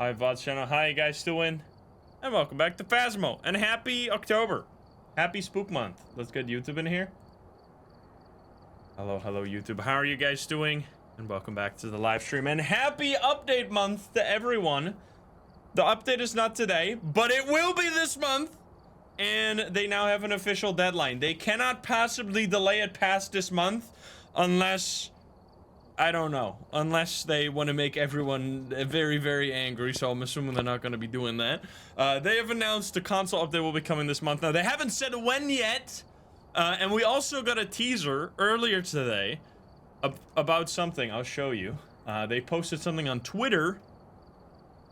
Hi, VOD channel. How you guys doing? And welcome back to Phasmo. And happy October. Happy Spook Month. Let's get YouTube in here. Hello, YouTube. How are you guys doing? And welcome back to the live stream. And happy update month to everyone. The update is not today, but it will be this month. And they now have an official deadline. They cannot possibly delay it past this month unless... I don't know. Unless they want to make everyone very, very angry, so I'm assuming they're not going to be doing that. They have announced the console update will be coming this month. Now, they haven't said when yet, and we also got a teaser earlier today about something. I'll show you. They posted something on Twitter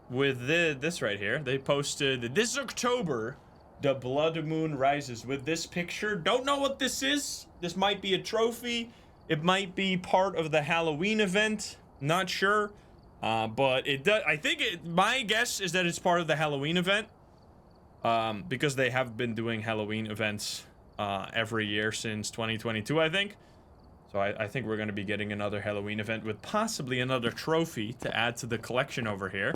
with this right here. They posted, this October, the Blood Moon rises with this picture. Don't know what this is. This might be a trophy. It might be part of the Halloween event. Not sure. But it does. I think my guess is that it's part of the Halloween event. Because they have been doing Halloween events every year since 2022, I think. So I think we're going to be getting another Halloween event with possibly another trophy to add to the collection over here.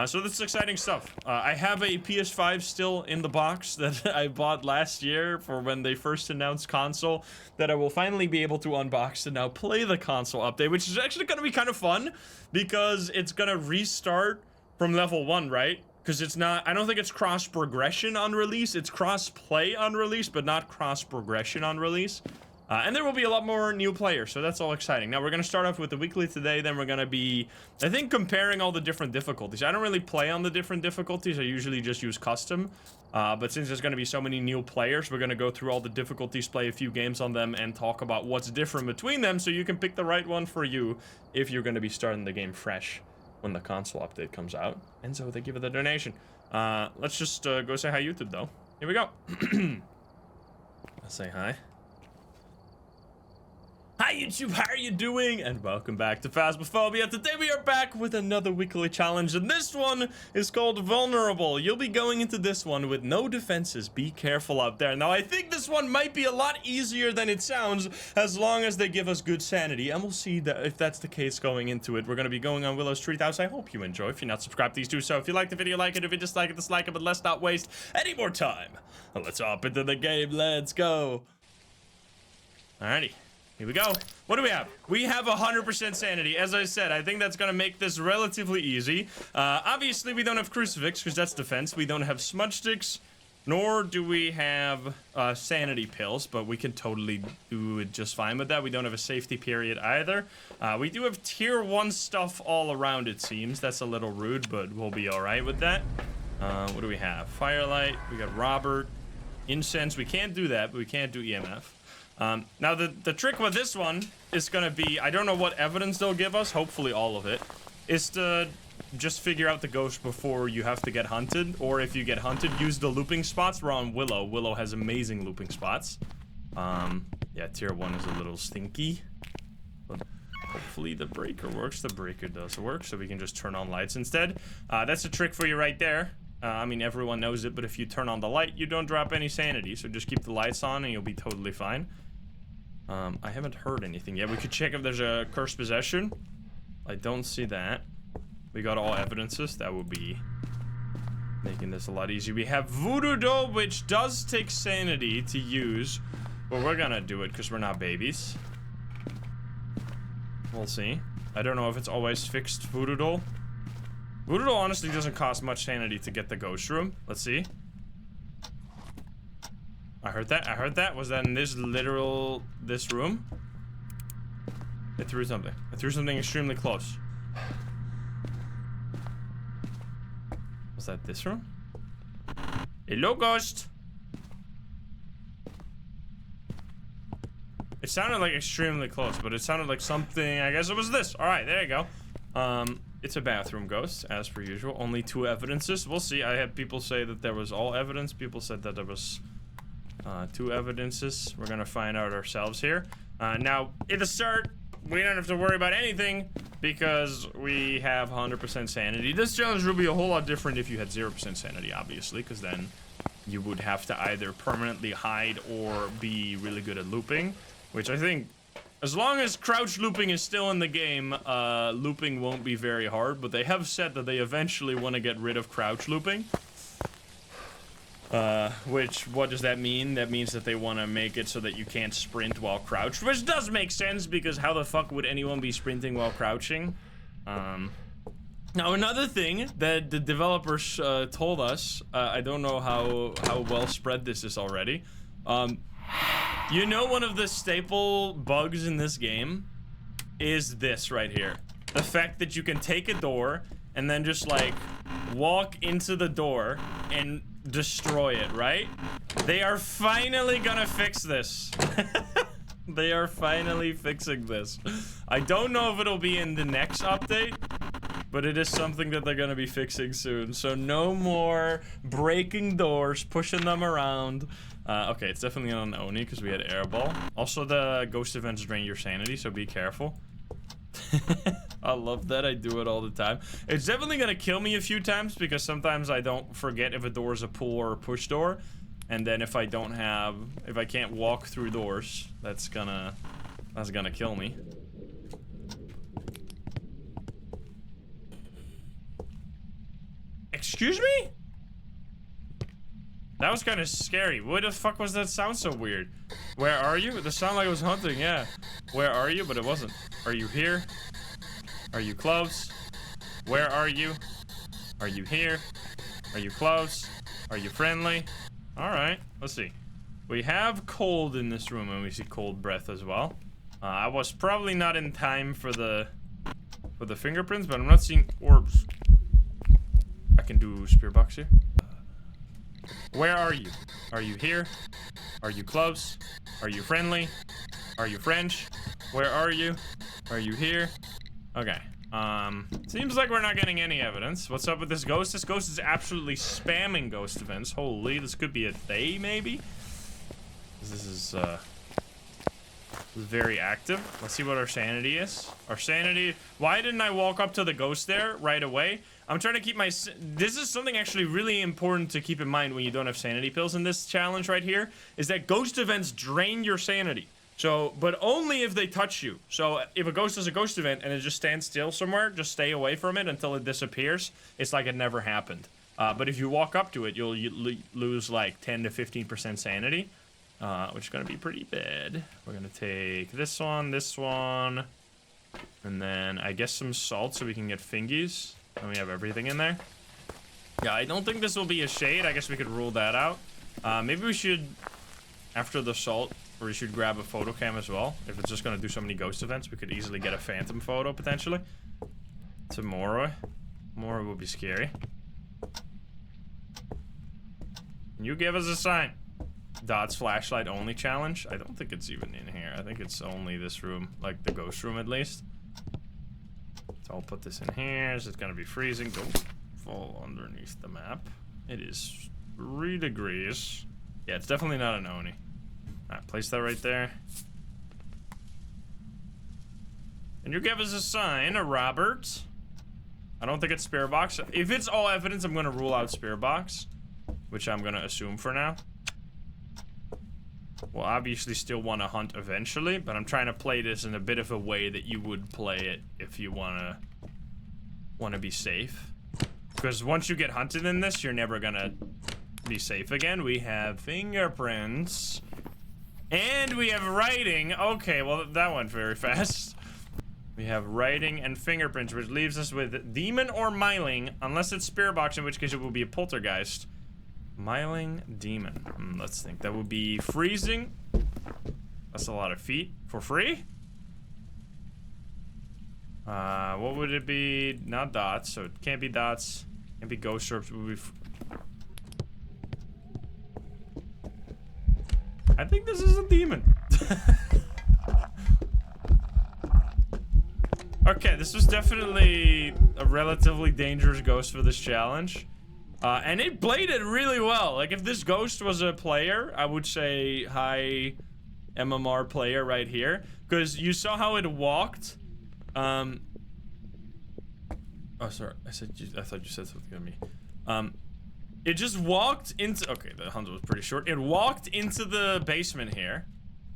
So this is exciting stuff. I have a PS5 still in the box that I bought last year for when they first announced console that I will finally be able to unbox and now play the console update, which is actually going to be kind of fun because it's going to restart from level 1, right? Because it's not, I don't think it's cross progression on release. It's cross play on release, but not cross progression on release. And there will be a lot more new players, so that's all exciting. Now, we're going to start off with the weekly today, then we're going to be, I think, comparing all the different difficulties. I don't really play on the different difficulties. I usually just use custom. But since there's going to be so many new players, we're going to go through all the difficulties, play a few games on them, and talk about what's different between them so you can pick the right one for you if you're going to be starting the game fresh when the console update comes out. And so they give it a donation. Let's just go say hi, YouTube, though. Here we go. Let's say hi. Hi YouTube, how are you doing? And welcome back to Phasmophobia. Today we are back with another weekly challenge, and this one is called Vulnerable. You'll be going into this one with no defenses. Be careful out there. Now, I think this one might be a lot easier than it sounds, as long as they give us good sanity, and we'll see that if that's the case going into it. We're going to be going on Willow's Treehouse. I hope you enjoy. If you're not subscribed, please do so. If you like the video, like it. If you dislike it, dislike it, but let's not waste any more time. Let's hop into the game. Let's go. Alrighty. Here we go. What do we have? We have 100% sanity. As I said, I think that's going to make this relatively easy. Obviously, we don't have Crucifix because that's defense. We don't have Smudge Sticks, nor do we have sanity pills, but we can totally do it just fine with that. We don't have a safety period either. We do have tier 1 stuff all around, it seems. That's a little rude, but we'll be all right with that. What do we have? Firelight. We got Robert. Incense. We can't do that, but we can't do EMF. Now, the trick with this one is going to be, I don't know what evidence they'll give us, hopefully all of it, is to just figure out the ghost before you have to get hunted, or if you get hunted, use the looping spots. We're on Willow. Willow has amazing looping spots. Yeah, tier 1 is a little stinky, but hopefully the breaker works. The breaker does work, so we can just turn on lights instead. That's a trick for you right there. I mean, everyone knows it, but if you turn on the light, you don't drop any sanity, so just keep the lights on and you'll be totally fine. I haven't heard anything yet. We could check if there's a cursed possession. I don't see that. We got all evidences. That would be making this a lot easier. We have Voodoo Doll, which does take sanity to use, but we're gonna do it because we're not babies. We'll see. I don't know if it's always fixed Voodoo Doll. Voodoo Doll honestly doesn't cost much sanity to get the ghost room. Let's see. I heard that. I heard that. Was that in this room? I threw something. I threw something extremely close. Was that this room? Hello, ghost. It sounded like extremely close, but it sounded like something. I guess it was this. All right, there you go. It's a bathroom ghost, as per usual. Only 2 evidences. We'll see. I had people say that there was all evidence. People said that there was 2 evidences. We're gonna find out ourselves here. Now, at the start, we don't have to worry about anything because we have 100% sanity. This challenge would be a whole lot different if you had 0% sanity, obviously, because then you would have to either permanently hide or be really good at looping, which I think As long as crouch looping is still in the game, looping won't be very hard, but they have said that they eventually want to get rid of crouch looping. Which, what does that mean? That means that they want to make it so that you can't sprint while crouched, which does make sense, because how the fuck would anyone be sprinting while crouching? Now, another thing that the developers told us, I don't know how well spread this is already. You know, one of the staple bugs in this game is this right here. The fact that you can take a door and then just like walk into the door and destroy it, right? They are finally gonna fix this. They are finally fixing this. I don't know if it'll be in the next update, but it is something that they're gonna be fixing soon. So no more breaking doors, pushing them around. Okay, it's definitely not an Oni because we had airball. Also, the ghost events drain your sanity, so be careful. I love that. I do it all the time. It's definitely gonna kill me a few times because sometimes I don't forget if a door is a pull or a push door, and then if I can't walk through doors, that's gonna kill me. Excuse me? That was kind of scary. What the fuck was that sound so weird? Where are you? The sound like it was hunting, yeah. Where are you? But it wasn't. Are you here? Are you close? Where are you? Are you here? Are you close? Are you friendly? Alright, let's see. We have cold in this room, and we see cold breath as well. I was probably not in time for the fingerprints, but I'm not seeing orbs. I can do spirit box here. Where are you? Are you here? Are you close? Are you friendly? Are you French? Where are you? Are you here? Okay. Seems like we're not getting any evidence. What's up with this ghost? This ghost is absolutely spamming ghost events. Holy, this could be a day, maybe? This is, very active. Let's see what our sanity is. Our sanity... Why didn't I walk up to the ghost there right away? I'm trying to keep my... This is something actually really important to keep in mind when you don't have sanity pills in this challenge right here, is that ghost events drain your sanity. So, but only if they touch you. So, if a ghost is a ghost event and it just stands still somewhere, just stay away from it until it disappears. It's like it never happened. But if you walk up to it, you'll lose like 10 to 15% sanity. Which is going to be pretty bad. We're going to take this one, and then I guess some salt so we can get fingies. And we have everything in there. Yeah, I don't think this will be a shade. I guess we could rule that out. Maybe we should, after the salt, we should grab a photo cam as well. If it's just going to do so many ghost events, we could easily get a phantom photo, potentially. Tomorrow. Tomorrow will be scary. Can you give us a sign? Dots flashlight only challenge. I don't think it's even in here. I think it's only this room, like the ghost room at least. So I'll put this in here. Is it gonna be freezing? Don't fall underneath the map. It is 3 degrees. Yeah, it's definitely not an Oni. Alright, place that right there. And you give us a sign, Robert. I don't think it's spirit box. If it's all evidence, I'm gonna rule out spirit box, which I'm gonna assume for now. We'll obviously still want to hunt eventually, but I'm trying to play this in a bit of a way that you would play it if you want to be safe. Because once you get hunted in this, you're never gonna be safe again. We have fingerprints. And we have writing. Okay, well, that went very fast. We have writing and fingerprints, which leaves us with demon or myling, unless it's spirit box, in which case it will be a poltergeist. Myling demon. Let's think. That would be freezing. That's a lot of feet. For free? What would it be? Not dots, so it can't be dots. Can't be ghost orbs. It would be I think this is a demon. Okay, this was definitely a relatively dangerous ghost for this challenge. And it played it really well. Like, if this ghost was a player, I would say high MMR player right here. Because you saw how it walked. Oh, sorry. I thought you said something to me. It just walked into... Okay, the hunt was pretty short. It walked into the basement here.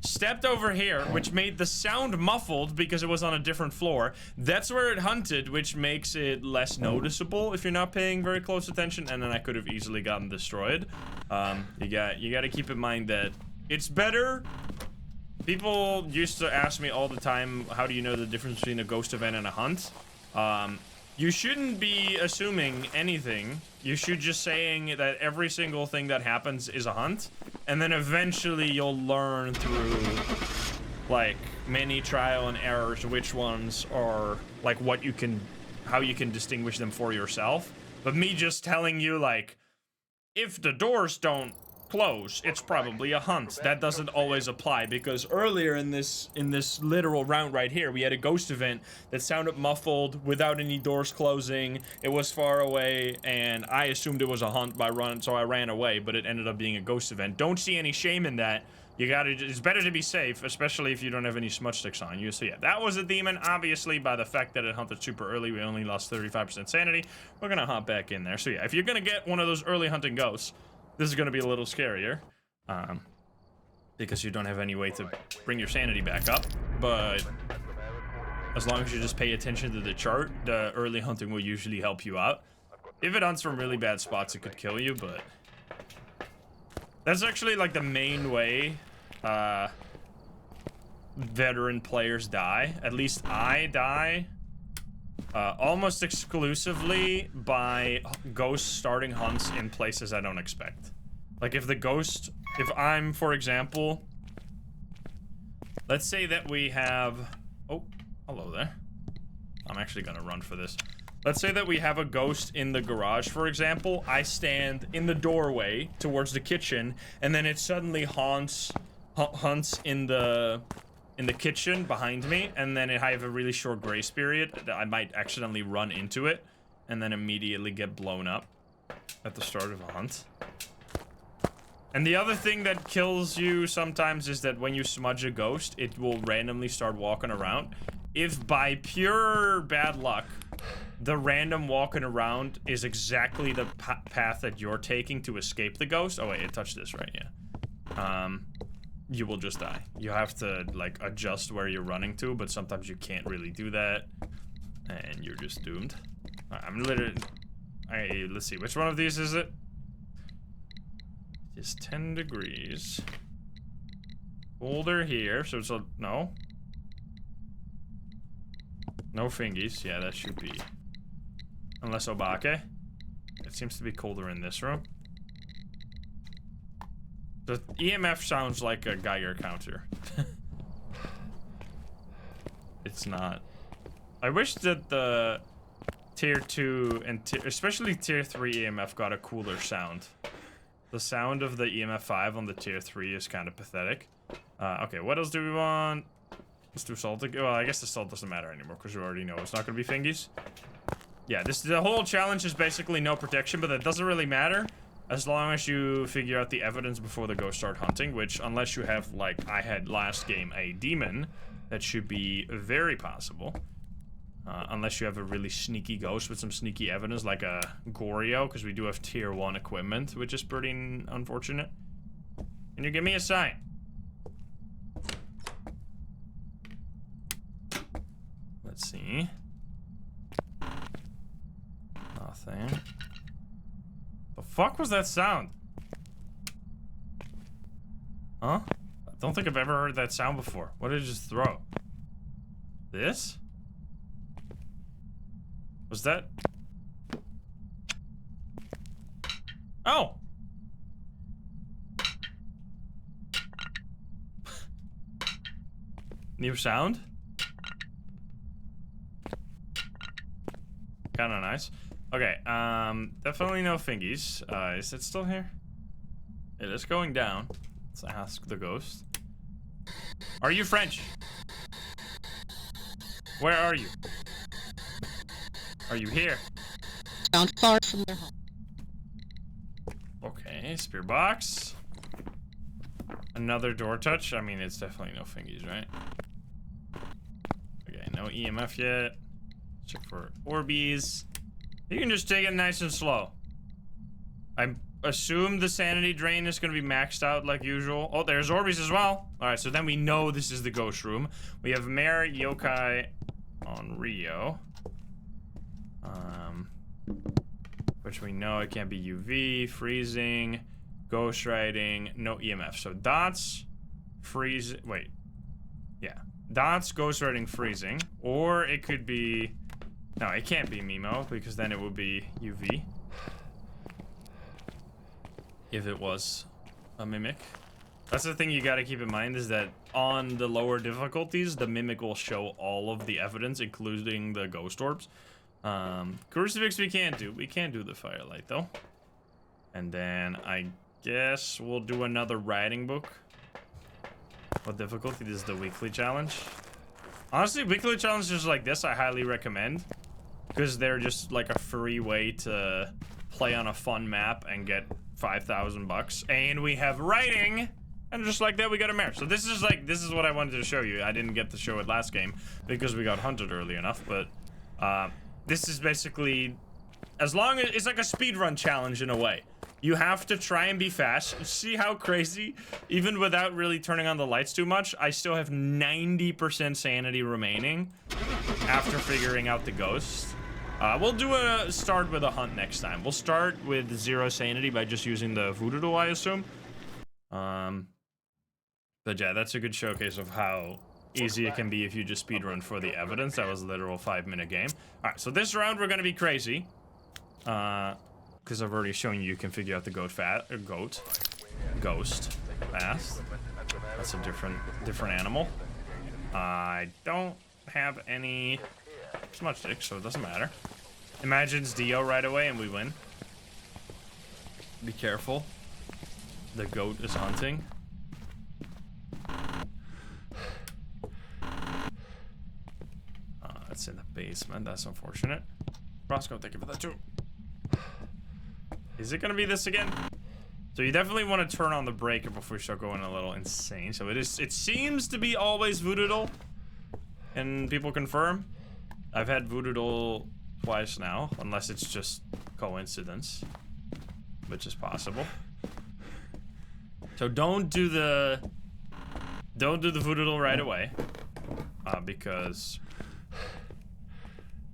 stepped over here, which made the sound muffled because it was on a different floor. That's where it hunted, which makes it less noticeable if you're not paying very close attention, and then I could have easily gotten destroyed. You got to keep in mind that it's better. People used to ask me all the time, how do you know the difference between a ghost event and a hunt? You shouldn't be assuming anything. You should just saying that every single thing that happens is a hunt, and then eventually you'll learn through like many trial and errors which ones are like what you can, how you can distinguish them for yourself. But me just telling you like, if the doors don't close, it's probably a hunt. That doesn't always apply, because earlier in this literal round right here, we had a ghost event that sounded muffled without any doors closing. It was far away, and I assumed it was a hunt by run, so I ran away, but it ended up being a ghost event. Don't see any shame in that. You gotta, it's better to be safe, especially if you don't have any smudge sticks on you. So yeah, that was a demon. Obviously, by the fact that it hunted super early, we only lost 35% sanity. We're gonna hop back in there. So yeah, if you're gonna get one of those early hunting ghosts, this is going to be a little scarier, because you don't have any way to bring your sanity back up, but as long as you just pay attention to the chart, the early hunting will usually help you out. If it hunts from really bad spots, it could kill you, but that's actually like the main way veteran players die. At least I die almost exclusively by ghosts starting hunts in places I don't expect. Like if the ghost, if I'm, for example, let's say that we have, oh, hello there. I'm actually gonna run for this. Let's say that we have a ghost in the garage, for example. I stand in the doorway towards the kitchen, and then it suddenly hunts in the kitchen behind me, and then I have a really short grace period that I might accidentally run into it and then immediately get blown up at the start of a hunt. And the other thing that kills you sometimes is that when you smudge a ghost, it will randomly start walking around. If by pure bad luck, the random walking around is exactly the path that you're taking to escape the ghost. Oh wait, it touched this, right? Yeah. You will just die. You have to like adjust where you're running to, but sometimes you can't really do that, and you're just doomed. I'm literally, let's see, which one of these is it? It's 10 degrees. Colder here, so it's a, no fingies. Yeah, that should be, unless Obake. It seems to be colder in this room. The EMF sounds like a Geiger counter. It's not. I wish that the tier 2 and especially tier 3 EMF got a cooler sound. The sound of the EMF 5 on the tier 3 is kind of pathetic. Okay, what else do we want? Let's do salt. Well, I guess the salt doesn't matter anymore because you already know it's not going to be fingies. Yeah, the whole challenge is basically no protection, but that doesn't really matter. As long as you figure out the evidence before the ghosts start hunting, which, unless you have, like I had last game, a demon, that should be very possible. Unless you have a really sneaky ghost with some sneaky evidence, like a Goryo, because we do have tier 1 equipment, which is pretty unfortunate. Can you give me a sign? Let's see. Nothing. The fuck was that sound? Huh? I don't think I've ever heard that sound before. What did it just throw? This? Was that? Oh! New sound? Kinda nice. Okay, definitely no fingies. Is it still here? It is going down. Let's ask the ghost. Are you French? Where are you? Are you here? Found far from their home. Okay, spear box. Another door touch. I mean, it's definitely no fingies, right? Okay, no EMF yet. Check for Orbeez. You can just take it nice and slow. I'm assume the sanity drain is going to be maxed out like usual. Oh, there's Orbeez as well. All right, so then we know this is the ghost room. We have Mare, Yokai on Rio. Which we know it can't be UV, freezing, ghost riding, no EMF. So dots, freeze, wait. Yeah, dots, ghost riding, freezing. Or it could be, no, it can't be Mimo because then it would be UV. If it was a Mimic. That's the thing you gotta keep in mind is that on the lower difficulties, the Mimic will show all of the evidence, including the ghost orbs. Crucifix we can't do. We can't do the Firelight though. And then I guess we'll do another writing book. What difficulty? This is the weekly challenge. Honestly, weekly challenges like this I highly recommend. Because they're just like a free way to play on a fun map and get 5,000 bucks. And we have writing. And just like that, we got a mare. So this is what I wanted to show you. I didn't get to show it last game because we got hunted early enough. But this is basically, as long as it's like a speedrun challenge in a way. You have to try and be fast. See how crazy, even without really turning on the lights too much, I still have 90% sanity remaining after figuring out the ghost. We'll do a start with a hunt next time. We'll start with 0 sanity by just using the voodoo doll, I assume. But yeah, that's a good showcase of how easy it can be if you just speedrun for the evidence. That was a literal 5-minute game. Alright, so this round we're gonna be crazy. Because I've already shown you can figure out the ghost fast. That's a different animal. I don't have any smudge sticks, so it doesn't matter. Imagines Dio right away and we win. Be careful. The goat is hunting. It's in the basement. That's unfortunate. Roscoe, thank you for that too. Is it gonna be this again? So you definitely want to turn on the breaker before we start going a little insane. So it seems to be always voodoo doll. And people confirm. I've had voodoo doll twice now, unless it's just coincidence, which is possible. So don't do the voodoo doll right away, because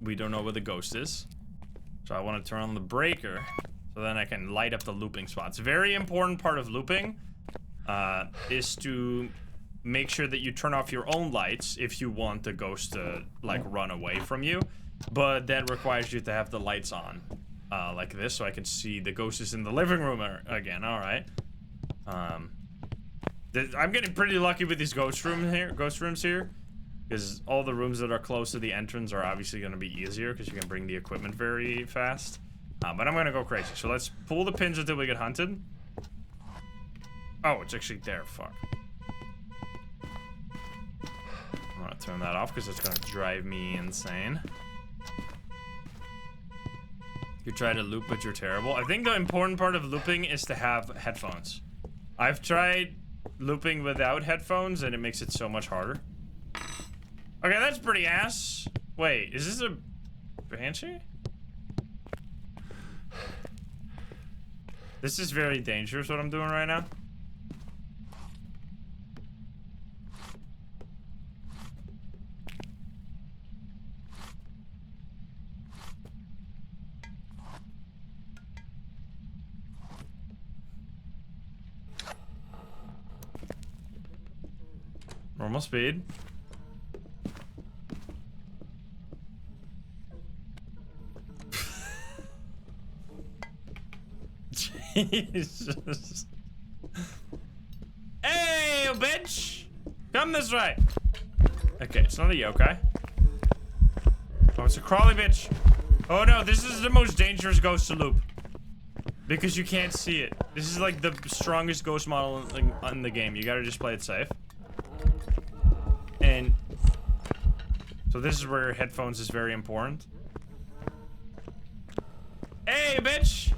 we don't know where the ghost is. So I want to turn on the breaker so then I can light up the looping spots. Very important part of looping is to make sure that you turn off your own lights if you want the ghost to like run away from you. But that requires you to have the lights on like this, so I can see the ghost is in the living room again. All right. I'm getting pretty lucky with these ghost rooms here. Because all the rooms that are close to the entrance are obviously going to be easier because you can bring the equipment very fast. But I'm going to go crazy. So let's pull the pins until we get hunted. Oh, it's actually there. Fuck. I'm going to turn that off because it's going to drive me insane. You try to loop, but you're terrible. I think the important part of looping is to have headphones. I've tried looping without headphones and it makes it so much harder. Okay, that's pretty ass. Wait, is this a banshee? This is very dangerous what I'm doing right now. Normal speed. Jesus. Hey, bitch! Come this way. Okay, it's not a yokai. Oh, it's a crawly bitch. Oh no, this is the most dangerous ghost to loop. Because you can't see it. This is like the strongest ghost model in the game. You gotta just play it safe. And so this is where headphones is very important. Hey, bitch!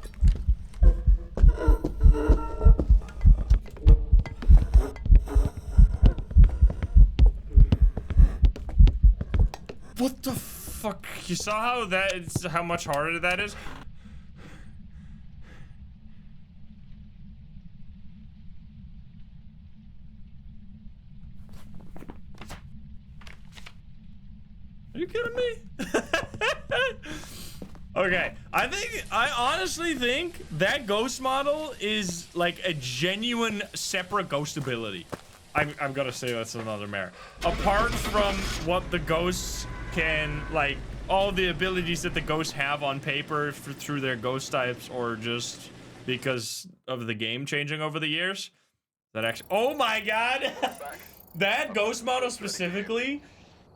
What the fuck? You saw how much harder that is? you kidding me? Okay, I honestly think that ghost model is like a genuine separate ghost ability. I'm gonna say that's another mare. Apart from what the ghosts can, like, all the abilities that the ghosts have on paper through their ghost types, or just because of the game changing over the years. That actually, oh my god! That ghost model specifically,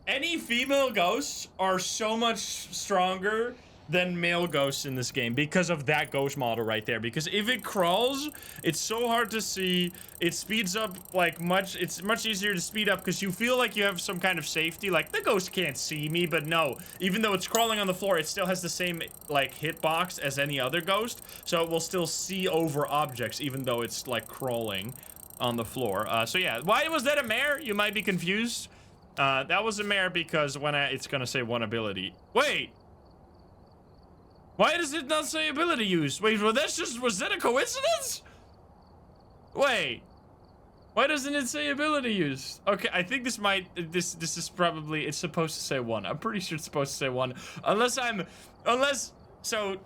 any female ghosts are so much stronger than male ghosts in this game because of that ghost model right there. Because if it crawls, it's so hard to see. It speeds up like it's much easier to speed up because you feel like you have some kind of safety. Like, the ghost can't see me, but no, even though it's crawling on the floor, it still has the same like hitbox as any other ghost, so it will still see over objects even though it's like crawling on the floor. So yeah, why was that a mare? You might be confused. That was a mare because when it's gonna say one ability. Wait, why does it not say ability use? Wait, well, was that a coincidence? Wait, why doesn't it say ability use? Okay, I think this is probably, it's supposed to say one. I'm pretty sure it's supposed to say one, so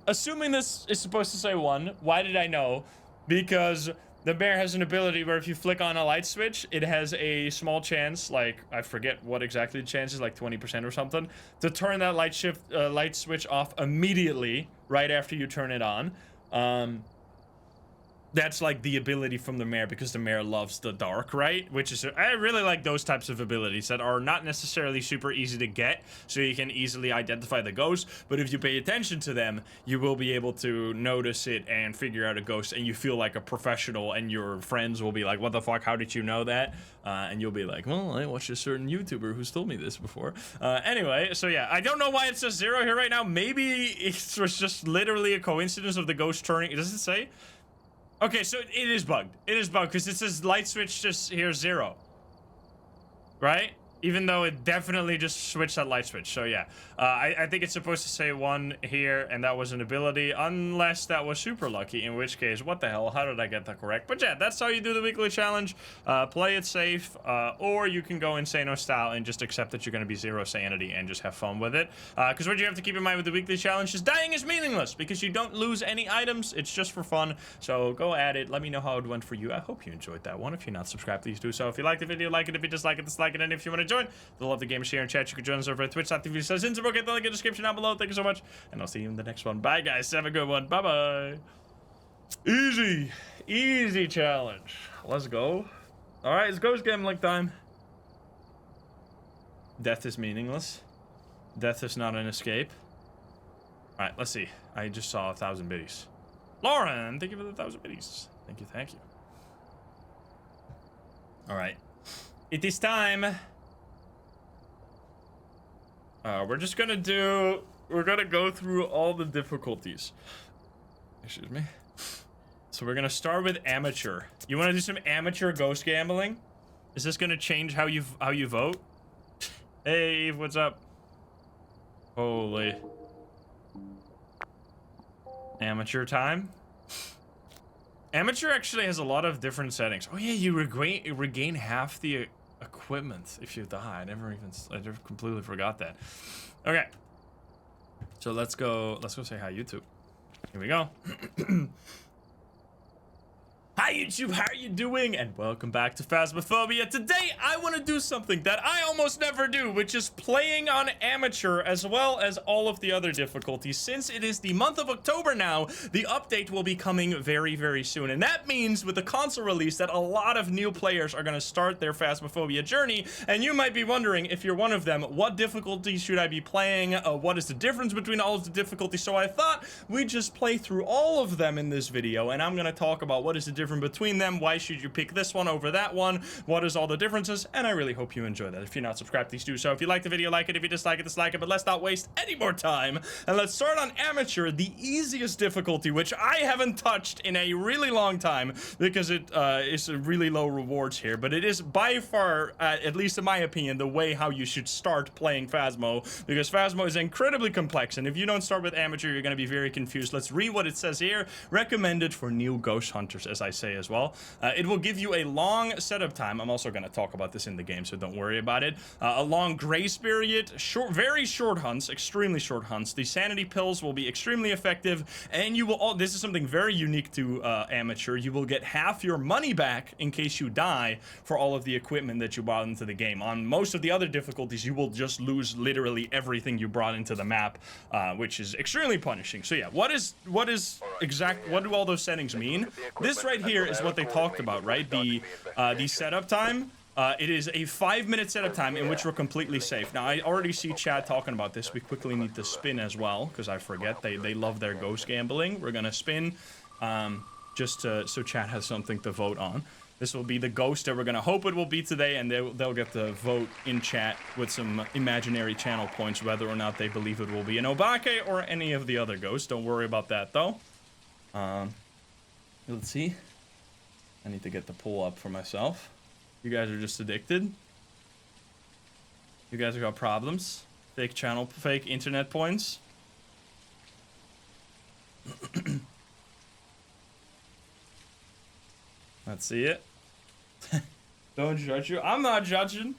assuming this is supposed to say one, why did I know? Because the bear has an ability where if you flick on a light switch, it has a small chance, like, I forget what exactly the chance is, like 20% or something, to turn that light switch off immediately right after you turn it on. That's like the ability from the mare, because the mare loves the dark, right? Which is, I really like those types of abilities that are not necessarily super easy to get, so you can easily identify the ghost, but if you pay attention to them, you will be able to notice it and figure out a ghost, and you feel like a professional, and your friends will be like, what the fuck, how did you know that? And you'll be like, well, I watched a certain YouTuber who's told me this before. Anyway, so yeah, I don't know why it says 0 here right now. Maybe it was just literally a coincidence of the ghost turning. Does it say? Okay, so it is bugged. It is bugged because it says light switch just here 0. Right? Even though it definitely just switched that light switch. So yeah, I think it's supposed to say 1 here, and that was an ability, unless that was super lucky, in which case, what the hell, how did I get that correct? But yeah, that's how you do the weekly challenge. Play it safe, or you can go Insano style and just accept that you're going to be 0 sanity and just have fun with it. Because what you have to keep in mind with the weekly challenge is dying is meaningless, because you don't lose any items. It's just for fun. So go at it. Let me know how it went for you. I hope you enjoyed that one. If you're not subscribed, please do so. If you liked the video, like it. If you dislike it, dislike it. And if you want to join the Love the Game share and chat, you can join us over at twitch.tv/Insym. Get the link in the description down below. Thank you so much, and I'll see you in the next one. Bye, guys. Have a good one. Bye-bye. Easy challenge. Let's go. All right, it's ghost gambling time. Death is meaningless. Death is not an escape. All right, let's see. I just saw 1,000 biddies. Lauren, thank you for the 1,000 biddies. Thank you, thank you. All right, it is time. We're gonna go through all the difficulties. Excuse me. So we're gonna start with amateur. You wanna do some amateur ghost gambling? Is this gonna change how you vote? Hey, Eve, what's up? Holy. Amateur time? Amateur actually has a lot of different settings. Oh yeah, you regain half the equipment if you die. I never completely forgot that. Okay, so let's go say hi, YouTube. Here we go. Hi YouTube, how are you doing? And welcome back to Phasmophobia. Today, I want to do something that I almost never do, which is playing on amateur as well as all of the other difficulties. Since it is the month of October now, the update will be coming very, very soon. And that means with the console release that a lot of new players are going to start their Phasmophobia journey. And you might be wondering, if you're one of them, what difficulties should I be playing? What is the difference between all of the difficulties? So I thought we'd just play through all of them in this video, and I'm going to talk about what is the difference between them, why should you pick this one over that one, what is all the differences, and I really hope you enjoy that. If you're not subscribed, please do so. If you like the video, like it. If you dislike it, dislike it. But let's not waste any more time, and let's start on amateur, the easiest difficulty, which I haven't touched in a really long time because it is really low rewards here, but it is by far, at least in my opinion, the way how you should start playing Phasmo, because Phasmo is incredibly complex, and if you don't start with amateur, you're going to be very confused. Let's read what it says here. Recommended for new ghost hunters, as I say say as well. It will give you a long setup time. I'm also going to talk about this in the game, so don't worry about it. A long grace period, very short hunts, extremely short hunts. The sanity pills will be extremely effective, and you will this is something very unique to amateur. You will get half your money back in case you die for all of the equipment that you brought into the game. On most of the other difficulties, you will just lose literally everything you brought into the map, which is extremely punishing. So yeah, what do all those settings mean? This right here is what they talked about, right? The setup time. It is a 5-minute setup time in which we're completely safe. Now, I already see chat talking about this. We quickly need to spin as well, because I forget. They love their ghost gambling. We're going to spin just so chat has something to vote on. This will be the ghost that we're going to hope it will be today, and they'll get to vote in chat with some imaginary channel points whether or not they believe it will be an Obake or any of the other ghosts. Don't worry about that, though. Let's see. I need to get the poll up for myself. You guys are just addicted. You guys have got problems. Fake internet points. Let's see it. Don't judge you. I'm not judging.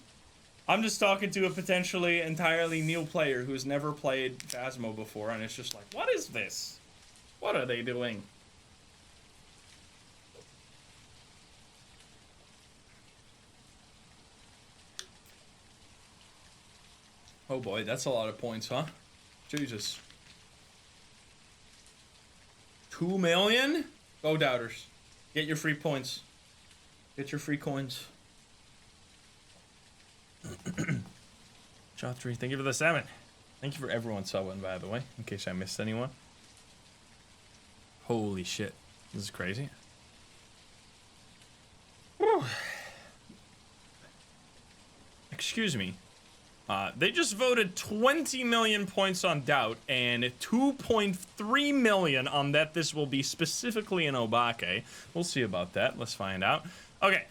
I'm just talking to a potentially entirely new player who's never played Phasmo before, and it's just like, what is this? What are they doing? Oh boy, that's a lot of points, huh? Jesus. 2 million? Go doubters. Get your free points. Get your free coins. Shot3, thank you for the 7. Thank you for everyone subbing, by the way, in case I missed anyone. Holy shit. This is crazy. Whew. Excuse me. They just voted 20 million points on doubt and 2.3 million on that this will be specifically an Obake. We'll see about that. Let's find out. Okay,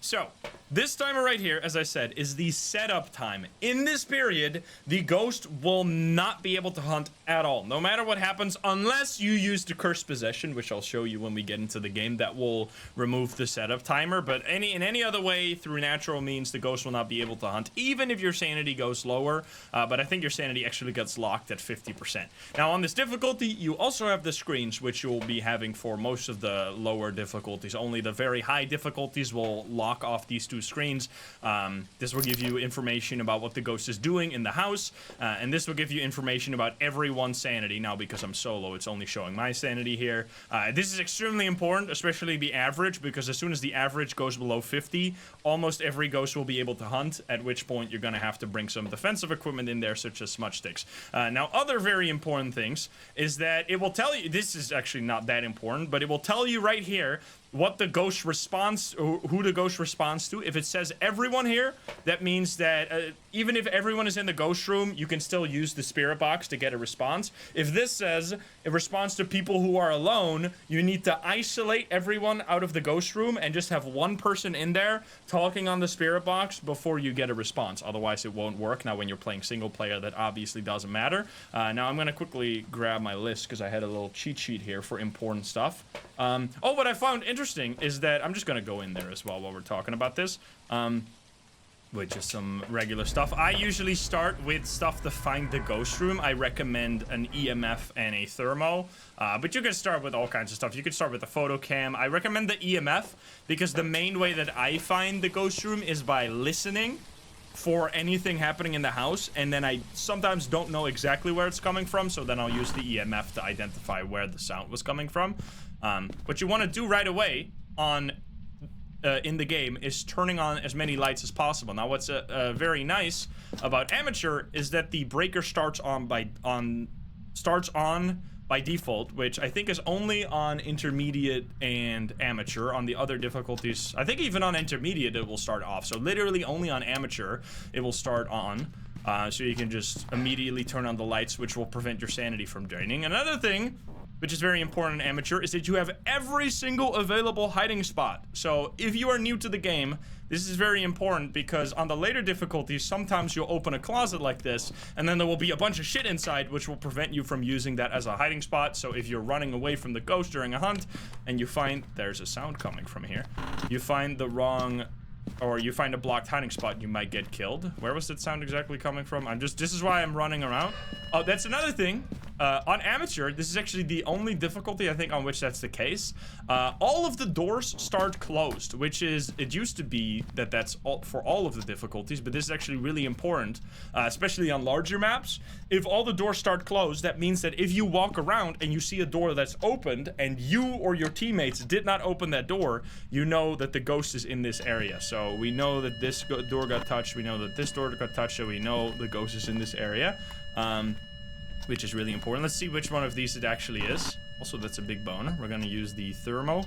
so this timer right here, as I said, is the setup time. In this period, the ghost will not be able to hunt at all, no matter what happens, unless you use the cursed possession, which I'll show you when we get into the game. That will remove the setup timer, but in any other way, through natural means, the ghost will not be able to hunt, even if your sanity goes lower, but I think your sanity actually gets locked at 50%. Now, on this difficulty, you also have the screens, which you'll be having for most of the lower difficulties. Only the very high difficulties will lock off these two screens. This will give you information about what the ghost is doing in the house, and this will give you information about everyone's sanity. Now, because I'm solo, it's only showing my sanity here. This is extremely important, especially the average, because as soon as the average goes below 50, almost every ghost will be able to hunt, at which point you're going to have to bring some defensive equipment in there, such as smudge sticks. Now, other very important things is that it will tell you, this is actually not that important, but it will tell you right here what the ghost responds, who the ghost responds to. If it says everyone here, that means that even if everyone is in the ghost room, you can still use the spirit box to get a response. If this says it responds to people who are alone, you need to isolate everyone out of the ghost room and just have one person in there talking on the spirit box before you get a response. Otherwise, it won't work. Now, when you're playing single player, that obviously doesn't matter. Now, I'm going to quickly grab my list because I had a little cheat sheet here for important stuff. Oh, what I found interesting is that I'm just going to go in there as well while we're talking about this. With just some regular stuff. I usually start with stuff to find the ghost room. I recommend an EMF and a thermo, but you can start with all kinds of stuff. You can start with the photo cam. I recommend the EMF because the main way that I find the ghost room is by listening for anything happening in the house, and then I sometimes don't know exactly where it's coming from, so then I'll use the EMF to identify where the sound was coming from. What you want to do right away on in the game is turning on as many lights as possible. Now, what's very nice about amateur is that the breaker starts on by default, which I think is only on intermediate and amateur. On the other difficulties, I think even on intermediate it will start off. So literally only on amateur it will start on. So you can just immediately turn on the lights, which will prevent your sanity from draining. Another thing which is very important in amateur, is that you have every single available hiding spot. So if you are new to the game, this is very important because on the later difficulties, sometimes you'll open a closet like this, and then there will be a bunch of shit inside, which will prevent you from using that as a hiding spot. So if you're running away from the ghost during a hunt, and you find, there's a sound coming from here, you find the wrong, or you find a blocked hiding spot, you might get killed. Where was that sound exactly coming from? This is why I'm running around. Oh, that's another thing. On amateur, this is actually the only difficulty I think on which that's the case. All of the doors start closed, which is, it used to be that that's all, for all of the difficulties, but this is actually really important, especially on larger maps. If all the doors start closed, that means that if you walk around and you see a door that's opened and you or your teammates did not open that door, you know that the ghost is in this area. So we know that this door got touched, we know that this door got touched, so we know the ghost is in this area. Which is really important. Let's see which one of these it actually is. Also, that's a big boner. We're gonna use the thermo.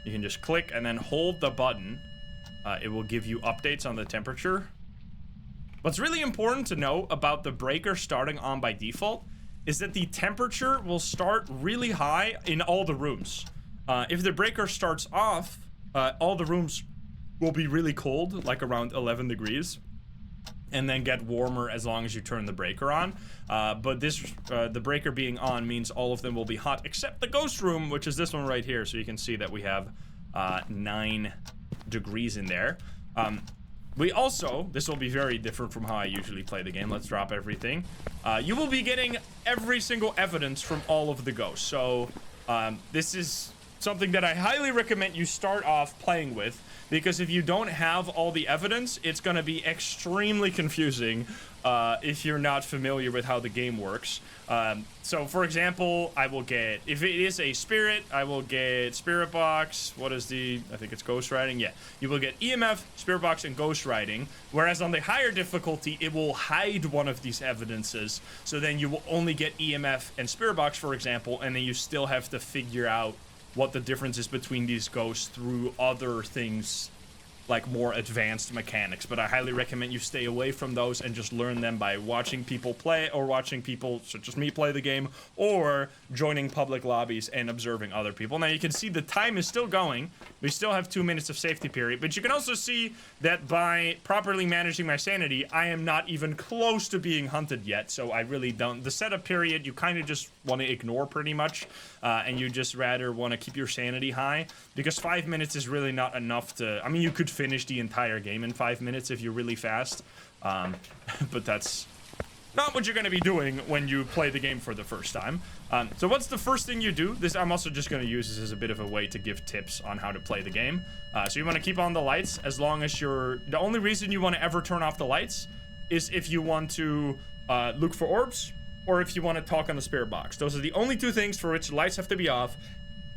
You can just click and then hold the button. It will give you updates on the temperature. What's really important to know about the breaker starting on by default is that the temperature will start really high in all the rooms. If the breaker starts off, all the rooms will be really cold, like around 11 degrees. And then get warmer as long as you turn the breaker on. But this, the breaker being on means all of them will be hot, except the ghost room, which is this one right here. So you can see that we have 9 degrees in there. We also, this will be very different from how I usually play the game. Let's drop everything. You will be getting every single evidence from all of the ghosts. So this is something that I highly recommend you start off playing with, because if you don't have all the evidence, it's going to be extremely confusing if you're not familiar with how the game works. So for example, I will get, if it is a spirit, I will get spirit box. What is the, I think it's ghost writing. Yeah, you will get EMF, spirit box, and ghost writing. Whereas on the higher difficulty, it will hide one of these evidences. So then you will only get EMF and spirit box, for example, and then you still have to figure out what the difference is between these ghosts through other things, like more advanced mechanics. But I highly recommend you stay away from those and just learn them by watching people play, or watching people such as me play the game, or joining public lobbies and observing other people. Now you can see the time is still going. We still have 2 minutes of safety period, but you can also see that by properly managing my sanity, I am not even close to being hunted yet. So I really don't, the setup period, you kind of just want to ignore pretty much, and you just rather want to keep your sanity high, because 5 minutes is really not enough to, I mean, you could finish the entire game in 5 minutes if you're really fast, but that's not what you're going to be doing when you play the game for the first time. So what's the first thing you do? This, I'm also just going to use this as a bit of a way to give tips on how to play the game. So you want to keep on the lights as long as you're, the only reason you want to ever turn off the lights is if you want to look for orbs, or if you want to talk on the spirit box. Those are the only 2 things for which the lights have to be off.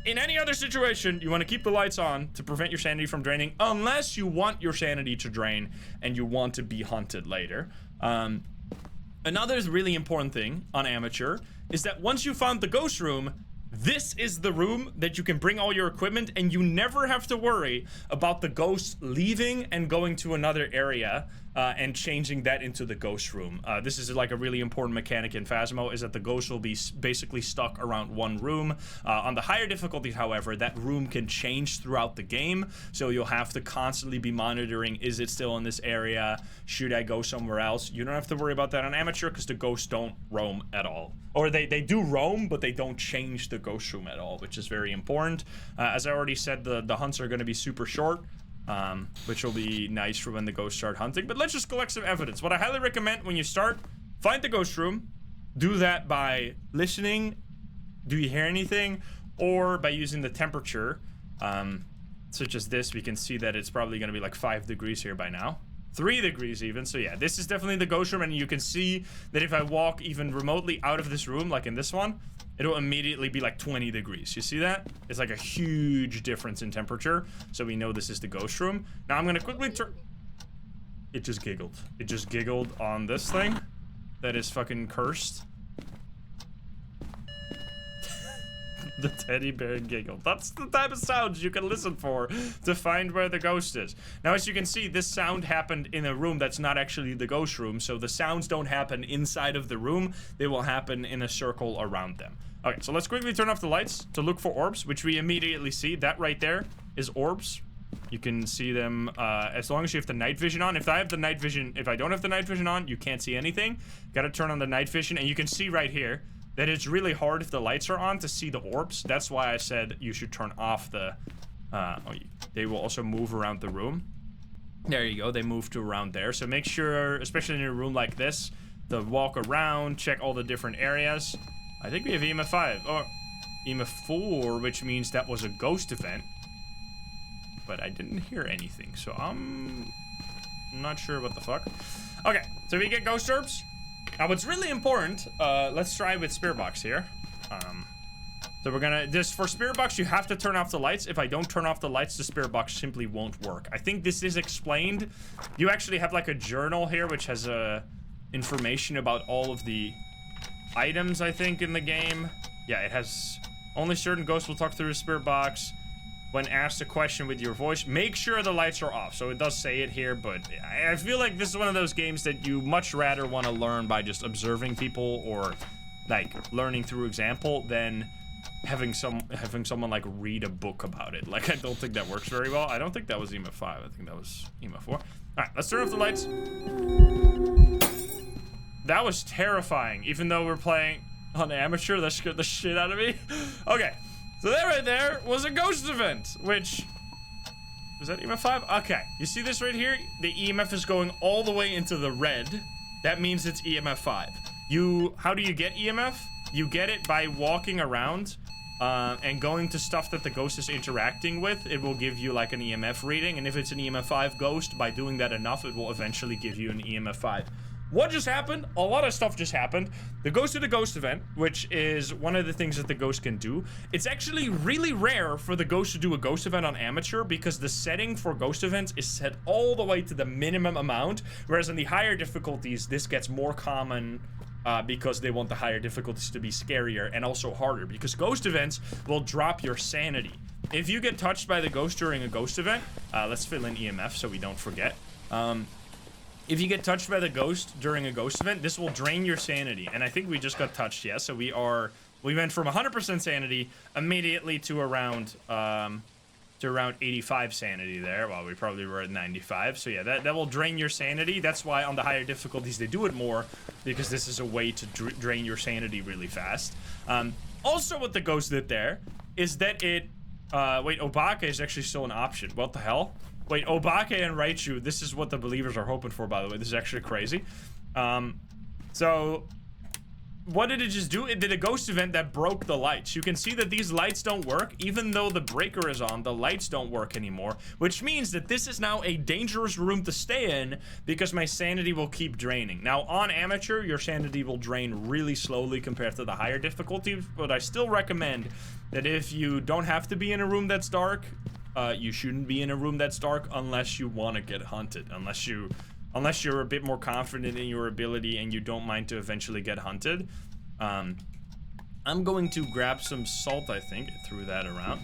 In any other situation, you want to keep the lights on to prevent your sanity from draining, unless you want your sanity to drain and you want to be hunted later. Another really important thing on amateur is that once you found the ghost room, this is the room that you can bring all your equipment, and you never have to worry about the ghost leaving and going to another area and changing that into the ghost room. This is like a really important mechanic in Phasmo, is that the ghost will be basically stuck around one room. On the higher difficulties, however, that room can change throughout the game, so you'll have to constantly be monitoring, is it still in this area? Should I go somewhere else? You don't have to worry about that on amateur, because the ghosts don't roam at all. Or they do roam, but they don't change the ghost room at all, which is very important. As I already said, the hunts are going to be super short, which will be nice for when the ghosts start hunting. But let's just collect some evidence. What I highly recommend when you start, find the ghost room. Do that by listening. Do you hear anything? Or by using the temperature, such as this. We can see that it's probably going to be like 5 degrees here by now. 3 degrees even. So yeah, this is definitely the ghost room, and you can see that if I walk even remotely out of this room, like in this one, it'll immediately be like 20 degrees. You see that? It's like a huge difference in temperature, so we know this is the ghost room. Now I'm gonna quickly turn. It just giggled. It just giggled on this thing that is fucking cursed. The teddy bear giggled. That's the type of sounds you can listen for to find where the ghost is. Now, as you can see, this sound happened in a room that's not actually the ghost room, so the sounds don't happen inside of the room. They will happen in a circle around them. Okay, so let's quickly turn off the lights to look for orbs, which we immediately see. That right there is orbs. You can see them as long as you have the night vision on. If I have the night vision, if I don't have the night vision on, you can't see anything. Gotta turn on the night vision, and you can see right here that it's really hard if the lights are on to see the orbs. That's why I said you should turn off the... they will also move around the room. There you go, they move to around there. So make sure, especially in a room like this, to walk around, check all the different areas. I think we have EMF 5, or EMF 4, which means that was a ghost event. But I didn't hear anything, so I'm not sure what the fuck. Okay, so we get ghost orbs. Now what's really important, let's try with Spirit Box here. So we're gonna, for Spirit Box, you have to turn off the lights. If I don't turn off the lights, the Spirit Box simply won't work. I think this is explained. You actually have like a journal here, which has information about all of the items, I think, in the game. Yeah, it has, only certain ghosts will talk through the Spirit Box. When asked a question with your voice, make sure the lights are off. So it does say it here, but I feel like this is one of those games that you much rather want to learn by just observing people or like learning through example than having someone like read a book about it. Like, I don't think that works very well. I don't think that was EMF 5. I think that was EMF 4. All right, let's turn off the lights. That was terrifying. Even though we're playing on amateur, that scared the shit out of me. Okay. So that right there was a ghost event, which... Was that EMF 5? Okay. You see this right here? The EMF is going all the way into the red. That means it's EMF 5. How do you get EMF? You get it by walking around and going to stuff that the ghost is interacting with. It will give you like an EMF reading, and if it's an EMF 5 ghost, by doing that enough, it will eventually give you an EMF 5. What just happened? A lot of stuff just happened. The Ghost of the Ghost event, which is one of the things that the ghost can do. It's actually really rare for the ghost to do a ghost event on amateur because the setting for ghost events is set all the way to the minimum amount, whereas in the higher difficulties, this gets more common because they want the higher difficulties to be scarier and also harder, because ghost events will drop your sanity. If you get touched by the ghost during a ghost event, let's fill in EMF so we don't forget. If you get touched by the ghost during a ghost event, this will drain your sanity. And I think we just got touched, yeah? So we went from 100% sanity immediately to around 85 sanity there. Well, we probably were at 95. So yeah, that will drain your sanity. That's why on the higher difficulties they do it more, because this is a way to drain your sanity really fast. Also what the ghost did there is that it... wait, Obake is actually still an option. What the hell? Wait, Obake and Raichu, this is what the believers are hoping for, by the way. This is actually crazy. So, what did it just do? It did a ghost event that broke the lights. You can see that these lights don't work. Even though the breaker is on, the lights don't work anymore. Which means that this is now a dangerous room to stay in because my sanity will keep draining. Now, on amateur, your sanity will drain really slowly compared to the higher difficulties. But I still recommend that if you don't have to be in a room that's dark... you shouldn't be in a room that's dark unless you want to get hunted. Unless you're a bit more confident in your ability and you don't mind to eventually get hunted. I'm going to grab some salt, I think. Threw that around.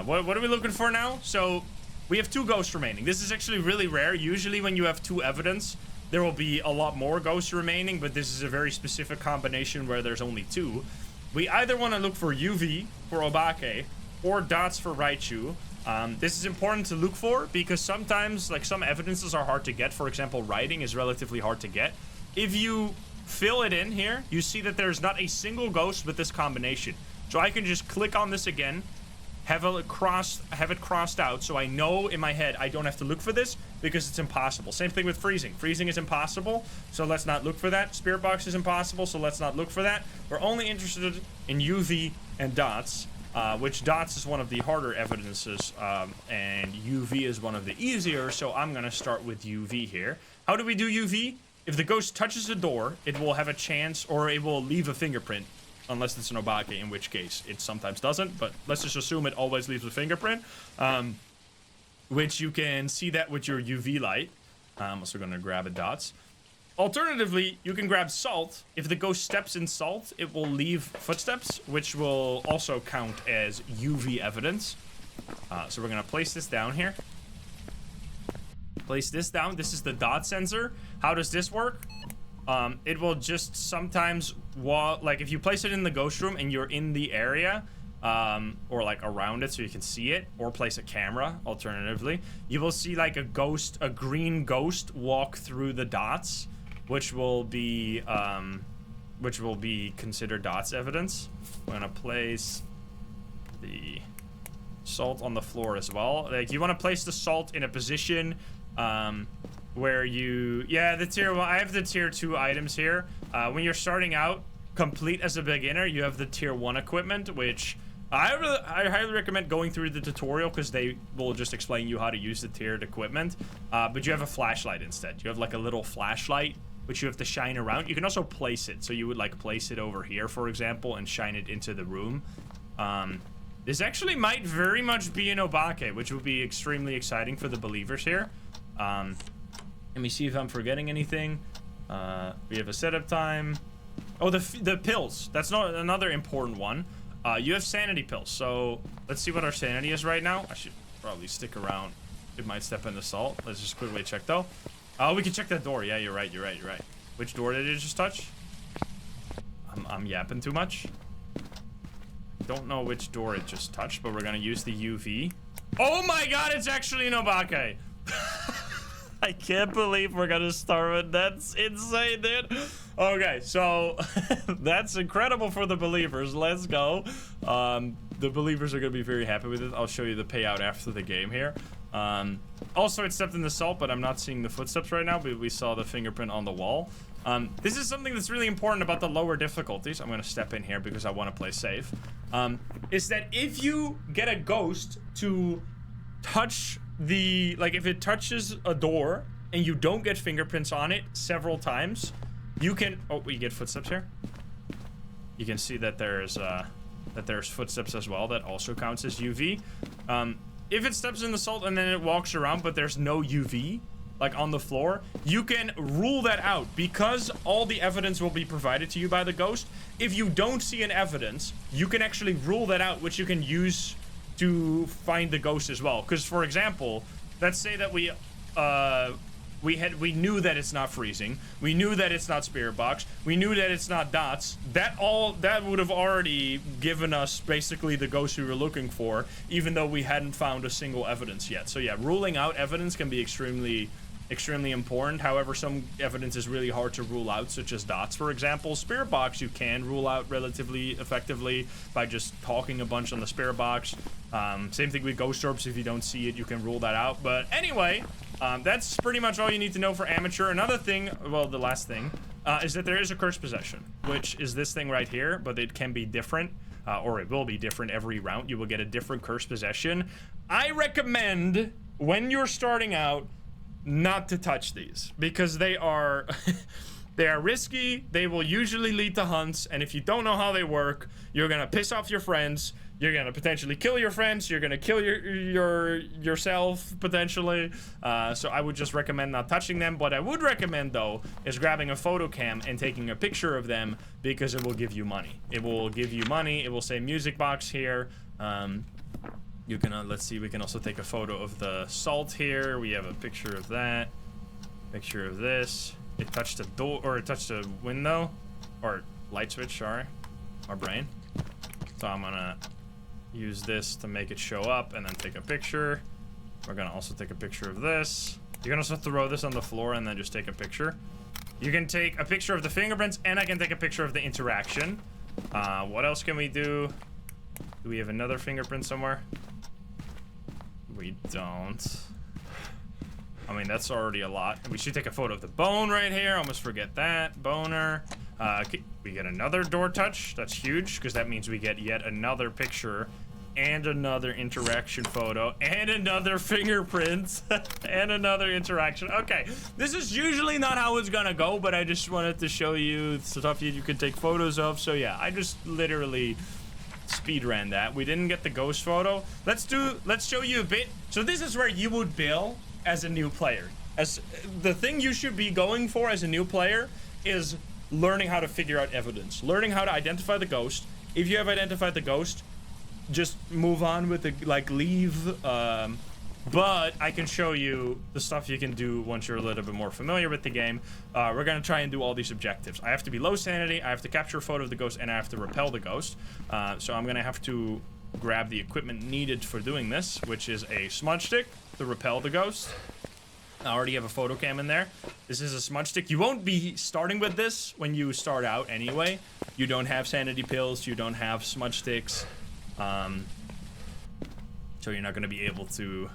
What are we looking for now? So, we have 2 ghosts remaining. This is actually really rare. Usually when you have 2 evidence, there will be a lot more ghosts remaining, but this is a very specific combination where there's only 2. We either want to look for UV for Obake, or dots for Raichu. This is important to look for because sometimes, like, some evidences are hard to get. For example, writing is relatively hard to get. If you fill it in here, you see that there's not a single ghost with this combination. So I can just click on this again, have it crossed out, so I know in my head I don't have to look for this because it's impossible. Same thing with freezing. Freezing is impossible, so let's not look for that. Spirit Box is impossible, so let's not look for that. We're only interested in UV and dots. Which dots is one of the harder evidences, and UV is one of the easier, so I'm gonna start with UV here. How do we do UV? If the ghost touches the door, it will have a chance, or it will leave a fingerprint, unless it's an Obake, in which case it sometimes doesn't, but let's just assume it always leaves a fingerprint, which you can see that with your UV light. I'm also gonna grab a dots. Alternatively, you can grab salt. If the ghost steps in salt, it will leave footsteps, which will also count as UV evidence. So we're gonna place this down here. Place this down. This is the dot sensor. How does this work? it will just sometimes like if you place it in the ghost room and you're in the area, or like around it so you can see it, or place a camera alternatively, you will see like a green ghost walk through the dots, which will be considered dots evidence. I'm gonna place the salt on the floor as well. Like you want to place the salt in a position where you, the tier 1, I have the tier 2 items here. When you're starting out complete as a beginner, you have the tier 1 equipment, which I highly recommend going through the tutorial because they will just explain you how to use the tiered equipment. But you have a flashlight instead. You have like a little flashlight which you have to shine around. You can also place it, so you would like place it over here, for example, and shine it into the room. This actually might very much be an obake, which would be extremely exciting for the believers here. Let me see if I'm forgetting anything. We have a setup time. Oh, the pills. That's not another important one. You have sanity pills, so let's see what our sanity is right now. I should probably stick around. It might step in the salt. Let's just quickly check though. Oh, we can check that door. Yeah, you're right. Which door did it just touch? I'm yapping too much. Don't know which door it just touched, but we're gonna use the UV. Oh my god, it's actually an obake. I can't believe we're gonna start with that's insane, dude. Okay, so that's incredible for the believers. Let's go. The believers are gonna be very happy with it. I'll show you the payout after the game here. Also, it stepped in the salt, but I'm not seeing the footsteps right now, but we saw the fingerprint on the wall. This is something that's really important about the lower difficulties. I'm gonna step in here because I want to play safe. Is that if you get a ghost to touch the, like if it touches a door and you don't get fingerprints on it several times, you can, oh, we get footsteps here. You can see that there's footsteps as well. That also counts as UV. If it steps in the salt and then it walks around, but there's no UV, like on the floor, you can rule that out because all the evidence will be provided to you by the ghost. If you don't see an evidence, you can actually rule that out, which you can use to find the ghost as well. Because, for example, let's say that we knew that it's not freezing, we knew that it's not spirit box, we knew that it's not dots. That would have already given us basically the ghost we were looking for, even though we hadn't found a single evidence yet. So yeah, ruling out evidence can be extremely important. However, some evidence is really hard to rule out, such as dots, for example. Spirit box you can rule out relatively effectively by just talking a bunch on the spirit box. Same thing with ghost orbs. If you don't see it, you can rule that out. But anyway, that's pretty much all you need to know for amateur. Another thing, well, the last thing, is that there is a cursed possession, which is this thing right here, but it can be different, or it will be different every round. You will get a different cursed possession. I recommend, when you're starting out, not to touch these, because they are they are risky. They will usually lead to hunts, and if you don't know how they work, you're gonna piss off your friends. You're gonna potentially kill your friends. You're gonna kill yourself potentially. So I would just recommend not touching them. What I would recommend though is grabbing a photo cam and taking a picture of them, because it will give you money. It will give you money. It will say music box here. You can let's see. We can also take a photo of the salt here. We have a picture of that. Picture of this. It touched a door, or it touched a window, or light switch. Sorry, my brain. So I'm gonna use this to make it show up and then take a picture. We're gonna also take a picture of this. You can also throw this on the floor and then just take a picture. You can take a picture of the fingerprints, and I can take a picture of the interaction. What else can we do? Do we have another fingerprint somewhere? We don't. I mean, that's already a lot. We should take a photo of the bone right here. Almost forget that. Boner. We get another door touch. That's huge, because that means we get yet another picture and another interaction photo and another fingerprint and another interaction. Okay, this is usually not how it's gonna go, but I just wanted to show you stuff you can take photos of. So yeah, I just literally speed ran that. We didn't get the ghost photo. Let's show you a bit. So this is where you would bill as a new player. As the thing you should be going for as a new player is learning how to figure out evidence, learning how to identify the ghost. If you have identified the ghost, just move on with the, like, leave but I can show you the stuff you can do once you're a little bit more familiar with the game. We're gonna try and do all these objectives. I have to be low sanity, I have to capture a photo of the ghost, and I have to repel the ghost. So I'm gonna have to grab the equipment needed for doing this, which is a smudge stick to repel the ghost. I already have a photo cam in there. This is a smudge stick. You won't be starting with this when you start out anyway. You don't have sanity pills, you don't have smudge sticks. So you're not gonna be able to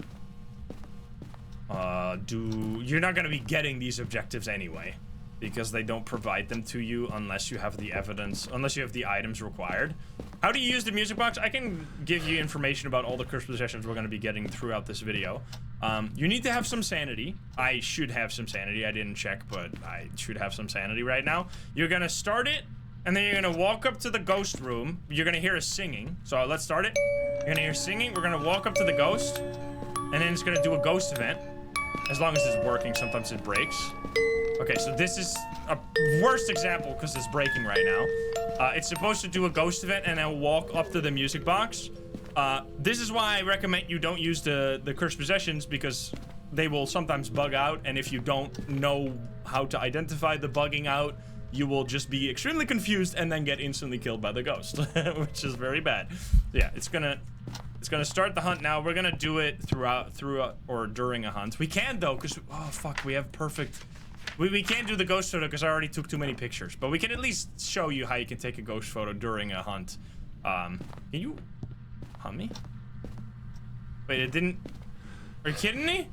you're not gonna be getting these objectives anyway, because they don't provide them to you unless you have the evidence, unless you have the items required. How do you use the music box? I can give you information about all the cursed possessions we're gonna be getting throughout this video. You need to have some sanity. I should have some sanity. I didn't check, but I should have some sanity right now. You're gonna start it, and then you're gonna walk up to the ghost room. You're gonna hear us singing. So let's start it. You're gonna hear singing. We're gonna walk up to the ghost, and then it's gonna do a ghost event. As long as it's working, sometimes it breaks. Okay, so this is a worst example because it's breaking right now. It's supposed to do a ghost event and then walk up to the music box. This is why I recommend you don't use the cursed possessions, because they will sometimes bug out, and if you don't know how to identify the bugging out, you will just be extremely confused and then get instantly killed by the ghost, which is very bad. Yeah, it's gonna start the hunt now. We're gonna do it throughout or during a hunt. We can though, because oh fuck, we have perfect. We can't do the ghost photo because I already took too many pictures, but we can at least show you how you can take a ghost photo during a hunt. Can you hunt me? Wait, it didn't. Are you kidding me?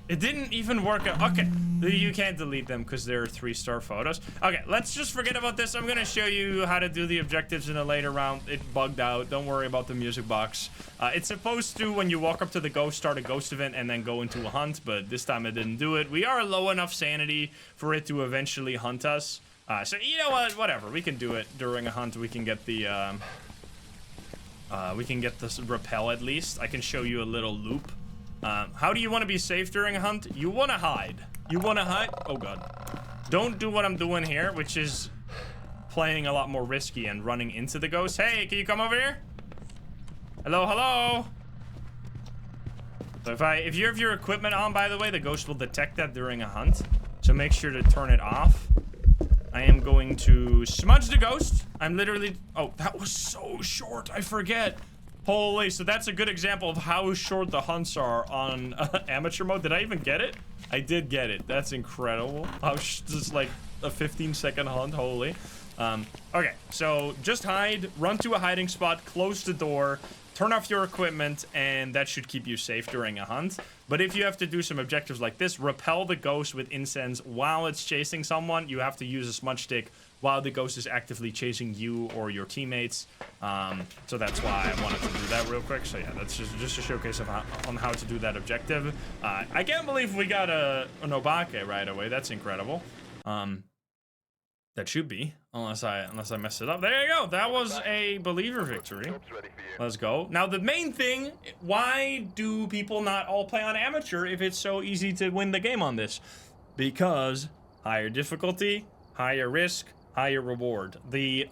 It didn't even work out. Okay, you can't delete them because they're 3-star photos. Okay, let's just forget about this. I'm gonna show you how to do the objectives in a later round. It bugged out. Don't worry about the music box. It's supposed to, when you walk up to the ghost, start a ghost event and then go into a hunt, but this time it didn't do it. We are low enough sanity for it to eventually hunt us. So you know what? Whatever. We can do it during a hunt. We can get the this repel at least. I can show you a little loop. How do you want to be safe during a hunt? You want to hide. You want to hide? Oh god. Don't do what I'm doing here, which is playing a lot more risky and running into the ghost. Hey, can you come over here? Hello, hello. So if you have your equipment on, by the way, the ghost will detect that during a hunt. So make sure to turn it off. I am going to smudge the ghost. I'm literally... Oh, that was so short. I forget. Holy, so that's a good example of how short the hunts are on amateur mode. Did I even get it? I did get it. That's incredible. How just like a 15-second hunt. Holy. Okay, so just hide, run to a hiding spot, close the door, turn off your equipment, and that should keep you safe during a hunt. But if you have to do some objectives like this, repel the ghost with incense while it's chasing someone. You have to use a smudge stick while the ghost is actively chasing you or your teammates. So that's why I wanted to do that real quick. So yeah, that's just a showcase of on how to do that objective. I can't believe we got an Obake right away. That's incredible. That should be, unless I messed it up. There you go. That was a believer victory. Let's go. Now the main thing, why do people not all play on amateur if it's so easy to win the game on this? Because higher difficulty, higher risk, higher reward. The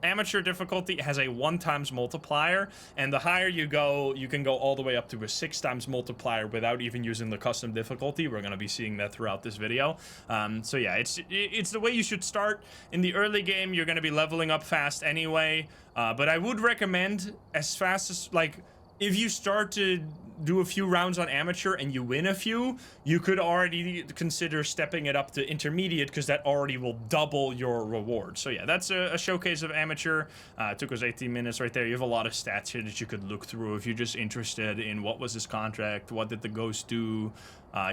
amateur difficulty has a 1x multiplier, and the higher you go, you can go all the way up to a 6x multiplier without even using the custom difficulty. We're going to be seeing that throughout this video. So yeah, it's the way you should start. In the early game, you're going to be leveling up fast anyway, but I would recommend as fast as, like, if you start to do a few rounds on amateur and you win a few, you could already consider stepping it up to intermediate, because that already will double your reward. So yeah, that's a showcase of amateur. It took us 18 minutes right there. You have a lot of stats here that you could look through if you're just interested in what was his contract, what did the ghost do.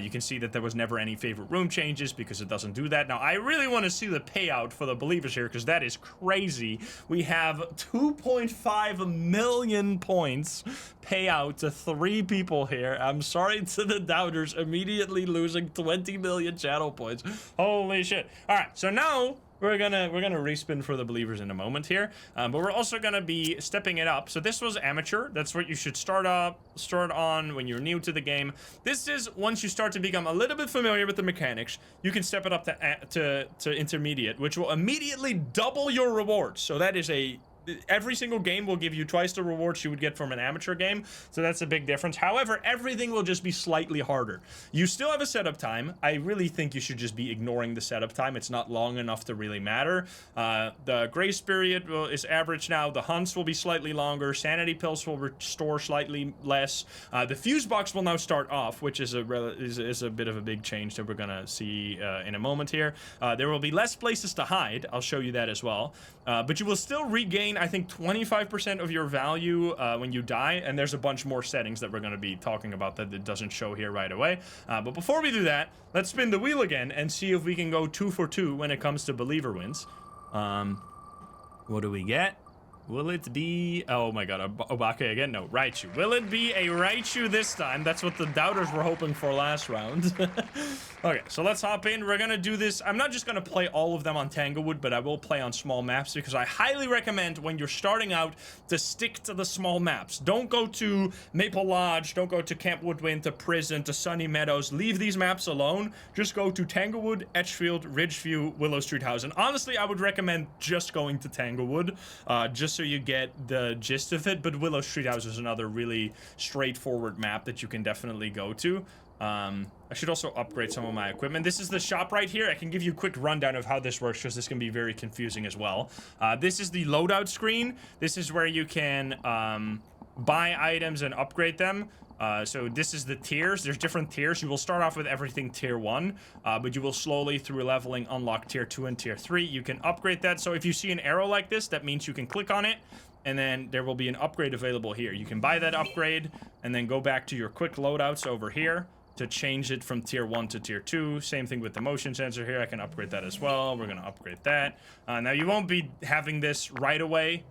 You can see that there was never any favorite room changes because it doesn't do that. Now, I really want to see the payout for the believers here, because that is crazy. We have 2.5 million points payout to 3 people here. I'm sorry to the doubters, immediately losing 20 million channel points. Holy shit. All right, so now we're gonna respin for the believers in a moment here, but we're also gonna be stepping it up. So this was amateur. That's what you should start on when you're new to the game. This is once you start to become a little bit familiar with the mechanics, you can step it up to intermediate, which will immediately double your rewards. So that is a every single game will give you twice the rewards you would get from an amateur game, so that's a big difference. However, everything will just be slightly harder. You still have a setup time. I really think you should just be ignoring the setup time. It's not long enough to really matter. The grace period is average now. The hunts will be slightly longer. Sanity pills will restore slightly less. The fuse box will now start off, which is a bit of a big change that we're gonna see in a moment here. There will be less places to hide. I'll show you that as well. But you will still regain, I think, 25% of your value when you die, and there's a bunch more settings that we're going to be talking about that it doesn't show here right away. But before we do that, let's spin the wheel again and see if we can go 2 for 2 when it comes to believer wins. What do we get? Will it be... Oh my god, Obake again? No, Raichu. Will it be a Raichu this time? That's what the doubters were hoping for last round. Okay, so let's hop in. We're gonna do this. I'm not just gonna play all of them on Tanglewood, but I will play on small maps because I highly recommend when you're starting out to stick to the small maps. Don't go to Maple Lodge, don't go to Camp Woodwind, to Prison, to Sunny Meadows. Leave these maps alone. Just go to Tanglewood, Edgefield, Ridgeview, Willow Street House. And honestly, I would recommend just going to Tanglewood, just so you get the gist of it. But Willow Street House is another really straightforward map that you can definitely go to. I should also upgrade some of my equipment. This is the shop right here. I can give you a quick rundown of how this works because this can be very confusing as well. This is the loadout screen. This is where you can buy items and upgrade them. So this is the tiers. There's different tiers. You will start off with everything tier 1, but you will slowly, through leveling, unlock tier 2 and tier 3. You can upgrade that. So if you see an arrow like this, that means you can click on it, and then there will be an upgrade available here. You can buy that upgrade and then go back to your quick loadouts over here to change it from tier 1 to tier 2. Same thing with the motion sensor here. I can upgrade that as well. We're going to upgrade that. Now, you won't be having this right away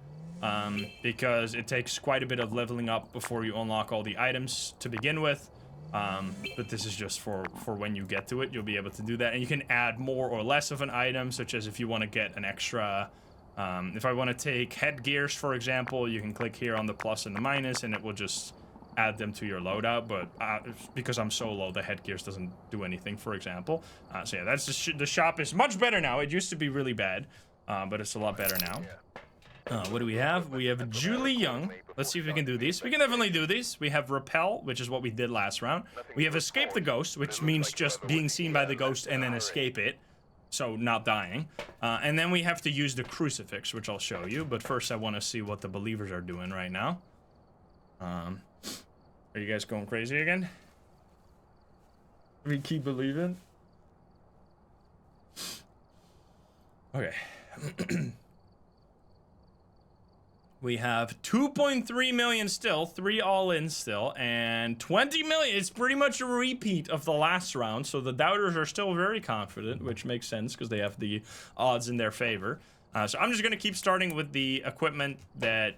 because it takes quite a bit of leveling up before you unlock all the items to begin with. But this is just for when you get to it. You'll be able to do that. And you can add more or less of an item, such as if you want to get an extra... if I want to take headgears, for example, you can click here on the plus and the minus, and it will just add them to your loadout. But because I'm solo, the headgears doesn't do anything, for example. So yeah, that's the shop is much better now. It used to be really bad, but it's a lot better now. What do we have? We have Julie Young. Let's see if we can do these. We can definitely do these. We have Repel, which is what we did last round. We have Escape the Ghost, which means just being seen by the ghost and then escape it. So not dying. And then we have to use the Crucifix, which I'll show you. But first I want to see what the believers are doing right now. Are you guys going crazy again? We keep believing. Okay. We have 2.3 million still, 3 all-in still, and 20 million. It's pretty much a repeat of the last round, so the doubters are still very confident, which makes sense because they have the odds in their favor. So I'm just going to keep starting with the equipment that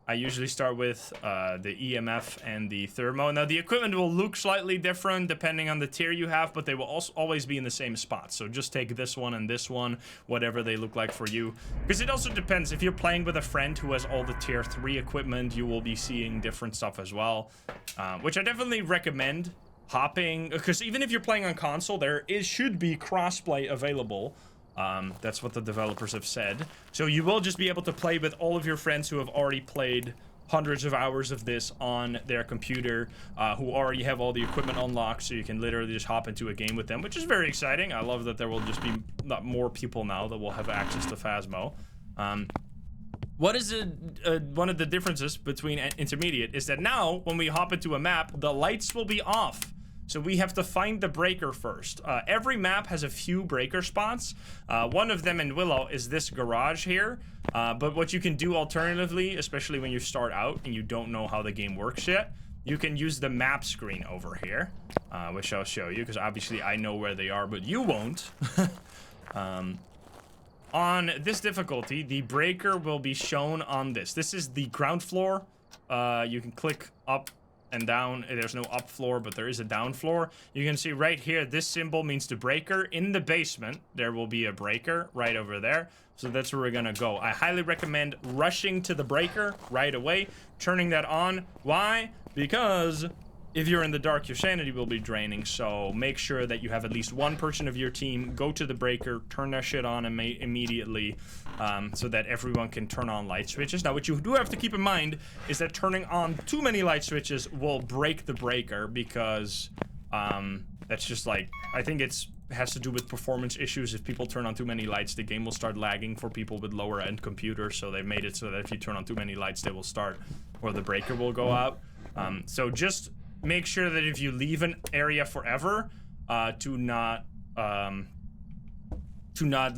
I usually start with, the EMF and the Thermo. Now, the equipment will look slightly different depending on the tier you have, but they will also always be in the same spot. So just take this one and this one, whatever they look like for you. Because it also depends. If you're playing with a friend who has all the tier 3 equipment, you will be seeing different stuff as well. Which I definitely recommend hopping, because even if you're playing on console, should be crossplay available. That's what the developers have said. So you will just be able to play with all of your friends who have already played hundreds of hours of this on their computer, who already have all the equipment unlocked, so you can literally just hop into a game with them, which is very exciting. I love that there will just be more people now that will have access to Phasmo. What is one of the differences between Intermediate is that now, when we hop into a map, the lights will be off. So we have to find the breaker first. Every map has a few breaker spots. One of them in Willow is this garage here. But what you can do alternatively, especially when you start out and you don't know how the game works yet, you can use the map screen over here, which I'll show you, because obviously I know where they are, but you won't. On this difficulty, the breaker will be shown on this. This is the ground floor. You can click up and down. There's no up floor, but there is a down floor. You can see right here, this symbol means the breaker. In the basement, there will be a breaker right over there. So that's where we're gonna go. I highly recommend rushing to the breaker right away, turning that on. Why? Because if you're in the dark, your sanity will be draining, so make sure that you have at least one person of your team go to the breaker, turn that shit on immediately, so that everyone can turn on light switches. Now, what you do have to keep in mind is that turning on too many light switches will break the breaker, because that's just like, I think it has to do with performance issues. If people turn on too many lights, the game will start lagging for people with lower end computers, so they've made it so that if you turn on too many lights, they will start, or the breaker will go out. So just make sure that if you leave an area forever, to not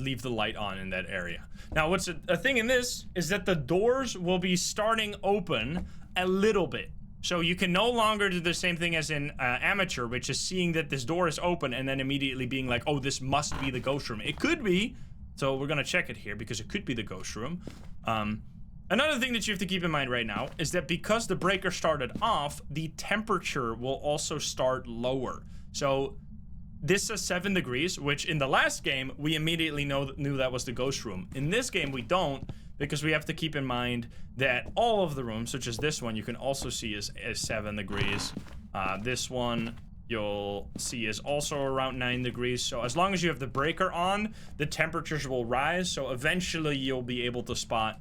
leave the light on in that area. Now, what's a thing in this is that the doors will be starting open a little bit. So you can no longer do the same thing as in amateur, which is seeing that this door is open and then immediately being like, oh, this must be the ghost room. It could be, so we're gonna check it here because it could be the ghost room. Another thing that you have to keep in mind right now is that because the breaker started off, the temperature will also start lower. So this is 7 degrees, which in the last game, we immediately knew that was the ghost room. In this game, we don't, because we have to keep in mind that all of the rooms, such as this one, you can also see is 7 degrees. This one, you'll see is also around 9 degrees. So as long as you have the breaker on, the temperatures will rise. So eventually you'll be able to spot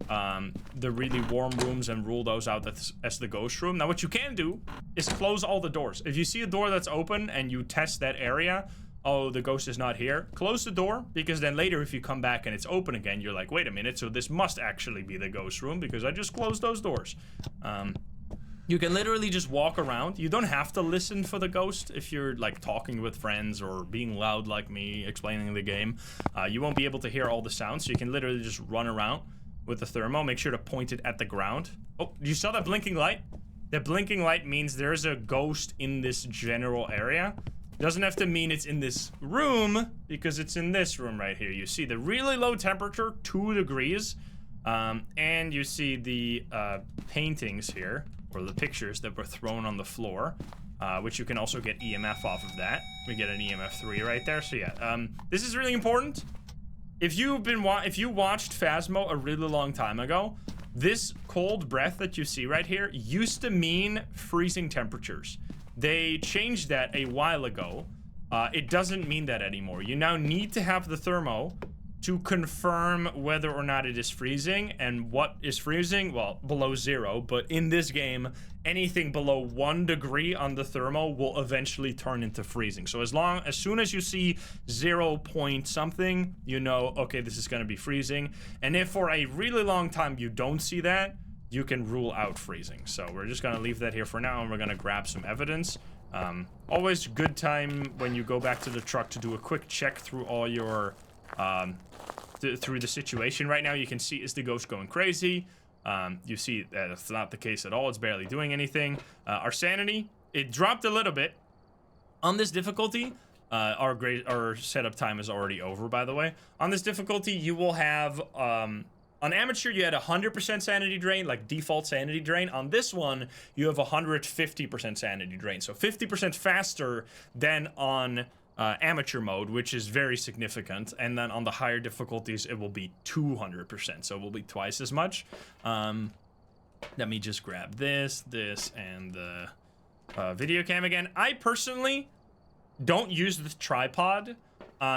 the really warm rooms and rule those out as the ghost room. Now, what you can do is close all the doors. If you see a door that's open and you test that area, oh, the ghost is not here, close the door, because then later if you come back and it's open again, you're like, wait a minute, so this must actually be the ghost room because I just closed those doors. You can literally just walk around. You don't have to listen for the ghost if you're like talking with friends or being loud like me explaining the game. You won't be able to hear all the sounds, so you can literally just run around with the thermo. Make sure to point it at the ground. Oh, you saw that blinking light? That blinking light means there's a ghost in this general area. Doesn't have to mean it's in this room, because it's in this room right here. You see the really low temperature, 2 degrees, and you see the paintings here, or the pictures that were thrown on the floor, which you can also get EMF off of that. We get an EMF 3 right there. So yeah, this is really important. If you watched Phasmo a really long time ago, this cold breath that you see right here used to mean freezing temperatures. They changed that a while ago. It doesn't mean that anymore. You now need to have the thermo to confirm whether or not it is freezing. And what is freezing? Well, below 0. But in this game, anything below 1 degree on the thermo will eventually turn into freezing. So as soon as you see 0 point something, you know, okay, this is going to be freezing. And if for a really long time you don't see that, you can rule out freezing. So we're just going to leave that here for now, and we're going to grab some evidence. Always good time when you go back to the truck to do a quick check through all your through the situation. Right now you can see, is the ghost going crazy? You see that it's not the case at all. It's barely doing anything. Our sanity, it dropped a little bit on this difficulty. Our setup time is already over, by the way. On this difficulty, you will have on amateur, you had 100% sanity drain, like default sanity drain. On this one, you have 150% sanity drain. So 50% faster than on amateur mode, which is very significant. And then on the higher difficulties, it will be 200%. So it will be twice as much. Let me just grab this, and the video cam again. I personally don't use the tripod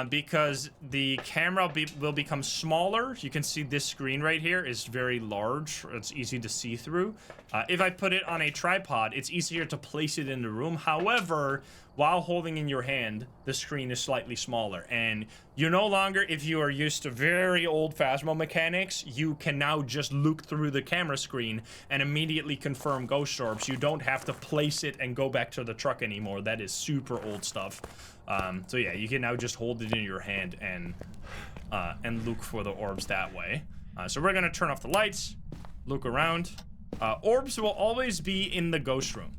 because the camera will become smaller. You can see this screen right here is very large. It's easy to see through. If I put it on a tripod, it's easier to place it in the room. However, while holding in your hand, the screen is slightly smaller. And you no longer, if you are used to very old Phasmo mechanics, you can now just look through the camera screen and immediately confirm ghost orbs. You don't have to place it and go back to the truck anymore. That is super old stuff. So yeah, you can now just hold it in your hand and look for the orbs that way. So we're gonna turn off the lights, look around. Orbs will always be in the ghost room.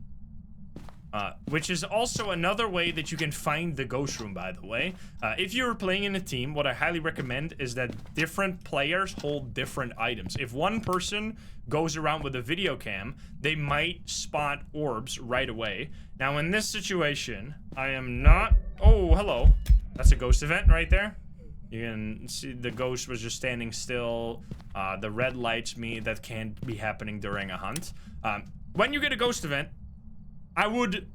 Which is also another way that you can find the ghost room, by the way. If you're playing in a team, what I highly recommend is that different players hold different items. If one person goes around with a video cam, they might spot orbs right away. Now, in this situation, I am not... Oh, hello. That's a ghost event right there. You can see the ghost was just standing still. The red lights mean that can't be happening during a hunt. When you get a ghost event, I would,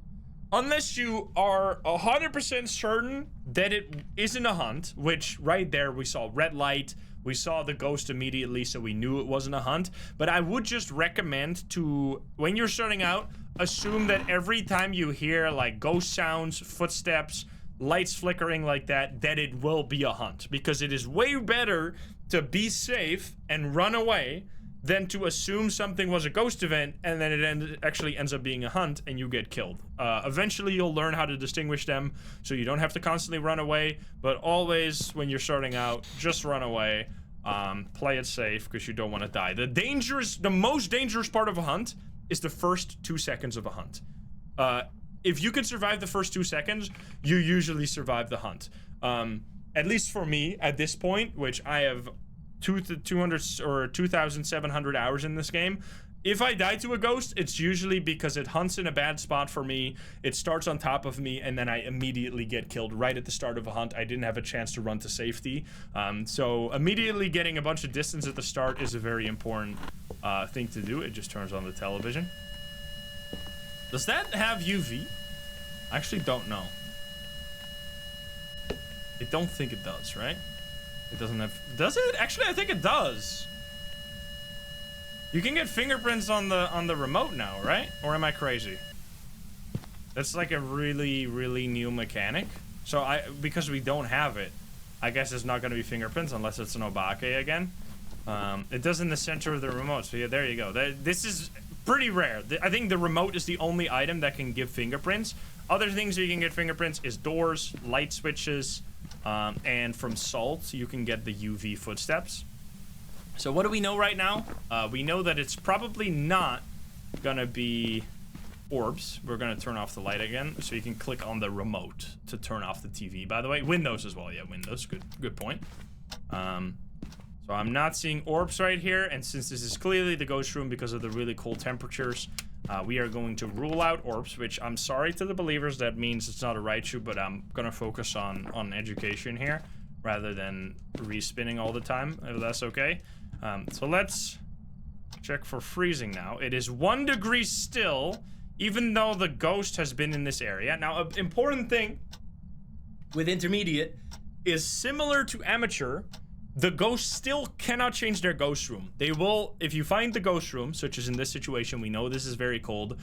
unless you are 100% certain that it isn't a hunt, which right there we saw red light, we saw the ghost immediately, so we knew it wasn't a hunt. But I would just recommend to, when you're starting out, assume that every time you hear like ghost sounds, footsteps, lights flickering like that, that it will be a hunt. Because it is way better to be safe and run away than to assume something was a ghost event and then it actually ends up being a hunt and you get killed. Eventually you'll learn how to distinguish them so you don't have to constantly run away, but always when you're starting out, just run away. Play it safe because you don't want to die. The most dangerous part of a hunt is the first 2 seconds of a hunt. If you can survive the first 2 seconds, you usually survive the hunt. At least for me at this point, which I have 200 or 2,700 hours in this game. If I die to a ghost, it's usually because it hunts in a bad spot for me, it starts on top of me, and then I immediately get killed right at the start of a hunt. I didn't have a chance to run to safety. So immediately getting a bunch of distance at the start is a very important thing to do. It just turns on the television. Does that have UV? I actually don't know. I don't think it does, right? It doesn't have... Does it? Actually, I think it does. You can get fingerprints on the remote now, right? Or am I crazy? That's like a really, really new mechanic. So because we don't have it, I guess it's not going to be fingerprints unless it's an Obake again. It does in the center of the remote. So yeah, there you go. This is pretty rare. I think the remote is the only item that can give fingerprints. Other things you can get fingerprints is doors, light switches, and from salt you can get the UV footsteps. So what do we know right now? We know that it's probably not gonna be orbs. We're gonna turn off the light again, so you can click on the remote to turn off the TV. By the way, Windows as well. Yeah, Windows. Good point. So I'm not seeing orbs right here, and since this is clearly the ghost room because of the really cold temperatures, we are going to rule out orbs, which I'm sorry to the believers, that means it's not a Raichu, but I'm gonna focus on education here rather than respinning all the time, if that's okay. So let's check for freezing now. It is 1 degree still, even though the ghost has been in this area. Now, an important thing with intermediate is similar to amateur, the ghosts still cannot change their ghost room. They will, if you find the ghost room, such as in this situation, we know this is very cold,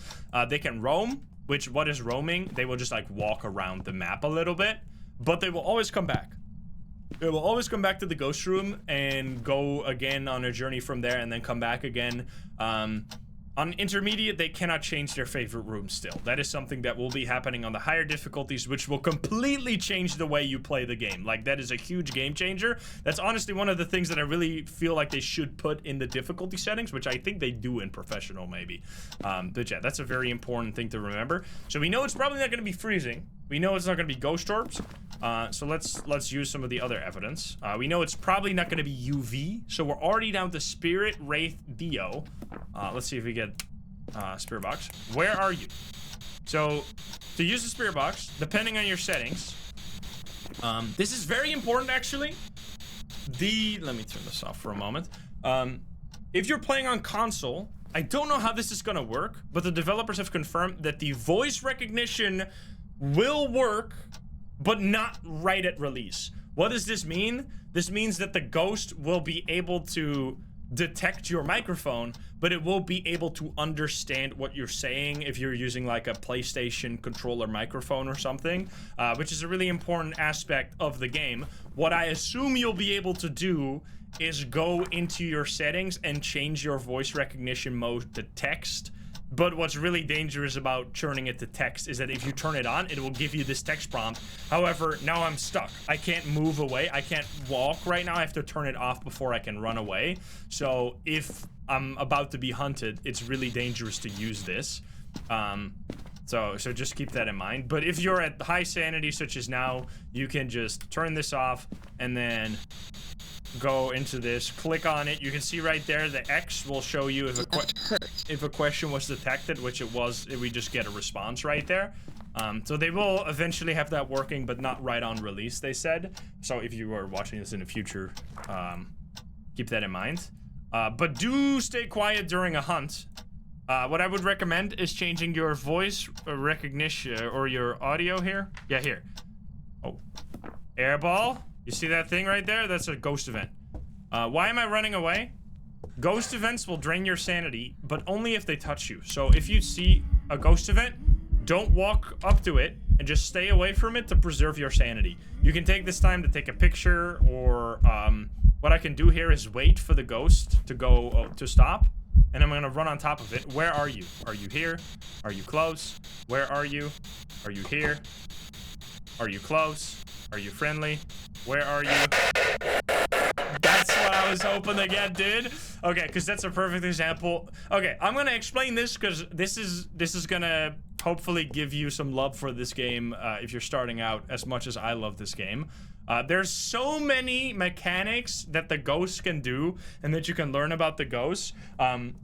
they can roam, which, what is roaming? They will just like walk around the map a little bit, but they will always come back. They will always come back to the ghost room and go again on a journey from there and then come back again. On intermediate, they cannot change their favorite room still. That is something that will be happening on the higher difficulties, which will completely change the way you play the game. Like, that is a huge game changer. That's honestly one of the things that I really feel like they should put in the difficulty settings, which I think they do in professional, maybe. But yeah, that's a very important thing to remember. So we know it's probably not going to be freezing. We know it's not going to be ghost orbs. So let's use some of the other evidence. We know it's probably not going to be UV. So we're already down to Spirit, Wraith, Dio. Let's see if we get Spirit Box. Where are you? So to use the Spirit Box, depending on your settings, this is very important actually. Let me turn this off for a moment. If you're playing on console, I don't know how this is going to work, but the developers have confirmed that the voice recognition will work, but not right at release. What does this mean? This means that the ghost will be able to detect your microphone, but it will be able to understand what you're saying if you're using like a PlayStation controller microphone or something, which is a really important aspect of the game. What I assume you'll be able to do is go into your settings and change your voice recognition mode to text. But what's really dangerous about turning it to text is that if you turn it on, it will give you this text prompt. However, now I'm stuck. I can't move away. I can't walk right now. I have to turn it off before I can run away. So if I'm about to be hunted, it's really dangerous to use this. So just keep that in mind. But if you're at high sanity, such as now, you can just turn this off and then go into this, click on it. You can see right there the X will show you if a question was detected, which it was. We just get a response right there. So they will eventually have that working, but not right on release, they said. So if you are watching this in the future, keep that in mind. But do stay quiet during a hunt. What I would recommend is changing your voice recognition or your audio here. Yeah, here. Oh, airball. You see that thing right there? That's a ghost event. Why am I running away? Ghost events will drain your sanity, but only if they touch you. So if you see a ghost event, don't walk up to it and just stay away from it to preserve your sanity. You can take this time to take a picture, or what I can do here is wait for the ghost to go to stop, and I'm gonna run on top of it. Where are you? Are you here? Are you close? Where are you? Are you here? Are you close? Are you friendly? Where are you? That's what I was hoping to get, dude. Okay, because that's a perfect example. Okay, I'm gonna explain this because this is gonna hopefully give you some love for this game if you're starting out as much as I love this game. There's so many mechanics that the ghosts can do and that you can learn about the ghosts.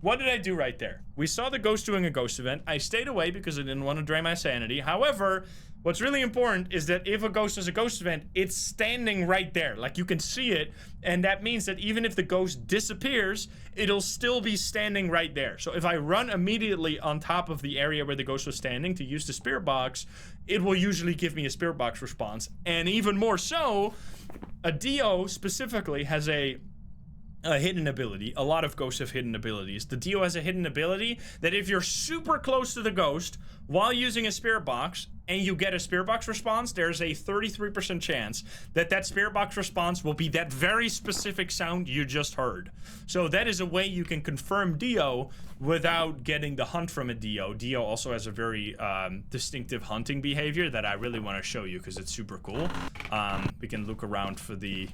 What did I do right there? We saw the ghost doing a ghost event. I stayed away because I didn't want to drain my sanity. However, what's really important is that if a ghost does a ghost event, it's standing right there. Like, you can see it, and that means that even if the ghost disappears, it'll still be standing right there. So if I run immediately on top of the area where the ghost was standing to use the spirit box, it will usually give me a spirit box response. And even more so, a Dio specifically has a hidden ability. A lot of ghosts have hidden abilities. The Dio has a hidden ability that if you're super close to the ghost while using a spirit box and you get a spirit box response, there's a 33% chance that that spirit box response will be that very specific sound you just heard. So that is a way you can confirm Dio without getting the hunt from a Dio. Dio also has a very distinctive hunting behavior that I really want to show you because it's super cool. We can look around for the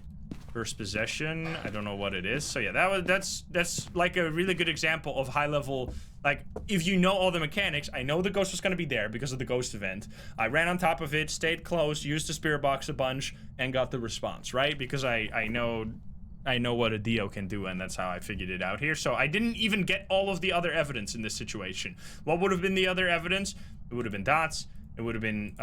first possession. I don't know what it is. So yeah, that's like a really good example of high level. Like, if you know all the mechanics, I know the ghost was going to be there because of the ghost event. I ran on top of it, stayed close, used the spirit box a bunch, and got the response, right? Because I know what a Dio can do, and that's how I figured it out here. So I didn't even get all of the other evidence in this situation. What would have been the other evidence? It would have been dots. It would have been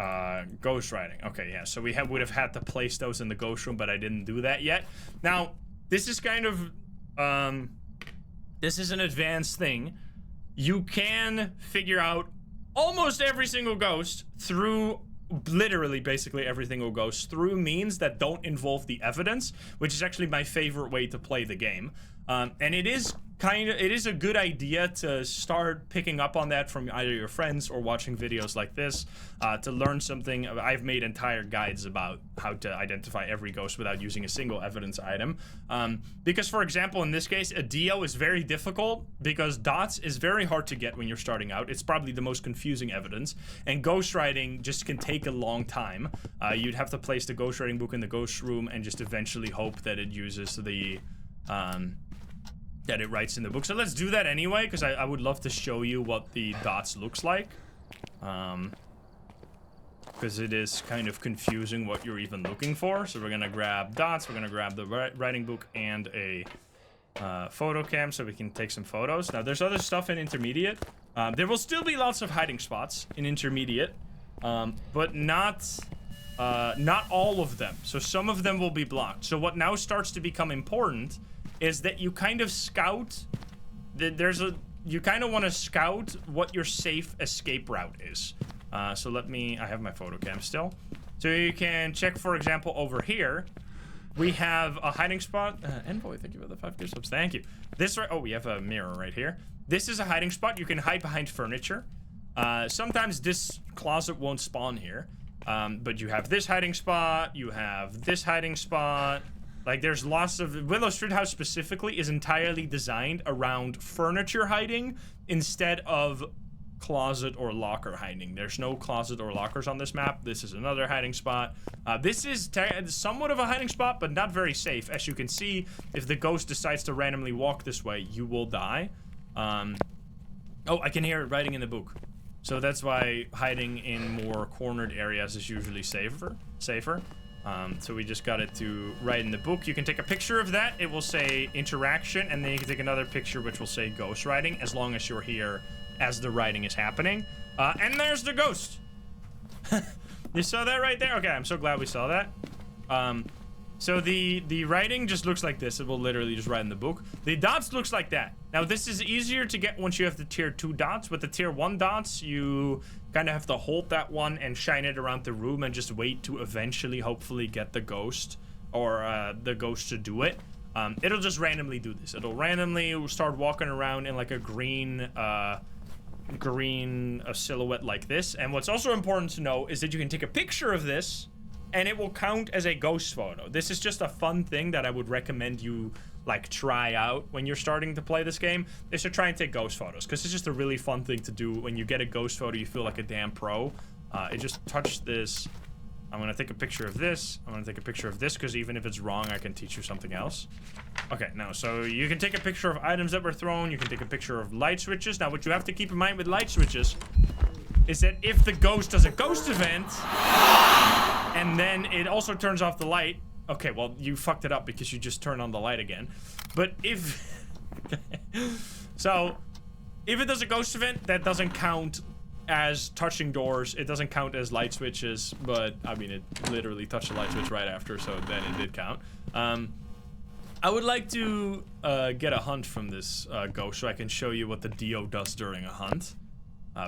ghost writing. Okay, yeah, so we would have had to place those in the ghost room, but I didn't do that yet. Now, this is kind of, this is an advanced thing. You can figure out almost every single ghost through, literally basically every single ghost, through means that don't involve the evidence, which is actually my favorite way to play the game. And it is a good idea to start picking up on that from either your friends or watching videos like this to learn something. I've made entire guides about how to identify every ghost without using a single evidence item. Because, for example, in this case, a Dio is very difficult because dots is very hard to get when you're starting out. It's probably the most confusing evidence. And ghostwriting just can take a long time. You'd have to place the ghostwriting book in the ghost room and just eventually hope that it uses the... that it writes in the book. So let's do that anyway, because I would love to show you what the dots looks like. Because it is kind of confusing what you're even looking for. So we're going to grab dots, we're going to grab the writing book and a photo cam so we can take some photos. Now, there's other stuff in intermediate. There will still be lots of hiding spots in intermediate, but not all of them. So some of them will be blocked. So what now starts to become important is that you kind of scout, you kind of want to scout what your safe escape route is. So I have my photo cam still. So you can check, for example, over here, we have a hiding spot. Envoy, thank you for the 5 gift subs, thank you. We have a mirror right here. This is a hiding spot. You can hide behind furniture. Sometimes this closet won't spawn here, but you have this hiding spot, you have this hiding spot. Like, there's lots of... Willow Street House specifically is entirely designed around furniture hiding instead of closet or locker hiding. There's no closet or lockers on this map. This is another hiding spot. This is somewhat of a hiding spot, but not very safe. As you can see, if the ghost decides to randomly walk this way, you will die. Oh, I can hear it writing in the book. So that's why hiding in more cornered areas is usually safer. So we just got it to write in the book. You can take a picture of that. It will say interaction, and then you can take another picture which will say ghost writing, as long as you're here as the writing is happening. And there's the ghost. You saw that right there? Okay, I'm so glad we saw that. So the writing just looks like this. It will literally just write in the book. The dots looks like that. Now this is easier to get once you have the tier 2 dots. With the tier 1 dots, you kind of have to hold that one and shine it around the room and just wait to eventually, hopefully, get the ghost or the ghost to do it. It'll just randomly do this. It'll randomly start walking around in like a green silhouette like this. And what's also important to know is that you can take a picture of this and it will count as a ghost photo. This is just a fun thing that I would recommend you like try out when you're starting to play this game, is to try and take ghost photos, because it's just a really fun thing to do. When you get a ghost photo, you feel like a damn pro. It just touched this. I'm gonna take a picture of this. I'm gonna take a picture of this, because even if it's wrong, I can teach you something else. Okay, now, so you can take a picture of items that were thrown. You can take a picture of light switches. Now, what you have to keep in mind with light switches is that if the ghost does a ghost event, and then it also turns off the light. Okay, well, you fucked it up because you just turned on the light again. But if... So, if it does a ghost event, that doesn't count as touching doors. It doesn't count as light switches, but, I mean, it literally touched the light switch right after, so then it did count. I would like to get a hunt from this ghost so I can show you what the Dio does during a hunt.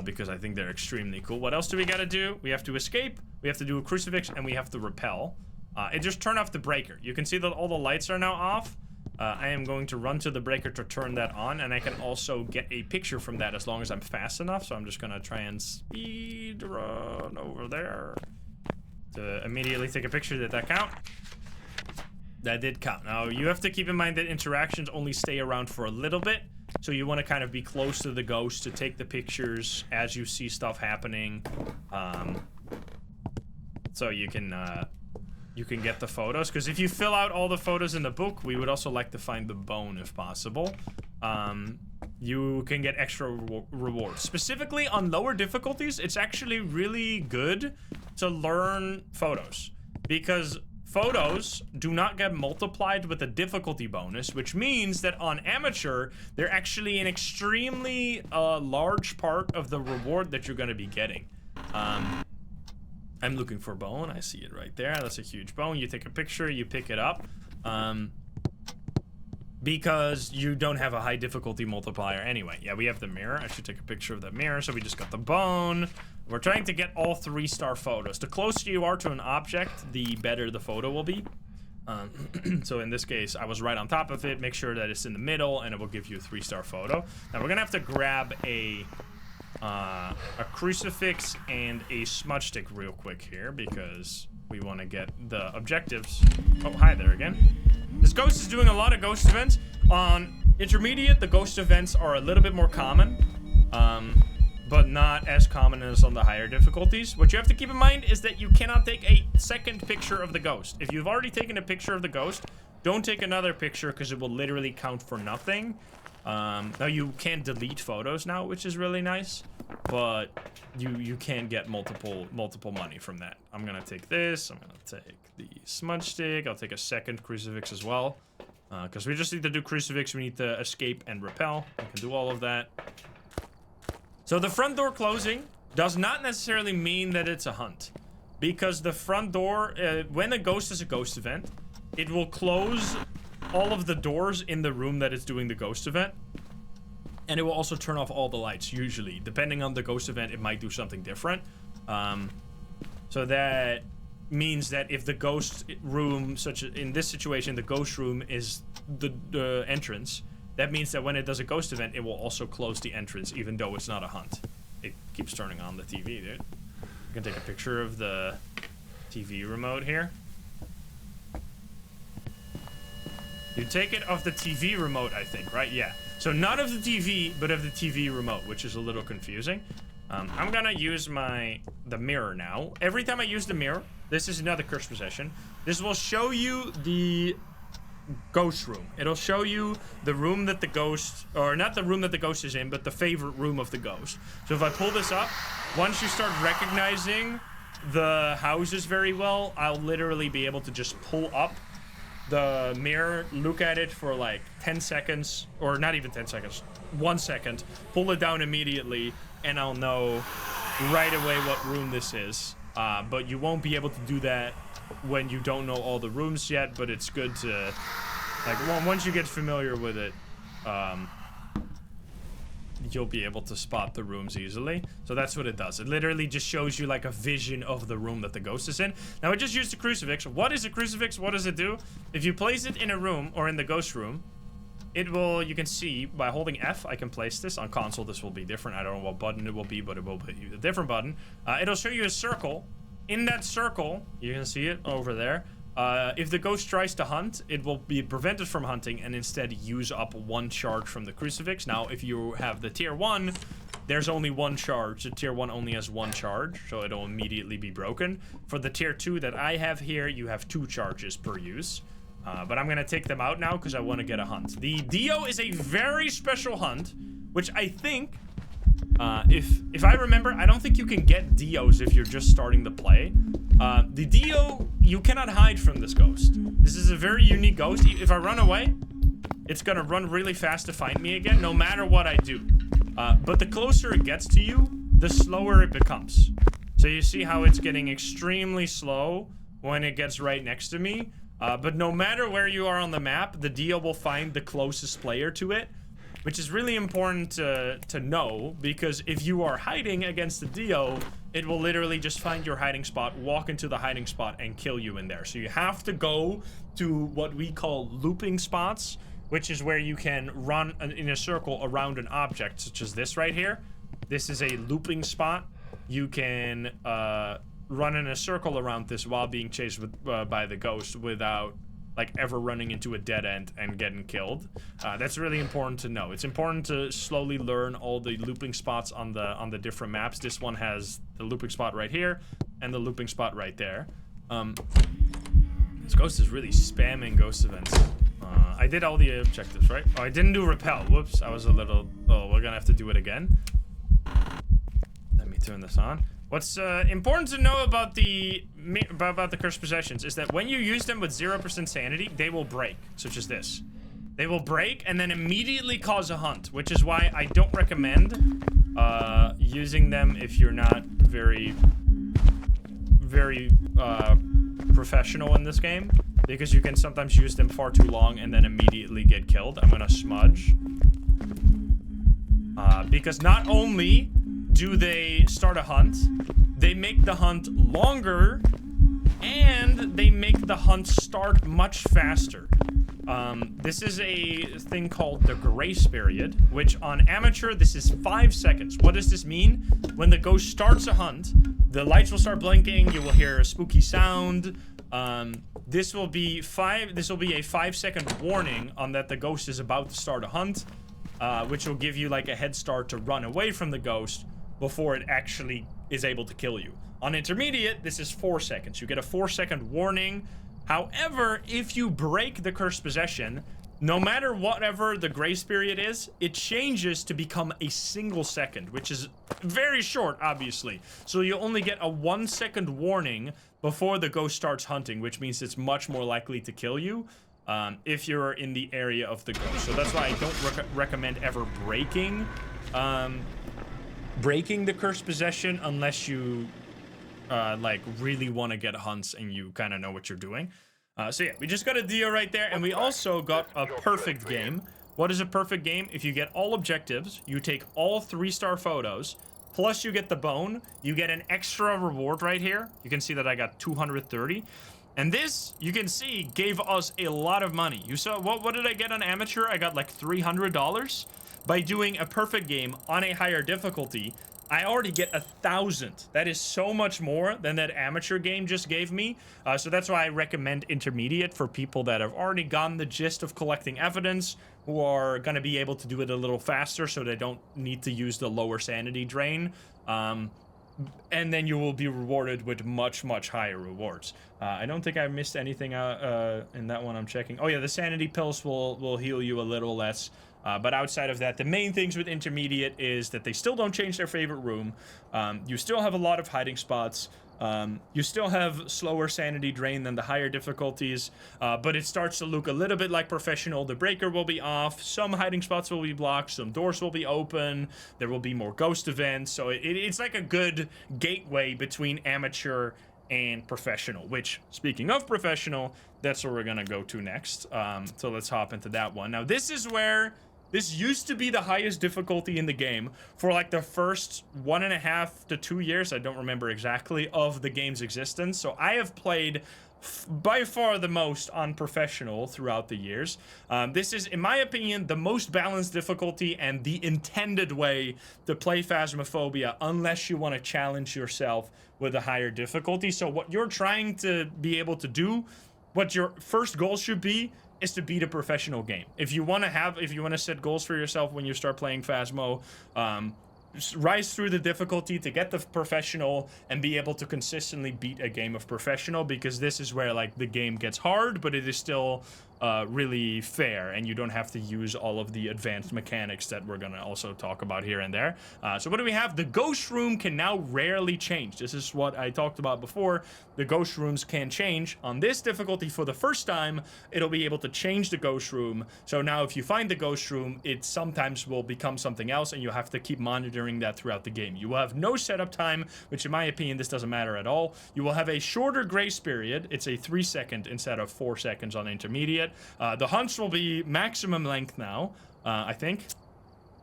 Because I think they're extremely cool. What else do we gotta do? We have to escape, we have to do a crucifix, and we have to repel. And just turn off the breaker. You can see that all the lights are now off. I am going to run to the breaker to turn that on, and I can also get a picture from that as long as I'm fast enough. So I'm just gonna try and speed run over there to immediately take a picture. Did that count? That did count. Now, you have to keep in mind that interactions only stay around for a little bit. So you want to kind of be close to the ghost to take the pictures as you see stuff happening. So you can get the photos. Because if you fill out all the photos in the book, we would also like to find the bone if possible. You can get extra rewards. Specifically on lower difficulties, it's actually really good to learn photos. Because photos do not get multiplied with a difficulty bonus, which means that on amateur, they're actually an extremely large part of the reward that you're going to be getting. I'm looking for bone. I see it right there. That's a huge bone. You take a picture, you pick it up. Because you don't have a high difficulty multiplier anyway. Yeah, we have the mirror. I should take a picture of the mirror. So we just got the bone. We're trying to get all 3-star photos. The closer you are to an object, the better the photo will be. So in this case, I was right on top of it. Make sure that it's in the middle, and it will give you a 3-star photo. Now we're gonna have to grab a crucifix and a smudge stick real quick here, because we want to get the objectives. Oh, hi there again. This ghost is doing a lot of ghost events. On intermediate, the ghost events are a little bit more common, but not as common as on the higher difficulties. What you have to keep in mind is that you cannot take a second picture of the ghost. If you've already taken a picture of the ghost, don't take another picture, because it will literally count for nothing. Now you can delete photos now, which is really nice, but you can get multiple money from that. I'm gonna take this. I'm gonna take the smudge stick. I'll take a second crucifix as well, because we just need to do crucifix. We need to escape and repel. We can do all of that. So the front door closing does not necessarily mean that it's a hunt, because the front door, when a ghost is a ghost event, it will close all of the doors in the room that is doing the ghost event, and it will also turn off all the lights. Usually, depending on the ghost event, it might do something different. So that means that if the ghost room, such as in this situation, the ghost room is the entrance, that means that when it does a ghost event, it will also close the entrance, even though it's not a hunt. It keeps turning on the TV, dude. You can take a picture of the TV remote here. You take it off the TV remote, I think, right? Yeah. So not of the TV, but of the TV remote, which is a little confusing. I'm gonna use the mirror now. Every time I use the mirror, this is another cursed possession. This will show you the ghost room. It'll show you the room that the ghost, or not the room that the ghost is in, but the favorite room of the ghost. So if I pull this up, once you start recognizing the houses very well, I'll literally be able to just pull up the mirror, look at it for like 10 seconds, or not even 10 seconds, 1 second, pull it down immediately, and I'll know right away what room this is. But you won't be able to do that when you don't know all the rooms yet, but it's good to, like, once you get familiar with it, you'll be able to spot the rooms easily. So that's what it does. It literally just shows you like a vision of the room that the ghost is in. Now I just used a crucifix. What is a crucifix? What does it do? If you place it in a room or in the ghost room, it will, you can see by holding F, I can place this. On console, this will be different. I don't know what button it will be, but it will be a different button. It'll show you a circle. In that circle, you can see it over there. If the ghost tries to hunt, it will be prevented from hunting and instead use up 1 charge from the crucifix. Now, if you have the tier 1, there's only 1 charge. The tier 1 only has 1 charge, so it'll immediately be broken. For the tier 2 that I have here, you have 2 charges per use. But I'm gonna take them out now because I want to get a hunt. The Dio is a very special hunt, which I think, if I remember, I don't think you can get Dios if you're just starting to play. The Dio, you cannot hide from this ghost. This is a very unique ghost. If I run away, it's gonna run really fast to find me again, no matter what I do. But the closer it gets to you, the slower it becomes. So you see how it's getting extremely slow when it gets right next to me. But no matter where you are on the map, the Dio will find the closest player to it, which is really important to know, because if you are hiding against the Dio, it will literally just find your hiding spot, walk into the hiding spot, and kill you in there. So you have to go to what we call looping spots, which is where you can run in a circle around an object, such as this right here. This is a looping spot. You can run in a circle around this while being chased by the ghost without like ever running into a dead end and getting killed. That's really important to know. It's important to slowly learn all the looping spots on the different maps. This one has the looping spot right here and the looping spot right there. This ghost is really spamming ghost events. I did all the objectives, right? Oh, I didn't do repel. Whoops, I was a little... Oh, we're gonna have to do it again. Let me turn this on. What's important to know about the cursed possessions is that when you use them with 0% sanity, they will break, such as this. They will break and then immediately cause a hunt, which is why I don't recommend using them if you're not very professional in this game, because you can sometimes use them far too long and then immediately get killed. I'm gonna smudge. Because not only do they start a hunt, they make the hunt longer, and they make the hunt start much faster. This is a thing called the grace period, which on amateur, this is 5 seconds. What does this mean? When the ghost starts a hunt, the lights will start blinking, you will hear a spooky sound. This will be a 5-second warning on that the ghost is about to start a hunt, which will give you like a head start to run away from the ghost before it actually is able to kill you. On intermediate, this is 4 seconds. You get a 4-second warning. However, if you break the cursed possession, no matter whatever the grace period is, it changes to become a single second, which is very short, obviously. So you only get a 1-second warning before the ghost starts hunting, which means it's much more likely to kill you if you're in the area of the ghost. So that's why I don't recommend ever breaking the cursed possession unless you like really want to get hunts and you kind of know what you're doing. So yeah, we just got a Dio right there, and we also got a perfect game. What is a perfect game? If you get all objectives, you take all 3-star photos, plus you get the bone, you get an extra reward right here. You can see that I got 230. And this, you can see, gave us a lot of money. You saw, what did I get on amateur? I got like $300. By doing a perfect game on a higher difficulty, I already get 1,000. That is so much more than that amateur game just gave me. So that's why I recommend intermediate for people that have already gotten the gist of collecting evidence, who are going to be able to do it a little faster so they don't need to use the lower sanity drain. And then you will be rewarded with much, much higher rewards. I don't think I missed anything in that one I'm checking. Oh yeah, the sanity pills will heal you a little less. But outside of that, the main things with intermediate is that they still don't change their favorite room. You still have a lot of hiding spots. You still have slower sanity drain than the higher difficulties, but it starts to look a little bit like professional. The breaker will be off, some hiding spots will be blocked, some doors will be open, there will be more ghost events, so it's like a good gateway between amateur and professional, which, speaking of professional, that's where we're gonna go to next. So let's hop into that one. Now, this is where this used to be the highest difficulty in the game for like the first 1.5 to 2 years, I don't remember exactly, of the game's existence. So I have played by far the most on professional throughout the years. This is, in my opinion, the most balanced difficulty and the intended way to play Phasmophobia, unless you want to challenge yourself with a higher difficulty. So what you're trying to be able to do, what your first goal should be, is to beat a professional game. If you want to set goals for yourself when you start playing Phasmo, rise through the difficulty to get the professional and be able to consistently beat a game of professional, because this is where like the game gets hard, but it is still really fair, and you don't have to use all of the advanced mechanics that we're gonna also talk about here and there. So what do we have? The ghost room can now rarely change. This is what I talked about before. The ghost rooms can change. On this difficulty, for the first time, it'll be able to change the ghost room. So now if you find the ghost room, it sometimes will become something else, and you have to keep monitoring that throughout the game. You will have no setup time, which in my opinion, this doesn't matter at all. You will have a shorter grace period. It's a 3-second instead of 4 seconds on intermediate. The hunts will be maximum length now, I think.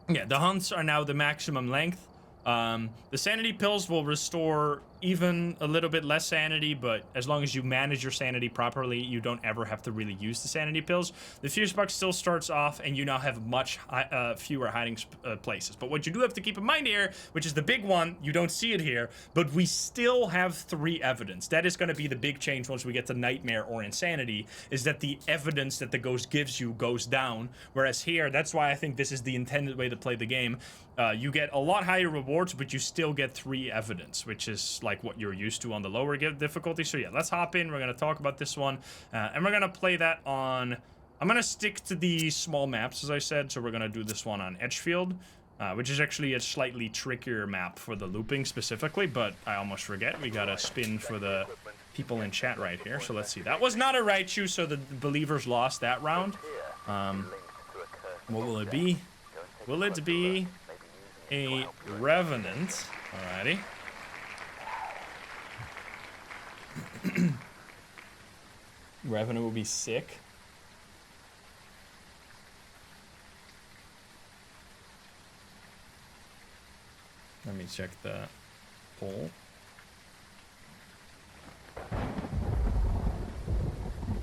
Yeah, the hunts are now the maximum length. The sanity pills will restore even a little bit less sanity, but as long as you manage your sanity properly, you don't ever have to really use the sanity pills. The fuse box still starts off, and you now have much fewer hiding places. But what you do have to keep in mind here, which is the big one, you don't see it here, but we still have 3 evidence. That is going to be the big change once we get to Nightmare or Insanity, is that the evidence that the ghost gives you goes down. Whereas here, that's why I think this is the intended way to play the game. You get a lot higher rewards, but you still get 3 evidence, which is like what you're used to on the lower difficulty. So yeah, let's hop in. We're going to talk about this one, and we're going to play that on... I'm going to stick to the small maps, as I said, so we're going to do this one on Edgefield, which is actually a slightly trickier map for the looping specifically, but I almost forget. We got to spin for the people in chat right here, so let's see. That was not a Raichu, so the believers lost that round. What will it be? Will it be a Revenant? Alrighty. Revenant will be sick. Let me check the poll.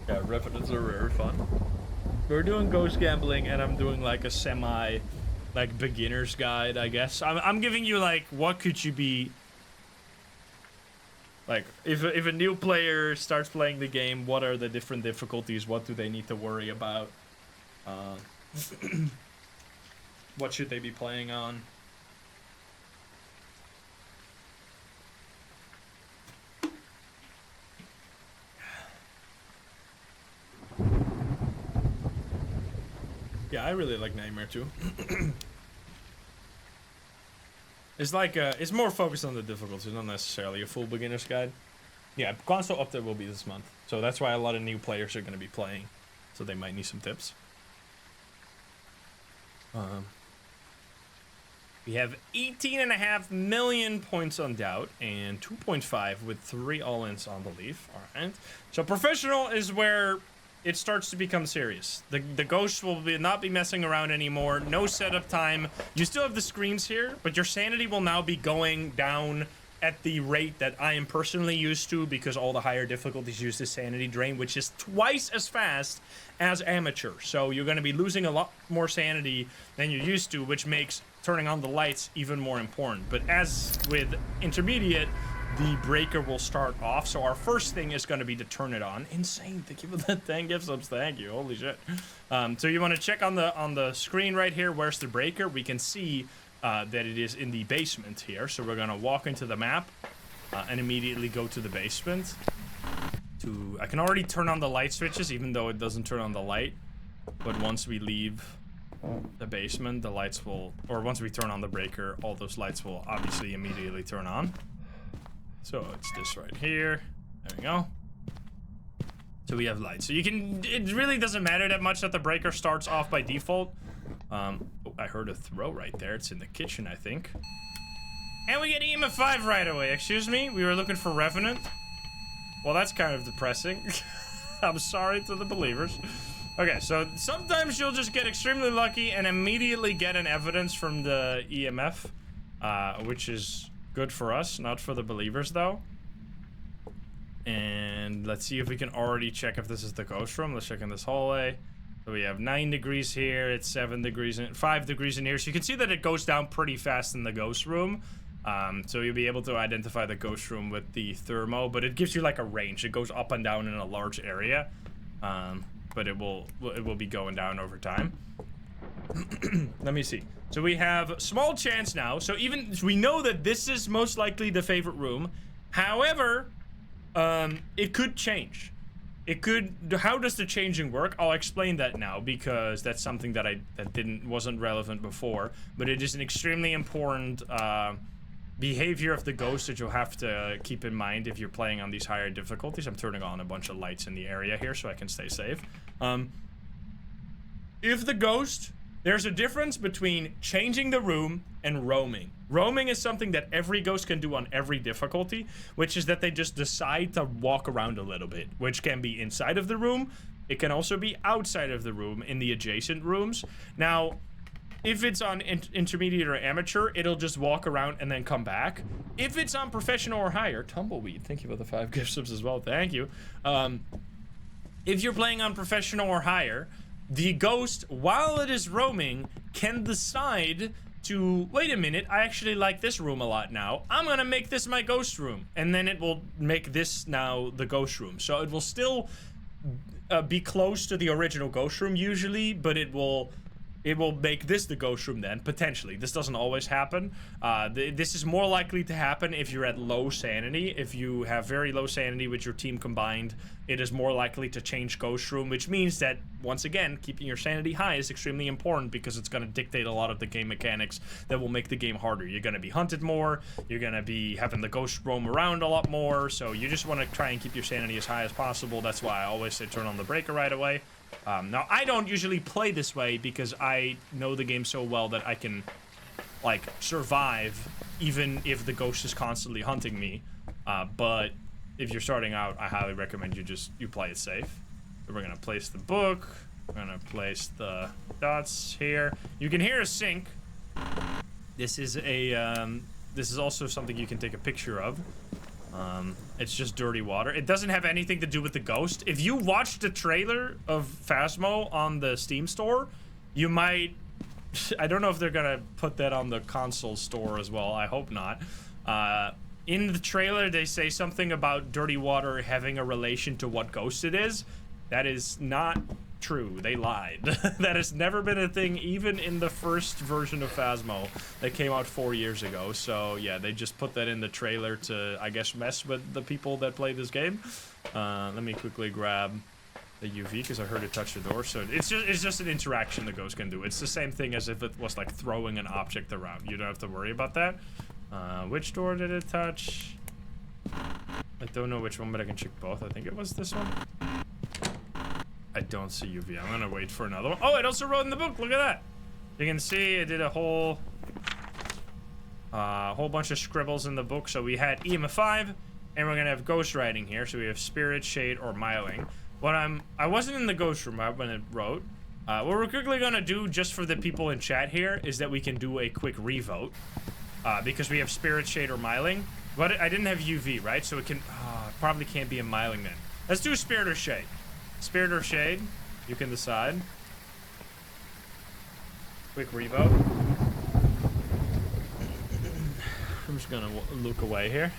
Yeah, Revenants are very fun. We're doing ghost gambling, and I'm doing like a semi, like, beginner's guide, I guess. I'm giving you like, what could you be like, if a new player starts playing the game, what are the different difficulties? What do they need to worry about? What should they be playing on? Yeah, I really like Nightmare too. It's like it's more focused on the difficulty, not necessarily a full beginner's guide. Yeah, console update will be this month, so that's why a lot of new players are going to be playing, so they might need some tips. We have 18.5 million points on Doubt and 2.5 with 3 all-ins on Belief. All right, so professional is where it starts to become serious. The ghosts will not be messing around anymore. No setup time. You still have the screens here, but your sanity will now be going down at the rate that I am personally used to, because all the higher difficulties use the sanity drain, which is twice as fast as amateur. So you're going to be losing a lot more sanity than you're used to, which makes turning on the lights even more important. But as with intermediate, the breaker will start off, so our first thing is going to be to turn it on. Insane, thank you for the 10 gift subs, thank you, holy shit. So you want to check on the screen right here, where's the breaker? We can see that it is in the basement here, so we're going to walk into the map and immediately go to the basement. I can already turn on the light switches, even though it doesn't turn on the light, but once we leave the basement, the lights will, or once we turn on the breaker, all those lights will obviously immediately turn on. So it's this right here. There we go. So we have lights. So you can, it really doesn't matter that much that the breaker starts off by default. Oh, I heard a throw right there. It's in the kitchen, I think. And we get EMF 5 right away. Excuse me, we were looking for Revenant. Well, that's kind of depressing. I'm sorry to the believers. Okay, so sometimes you'll just get extremely lucky and immediately get an evidence from the EMF, which is good for us, not for the believers, though. And let's see if we can already check if this is the ghost room. Let's check in this hallway. So we have 9 degrees here, it's 7 degrees, 5 degrees in here. So you can see that it goes down pretty fast in the ghost room. So you'll be able to identify the ghost room with the thermo, but it gives you like a range. It goes up and down in a large area, but it will be going down over time. Let me see. So we have small chance now. So even we know that this is most likely the favorite room. However, it could change. It could. How does the changing work? I'll explain that now because that's something that wasn't relevant before. But it is an extremely important behavior of the ghost that you'll have to keep in mind if you're playing on these higher difficulties. I'm turning on a bunch of lights in the area here so I can stay safe. If the ghost, there's a difference between changing the room and roaming. Roaming is something that every ghost can do on every difficulty, which is that they just decide to walk around a little bit, which can be inside of the room. It can also be outside of the room in the adjacent rooms. Now, if it's on intermediate or amateur, it'll just walk around and then come back. If it's on professional or higher, Tumbleweed, thank you for the 5 gift subs as well, thank you. If you're playing on professional or higher, the ghost, while it is roaming, can decide to, wait a minute, I actually like this room a lot now. I'm gonna make this my ghost room. And then it will make this now the ghost room. So it will still be close to the original ghost room usually, but it will make this the ghost room then, potentially. This doesn't always happen. This is more likely to happen if you're at low sanity. If you have very low sanity with your team combined, it is more likely to change ghost room, which means that, once again, keeping your sanity high is extremely important because it's going to dictate a lot of the game mechanics that will make the game harder. You're going to be hunted more, you're going to be having the ghost roam around a lot more, so you just want to try and keep your sanity as high as possible. That's why I always say turn on the breaker right away. Now, I don't usually play this way because I know the game so well that I can, like, survive even if the ghost is constantly hunting me. But if you're starting out, I highly recommend you play it safe. So we're gonna place the book. We're gonna place the dots here. You can hear a sink. This is also something you can take a picture of. It's just dirty water. It doesn't have anything to do with the ghost. If you watched the trailer of Phasmo on the Steam store, you might... I don't know if they're gonna put that on the console store as well. I hope not. In the trailer, they say something about dirty water having a relation to what ghost it is. That is not true. They lied. That has never been a thing, even in the first version of Phasmo that came out 4 years ago. So yeah, they just put that in the trailer to, I guess, mess with the people that play this game. Let me quickly grab the UV because I heard it touch the door. So it's just an interaction the ghost can do. It's the same thing as if it was like throwing an object around. You don't have to worry about that. Which door did it touch? I don't know which one, but I can check both. I think it was this one. I don't see UV. I'm gonna wait for another one. Oh, it also wrote in the book. Look at that. You can see it did a whole bunch of scribbles in the book. So we had EMF 5, and we're gonna have ghost writing here. So we have spirit, shade, or miling. I wasn't in the ghost room when it wrote. What we're quickly gonna do, just for the people in chat here, is that we can do a quick revote. Because we have spirit, shade, or miling. But I didn't have UV, right? So it can probably can't be a miling then. Let's do spirit or shade. Spirit or shade, you can decide. Quick revote. I'm just gonna look away here.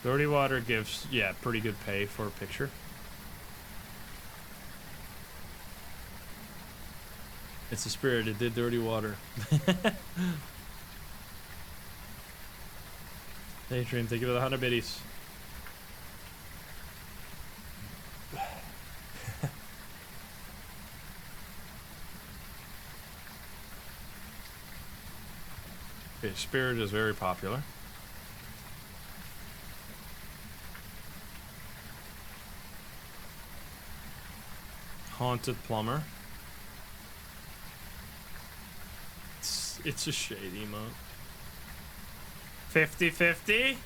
Dirty water gives, yeah, pretty good pay for a picture. It's a spirit, it did dirty water. Daydream, thank you for the 100 biddies. Okay, spirit is very popular. Haunted plumber. It's a shade emote. 50-50.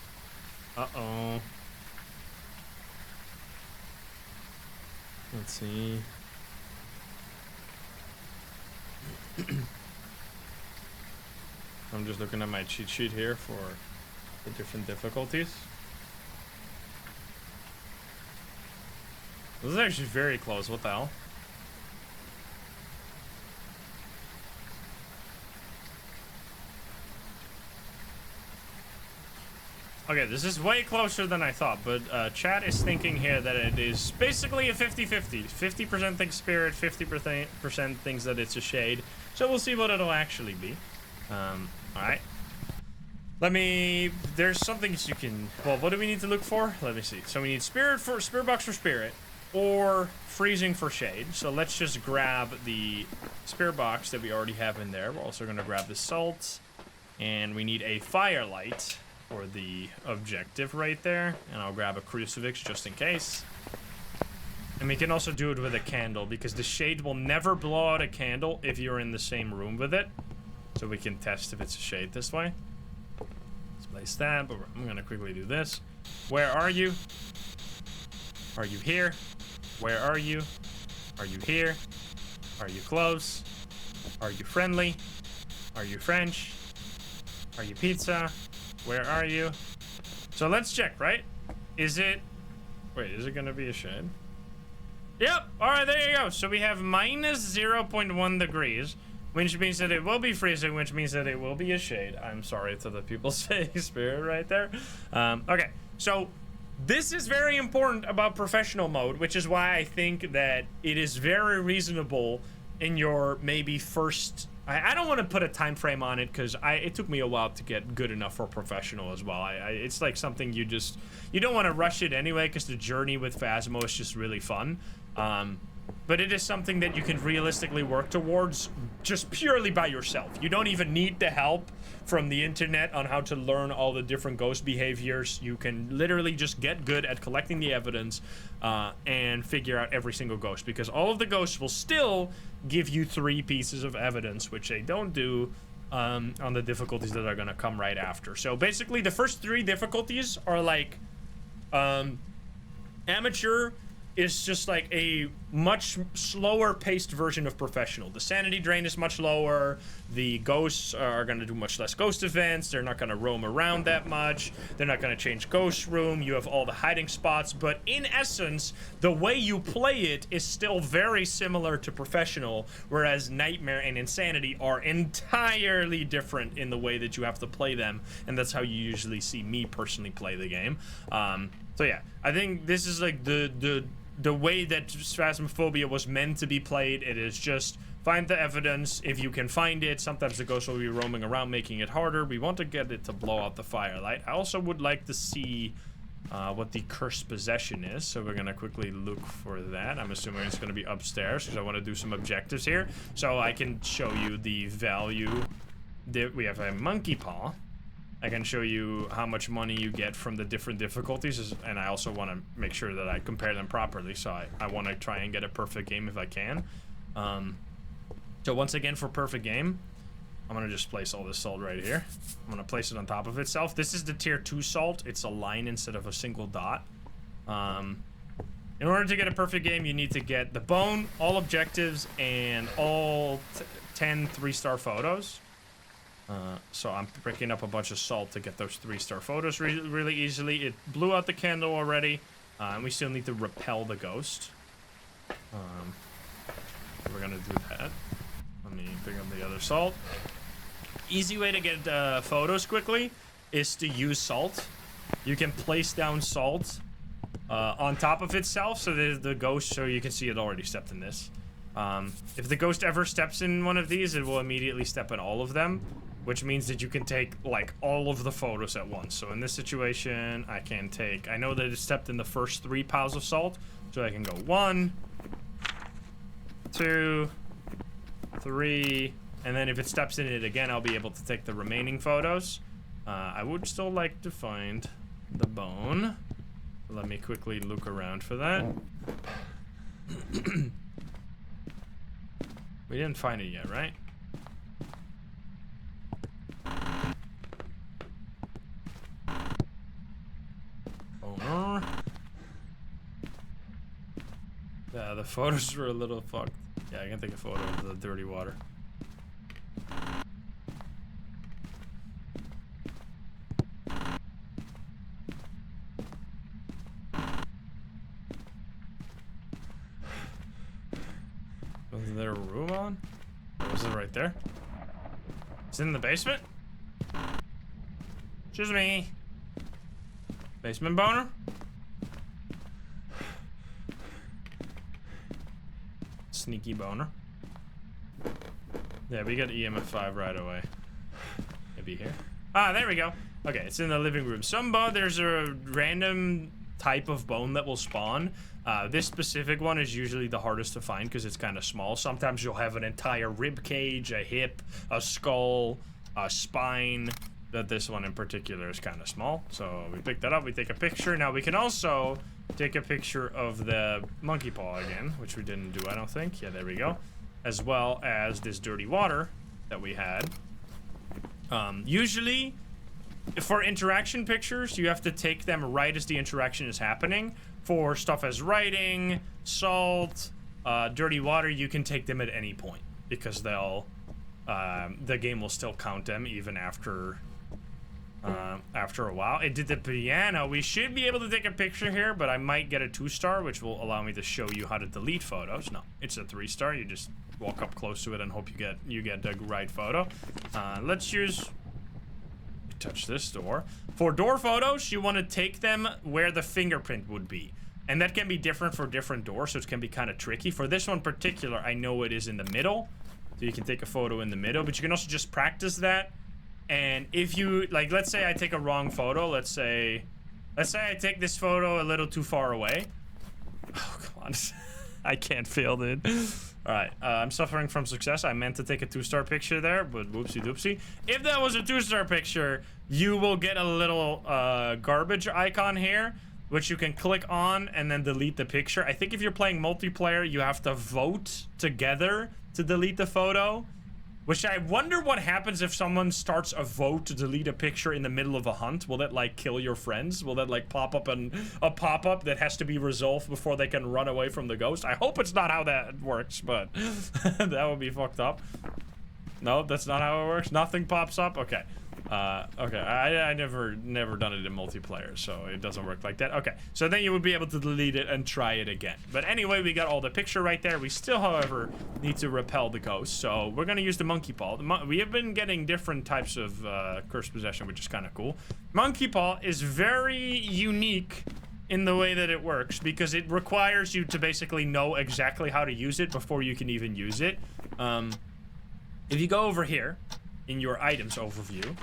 Uh-oh. Let's see. I'm just looking at my cheat sheet here for the different difficulties. This is actually very close. What the hell? Okay, this is way closer than I thought, but chat is thinking here that it is basically a 50-50. 50% thinks spirit, 50% thinks that it's a shade. So we'll see what it'll actually be. Alright. There's some things you can, well, what do we need to look for? Let me see. So we need spirit box for spirit, or freezing for shade. So let's just grab the spirit box that we already have in there. We're also gonna grab the salt, and we need a firelight for the objective right there, and I'll grab a crucifix just in case. And we can also do it with a candle, because the shade will never blow out a candle if you're in the same room with it. So we can test if it's a shade this way. Let's place that, but I'm gonna quickly do this. Where are you? Are you here? Where are you? Are you here? Are you close? Are you friendly? Are you French? Are you pizza? Where are you? So let's check, right? Is it... Wait, is it gonna be a shade? Yep! Alright, there you go. So we have minus 0.1 degrees, which means that it will be freezing, which means that it will be a shade. I'm sorry to the people saying spirit right there. Okay, so this is very important about professional mode, which is why I think that it is very reasonable in your maybe first... I don't want to put a time frame on it, because it took me a while to get good enough for professional as well. It's like something you don't want to rush it anyway, because the journey with Phasmo is just really fun. But it is something that you can realistically work towards just purely by yourself. You don't even need the help from the internet on how to learn all the different ghost behaviors. You can literally just get good at collecting the evidence and figure out every single ghost, because all of the ghosts will still give you 3 pieces of evidence, which they don't do on the difficulties that are going to come right after. So basically the first 3 difficulties are like amateur is just like a much slower paced version of professional. The sanity drain is much lower. The ghosts are going to do much less ghost events. They're not going to roam around that much. They're not going to change ghost room. You have all the hiding spots, but in essence, the way you play it is still very similar to professional, whereas Nightmare and Insanity are entirely different in the way that you have to play them, and that's how you usually see me personally play the game. So yeah, I think this is like the way that Phasmophobia was meant to be played. It is just find the evidence if you can find it. Sometimes the ghost will be roaming around, making it harder. We want to get it to blow out the firelight. I also would like to see what the cursed possession is, so we're gonna quickly look for that. I'm assuming it's gonna be upstairs, because I want to do some objectives here, so I can show you the value. We have a monkey paw. I can show you how much money you get from the different difficulties, and I also want to make sure that I compare them properly, so I want to try and get a perfect game if I can. So once again, for perfect game, I'm going to just place all this salt right here. I'm going to place it on top of itself. This is the tier 2 salt. It's a line instead of a single dot. In order to get a perfect game, you need to get the bone, all objectives, and all 10 3-star photos. So I'm picking up a bunch of salt to get those 3-star photos really easily. It blew out the candle already, and we still need to repel the ghost. We're gonna do that. Let me pick up the other salt. Easy way to get photos quickly is to use salt. You can place down salt on top of itself, so that the ghost, so you can see it already stepped in this. If the ghost ever steps in one of these, it will immediately step in all of them, which means that you can take like all of the photos at once. So in this situation, I can take, I know that it stepped in the first 3 piles of salt, so I can go 1, 2, 3, and then if it steps in it again, I'll be able to take the remaining photos. I would still like to find the bone. Let me quickly look around for that. We didn't find it yet, right? the photos were a little fucked. Yeah, I can take a photo of the dirty water. Was there a room on? Or was it right there? It's in the basement? Excuse me. Basement boner? Sneaky boner. Yeah, we got EMF 5 right away. Maybe here. Ah, there we go. Okay, it's in the living room. Some bone, there's a random type of bone that will spawn. This specific one is usually the hardest to find because it's kind of small. Sometimes you'll have an entire rib cage, a hip, a skull, a spine. But this one in particular is kind of small. So we picked that up, we take a picture. Now we can also take a picture of the monkey paw again, which we didn't do, I don't think. Yeah, there we go. As well as this dirty water that we had. Usually, for interaction pictures, you have to take them right as the interaction is happening. For stuff as writing, salt, dirty water, you can take them at any point because they'll, the game will still count them even after a while. It did the piano. We should be able to take a picture here, but I might get a 2-star, which will allow me to show you how to delete photos. No, it's a 3-star. You just walk up close to it and hope you get the right photo. Let's use. Touch this door. For door photos, you want to take them where the fingerprint would be. And that can be different for different doors, so it can be kind of tricky. For this one particular, I know it is in the middle. So you can take a photo in the middle, but you can also just practice that. And if you, like, let's say I take a wrong photo. Let's say I take this photo a little too far away. Oh, come on. I can't fail, dude. Alright, I'm suffering from success. I meant to take a 2-star picture there, but whoopsie doopsie. If that was a 2-star picture, you will get a little garbage icon here, which you can click on and then delete the picture. I think if you're playing multiplayer, you have to vote together to delete the photo. Which I wonder what happens if someone starts a vote to delete a picture in the middle of a hunt. Will that, like, kill your friends? Will that, like, pop up a pop-up that has to be resolved before they can run away from the ghost? I hope it's not how that works, but that would be fucked up. No, that's not how it works. Nothing pops up? Okay. Okay, I never done it in multiplayer, so it doesn't work like that. Okay, so then you would be able to delete it and try it again. But anyway, we got all the picture right there. We still, however, need to repel the ghost, so we're gonna use the monkey paw. We have been getting different types of cursed possession, which is kind of cool. Monkey paw is very unique in the way that it works because it requires you to basically know exactly how to use it before you can even use it. If you go over here in your items overview,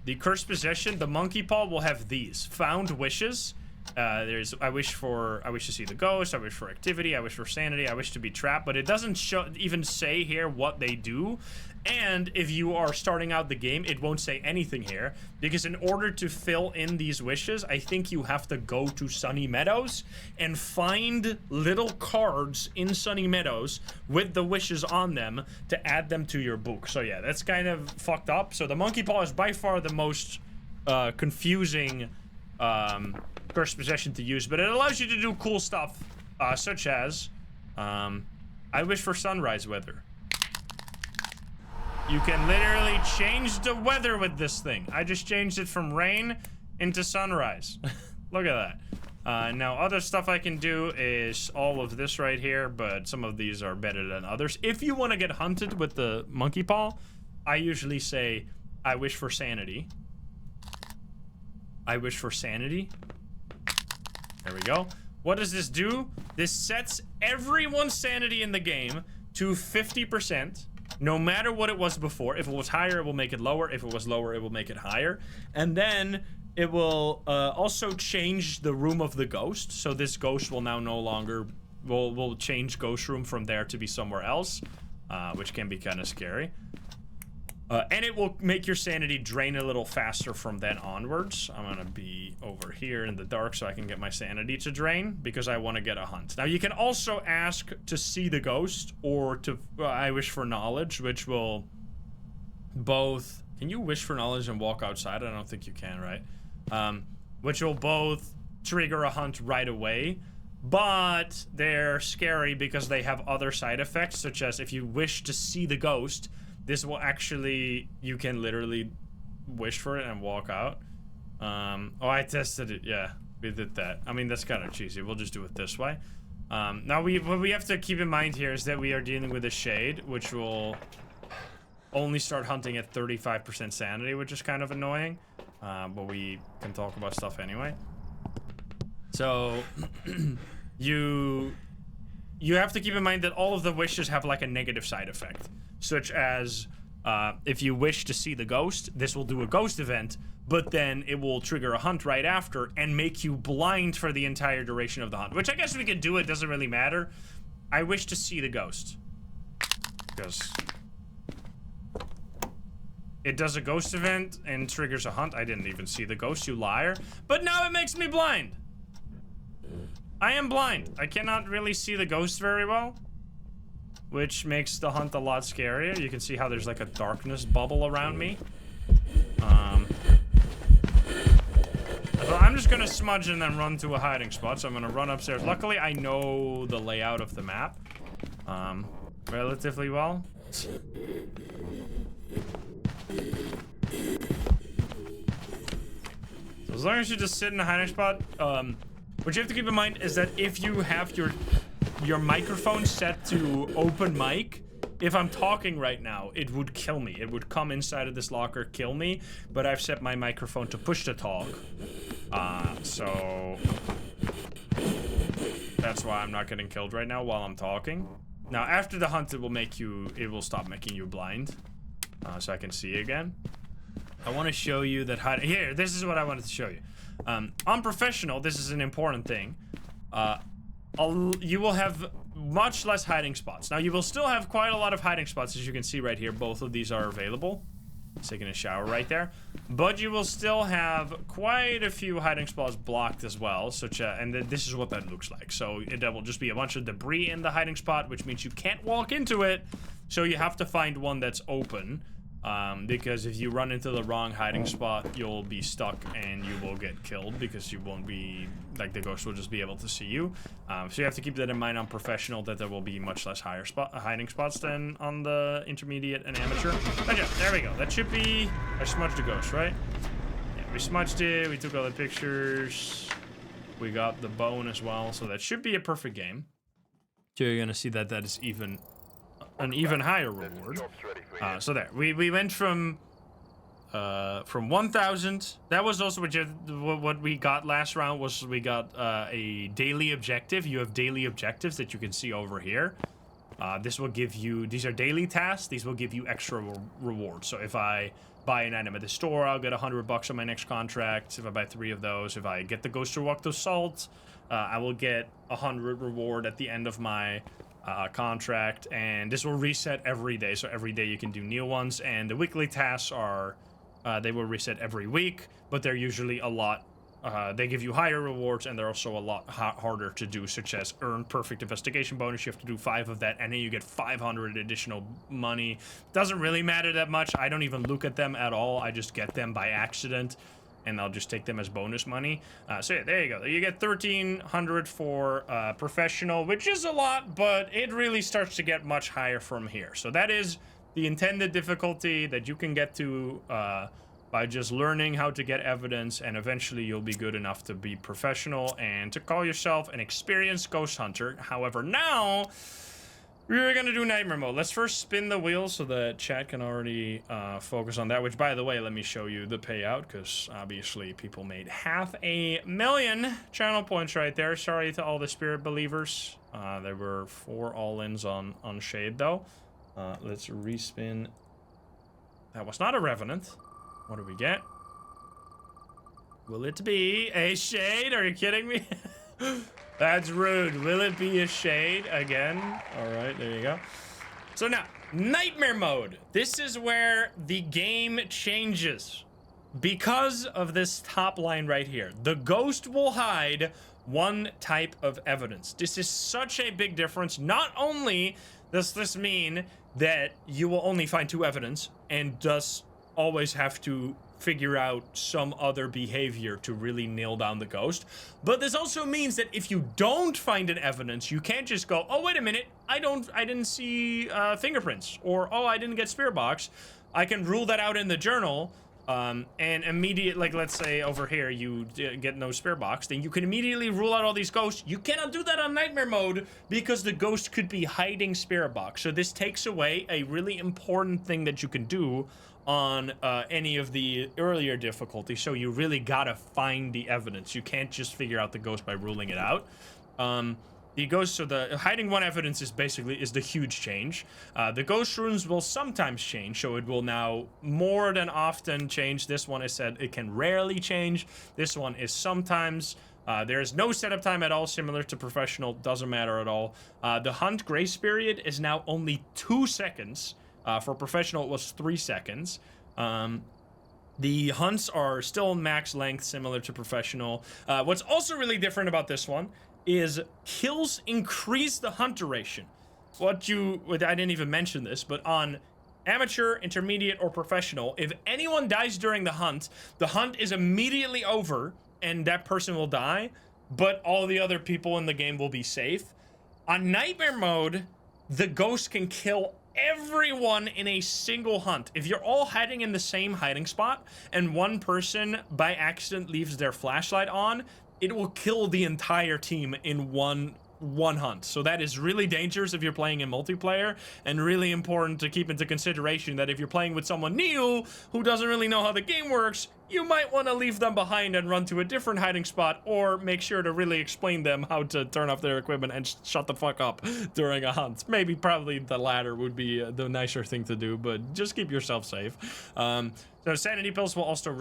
the cursed possession, the monkey paw will have these found wishes. There's I wish to see the ghost, I wish for activity, I wish for sanity, I wish to be trapped, but it doesn't even say here what they do. And if you are starting out the game, it won't say anything here because in order to fill in these wishes, I think you have to go to Sunny Meadows and find little cards in Sunny Meadows with the wishes on them to add them to your book. So yeah, that's kind of fucked up. So the monkey paw is by far the most confusing cursed possession to use, but it allows you to do cool stuff such as I wish for sunrise weather. You can literally change the weather with this thing. I just changed it from rain into sunrise. Look at that. Now, other stuff I can do is all of this right here, but some of these are better than others. If you want to get hunted with the monkey paw, I usually say, I wish for sanity. I wish for sanity. There we go. What does this do? This sets everyone's sanity in the game to 50%. No matter what it was before. If it was higher, it will make it lower. If it was lower, it will make it higher. And then it will also change the room of the ghost. So this ghost will now no longer... We'll change ghost room from there to be somewhere else. Which can be kind of scary. And it will make your sanity drain a little faster from then onwards. I'm gonna be over here in the dark so I can get my sanity to drain because I want to get a hunt. Now you can also ask to see the ghost or to I wish for knowledge, which will both... Can you wish for knowledge and walk outside? I don't think you can, right? Which will both trigger a hunt right away. but they're scary because they have other side effects, such as if you wish to see the ghost, this will actually, you can literally wish for it and walk out. Oh, I tested it. Yeah, we did that. I mean, that's kind of cheesy. We'll just do it this way. Now, what we have to keep in mind here is that we are dealing with a shade, which will only start hunting at 35% sanity, which is kind of annoying. But we can talk about stuff anyway. So, you have to keep in mind that all of the wishes have like a negative side effect, such as if you wish to see the ghost, this will do a ghost event, but then it will trigger a hunt right after and make you blind for the entire duration of the hunt, which I guess we could do. It doesn't really matter. I wish to see the ghost because it does a ghost event and triggers a hunt. I didn't even see the ghost, you liar. But now it makes me blind. I am blind. I cannot really see the ghost very well, which makes the hunt a lot scarier. You can see how there's like a darkness bubble around me. So I'm just gonna smudge and then run to a hiding spot. So I'm gonna run upstairs. Luckily, I know the layout of the map relatively well. So as long as you just sit in a hiding spot, what you have to keep in mind is that if you have your microphone set to open mic, if I'm talking right now, it would kill me. It would come inside of this locker, kill me, but I've set my microphone to push to talk. So that's why I'm not getting killed right now while I'm talking. Now, after the hunt, it will stop making you blind, so I can see again. I want to show you that here, this is what I wanted to show you. On professional, this is an important thing. You will have much less hiding spots. Now, you will still have quite a lot of hiding spots, as you can see right here. Both of these are available. Taking a shower right there. But you will still have quite a few hiding spots blocked as well. And this is what that looks like. So there will just be a bunch of debris in the hiding spot, which means you can't walk into it. So you have to find one that's open. Because if you run into the wrong hiding spot, you'll be stuck and you will get killed because you won't be, like, the ghost will just be able to see you. So you have to keep that in mind on professional, that there will be much less hiding spots than on the intermediate and amateur. But yeah, there we go. That should be, I smudged the ghost, right? Yeah, we smudged it, we took all the pictures, we got the bone as well, so that should be a perfect game. So you're gonna see that that is an even higher reward. So there, we went from 1,000. That was also what we got last round. Was we got a daily objective. You have daily objectives that you can see over here. This will give you, these are daily tasks. These will give you extra rewards. So if I buy an item at the store, I'll get $100 on my next contract. If I buy 3 of those, if I get the Ghost to Walk the Salt, I will get 100 reward at the end of my contract, and this will reset every day. So every day you can do new ones, and the weekly tasks are they will reset every week, but they're usually a lot they give you higher rewards, and they're also a lot harder to do, such as earn perfect investigation bonus. You have to do 5 of that, and then you get 500 additional money. Doesn't really matter that much. I don't even look at them at all. I just get them by accident, and I'll just take them as bonus money. So yeah, there you go. You get 1,300 for professional, which is a lot, but it really starts to get much higher from here. So that is the intended difficulty that you can get to by just learning how to get evidence, and eventually you'll be good enough to be professional and to call yourself an experienced ghost hunter. However, now we're gonna do nightmare mode. Let's first spin the wheel so that chat can already focus on that, which, by the way, let me show you the payout, because obviously people made 500,000 channel points right there. Sorry to all the spirit believers. There were 4 all-ins on Shade, though. Let's respin. That was not a Revenant. What do we get? Will it be a Shade? Are you kidding me? That's rude. Will it be a Shade again? All right, there you go. So now, nightmare mode. This is where the game changes because of this top line right here. The ghost will hide 1 type of evidence. This is such a big difference. Not only does this mean that you will only find 2 evidence, and thus always have to figure out some other behavior to really nail down the ghost. But this also means that if you don't find an evidence, you can't just go, oh, wait a minute, I didn't see fingerprints, or oh, I didn't get spirit box. I can rule that out in the journal, and like, let's say over here you get no spirit box, then you can immediately rule out all these ghosts. You cannot do that on nightmare mode because the ghost could be hiding spirit box. So this takes away a really important thing that you can do on any of the earlier difficulties. So you really gotta find the evidence. You can't just figure out the ghost by ruling it out. The ghost, so the hiding one evidence is the huge change. The ghost runes will sometimes change, so it will now more than often change. This one is said it can rarely change. This one is sometimes. There is no setup time at all, similar to professional, doesn't matter at all. The hunt grace period is now only 2 seconds. For professional, it was 3 seconds. The hunts are still max length, similar to professional. What's also really different about this one is kills increase the hunt duration. I didn't even mention this, but on amateur, intermediate, or professional, if anyone dies during the hunt is immediately over and that person will die, but all the other people in the game will be safe. On nightmare mode, the ghost can kill everyone in a single hunt. If you're all hiding in the same hiding spot and one person by accident leaves their flashlight on, it will kill the entire team in one hunt. So that is really dangerous if you're playing in multiplayer, and really important to keep into consideration that if you're playing with someone new who doesn't really know how the game works, you might want to leave them behind and run to a different hiding spot, or make sure to really explain them how to turn off their equipment and shut the fuck up during a hunt. Probably the latter would be the nicer thing to do, but just keep yourself safe. So sanity pills will also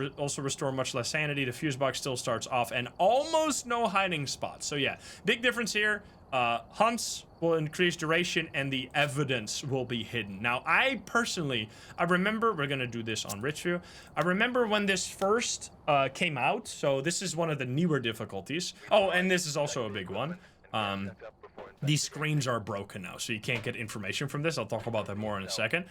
restore much less sanity. The fuse box still starts off, and almost no hiding spots. So yeah, big difference here. Hunts will increase duration, and the evidence will be hidden. Now, I remember, we're gonna do this on Richview. I remember when this first came out, so this is one of the newer difficulties. Oh, and this is also a big one. These screens are broken now, so you can't get information from this. I'll talk about that more in a second.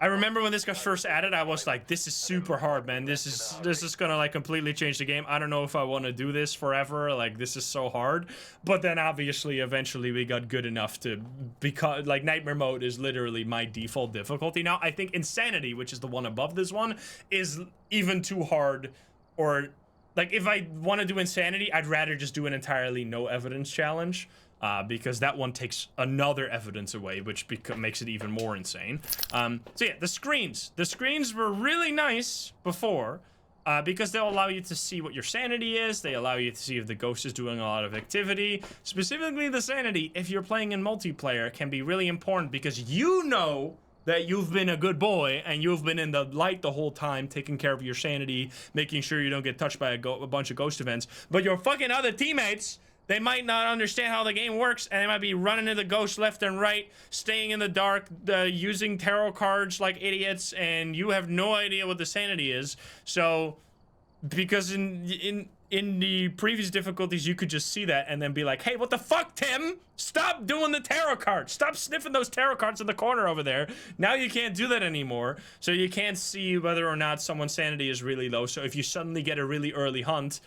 I remember when this got first added, I was like, this is super hard, man. This is gonna like completely change the game. I don't know if I want to do this forever. Like, this is so hard. But then obviously eventually we got good enough to, because like nightmare mode is literally my default difficulty now. I think insanity, which is the one above this one, is even too hard. Or like, if I want to do insanity, I'd rather just do an entirely no evidence challenge. Because that one takes another evidence away, which makes it even more insane. So yeah, the screens were really nice before, because they'll allow you to see what your sanity is. They allow you to see if the ghost is doing a lot of activity. Specifically the sanity, if you're playing in multiplayer, can be really important, because you know that you've been a good boy and you've been in the light the whole time, taking care of your sanity, making sure you don't get touched by a bunch of ghost events. But your fucking other teammates, they might not understand how the game works, and they might be running into ghosts left and right, staying in the dark, using tarot cards like idiots, and you have no idea what the sanity is. So, because in the previous difficulties, you could just see that and then be like, hey, what the fuck, Tim? Stop doing the tarot cards. Stop sniffing those tarot cards in the corner over there. Now you can't do that anymore. So you can't see whether or not someone's sanity is really low. So if you suddenly get a really early hunt,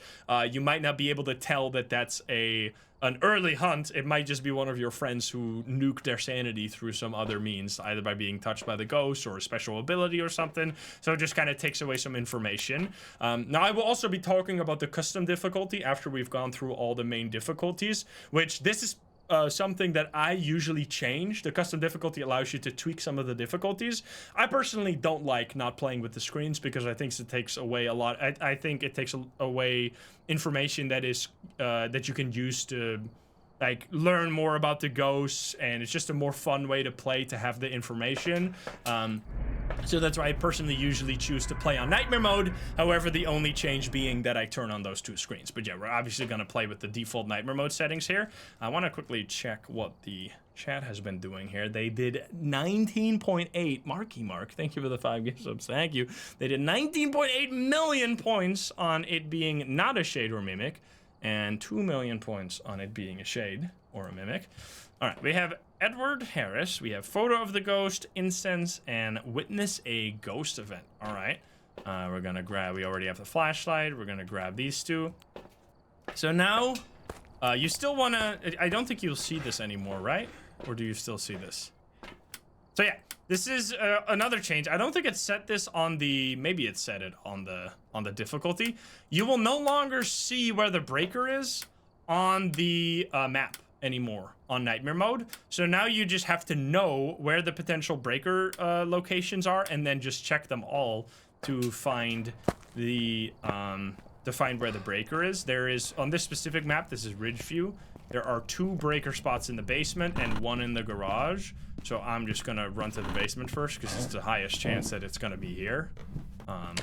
you might not be able to tell that that's an early hunt. It might just be one of your friends who nuked their sanity through some other means, either by being touched by the ghost or a special ability or something. So it just kind of takes away some information. Now, I will also be talking about the custom difficulty after we've gone through all the main difficulties, which this is something that I usually change. The custom difficulty allows you to tweak some of the difficulties. I personally don't like not playing with the screens, because I think it takes away a lot. I think it takes away information that is that you can use to like learn more about the ghosts, and it's just a more fun way to play, to have the information. So that's why I personally usually choose to play on nightmare mode. However, the only change being that I turn on those two screens. But yeah, we're obviously going to play with the default nightmare mode settings here. I want to quickly check what the chat has been doing here. They did 19.8. Mark, thank you for the 5 gift subs. Thank you. They did 19.8 million points on it being not a shade or mimic, and 2 million points on it being a shade or a mimic. All right, we have Edward Harris. We have photo of the ghost, incense, and witness a ghost event. All right. We're gonna grab, we already have the flashlight. We're gonna grab these two. So now, you still wanna, I don't think you'll see this anymore, right? Or do you still see this? So yeah, this is another change. I don't think it's set this on the, maybe it's set it on the difficulty. You will no longer see where the breaker is on the map anymore on nightmare mode. So now you just have to know where the potential breaker locations are and then just check them all to find the to find where the breaker is. There is, on this specific map, this is Ridgeview, there are 2 breaker spots in the basement and 1 in the garage. So I'm just gonna run to the basement first because it's the highest chance that it's gonna be here. So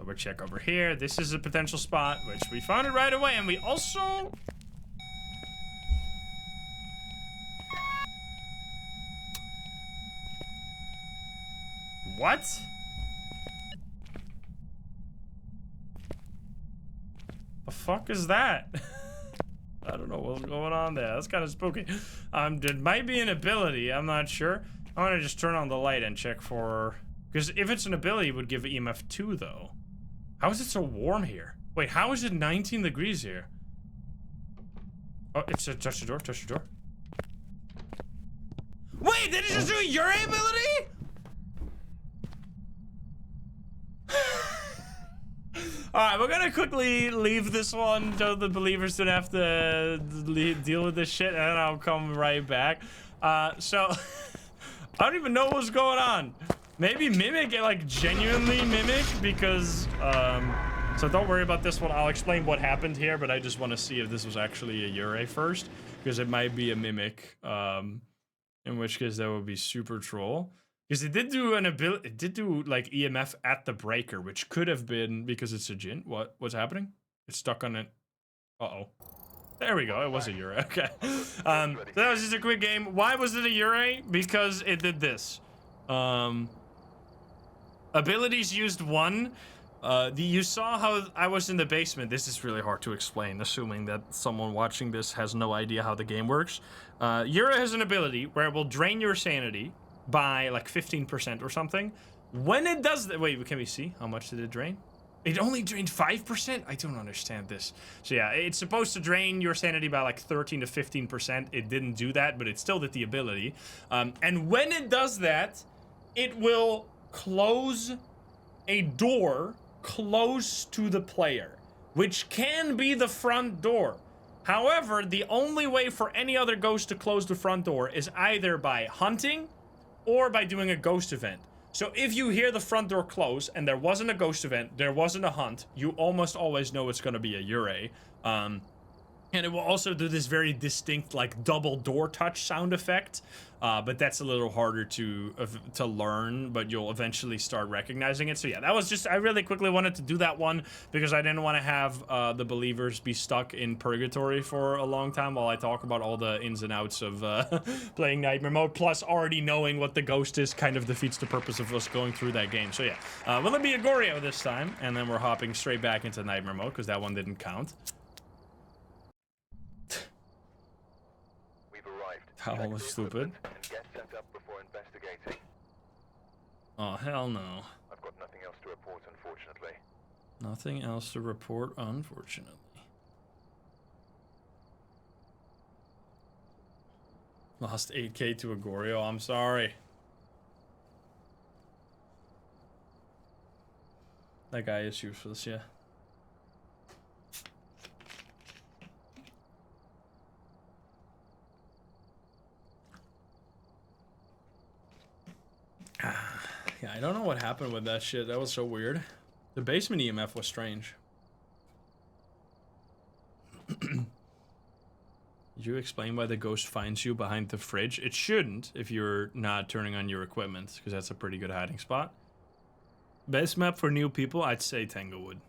we'll check over here. This is a potential spot, which we found it right away, and we also... What? The fuck is that? I don't know what's going on there. That's kind of spooky. There might be an ability. I'm not sure. I want to just turn on the light and check for... Because if it's an ability, it would give EMF 2, though. How is it so warm here? Wait, how is it 19 degrees here? Oh, it's a touch the door, touch the door. Wait, did it just do your ability? Alright, we're gonna quickly leave this one so the believers don't have to deal with this shit, and then I'll come right back. So, I don't even know what's going on. Maybe Mimic, like, genuinely Mimic, because, so don't worry about this one. I'll explain what happened here, but I just want to see if this was actually a Ure first, because it might be a Mimic, in which case that would be super troll. Because it did do an ability, it did do like EMF at the breaker, which could have been because it's a Jinn. What's happening? It's stuck on it. Uh-oh. There we go, it was a Ure, okay. So that was just a quick game. Why was it a Ure? Because it did this. Abilities used 1. You saw how I was in the basement. This is really hard to explain, assuming that someone watching this has no idea how the game works. Ure has an ability where it will drain your sanity by like 15% or something. When it does that, wait, can we see how much did it drain? It only drained 5%? I don't understand this. So yeah, it's supposed to drain your sanity by like 13 to 15%. It didn't do that, but it still did the ability. And when it does that, it will close a door close to the player, which can be the front door. However, the only way for any other ghost to close the front door is either by hunting or by doing a ghost event. So if you hear the front door close and there wasn't a ghost event, there wasn't a hunt, you almost always know it's going to be a Ure. And it will also do this very distinct, like, double door touch sound effect. But that's a little harder to learn, but you'll eventually start recognizing it. So yeah, that was just, I really quickly wanted to do that one because I didn't want to have the believers be stuck in purgatory for a long time while I talk about all the ins and outs of playing Nightmare Mode. Plus, already knowing what the ghost is kind of defeats the purpose of us going through that game. So yeah, will it be a Goryo this time? And then we're hopping straight back into Nightmare Mode because that one didn't count. How stupid. Oh, hell no. I've got nothing else to report, unfortunately. Nothing else to report, unfortunately. Lost 8K to a Goryo, I'm sorry. That guy is useless, yeah. Yeah, I don't know what happened with that shit. That was so weird. The basement EMF was strange. Did you explain why the ghost finds you behind the fridge? It shouldn't if you're not turning on your equipment, because that's a pretty good hiding spot. Best map for new people, I'd say Tanglewood.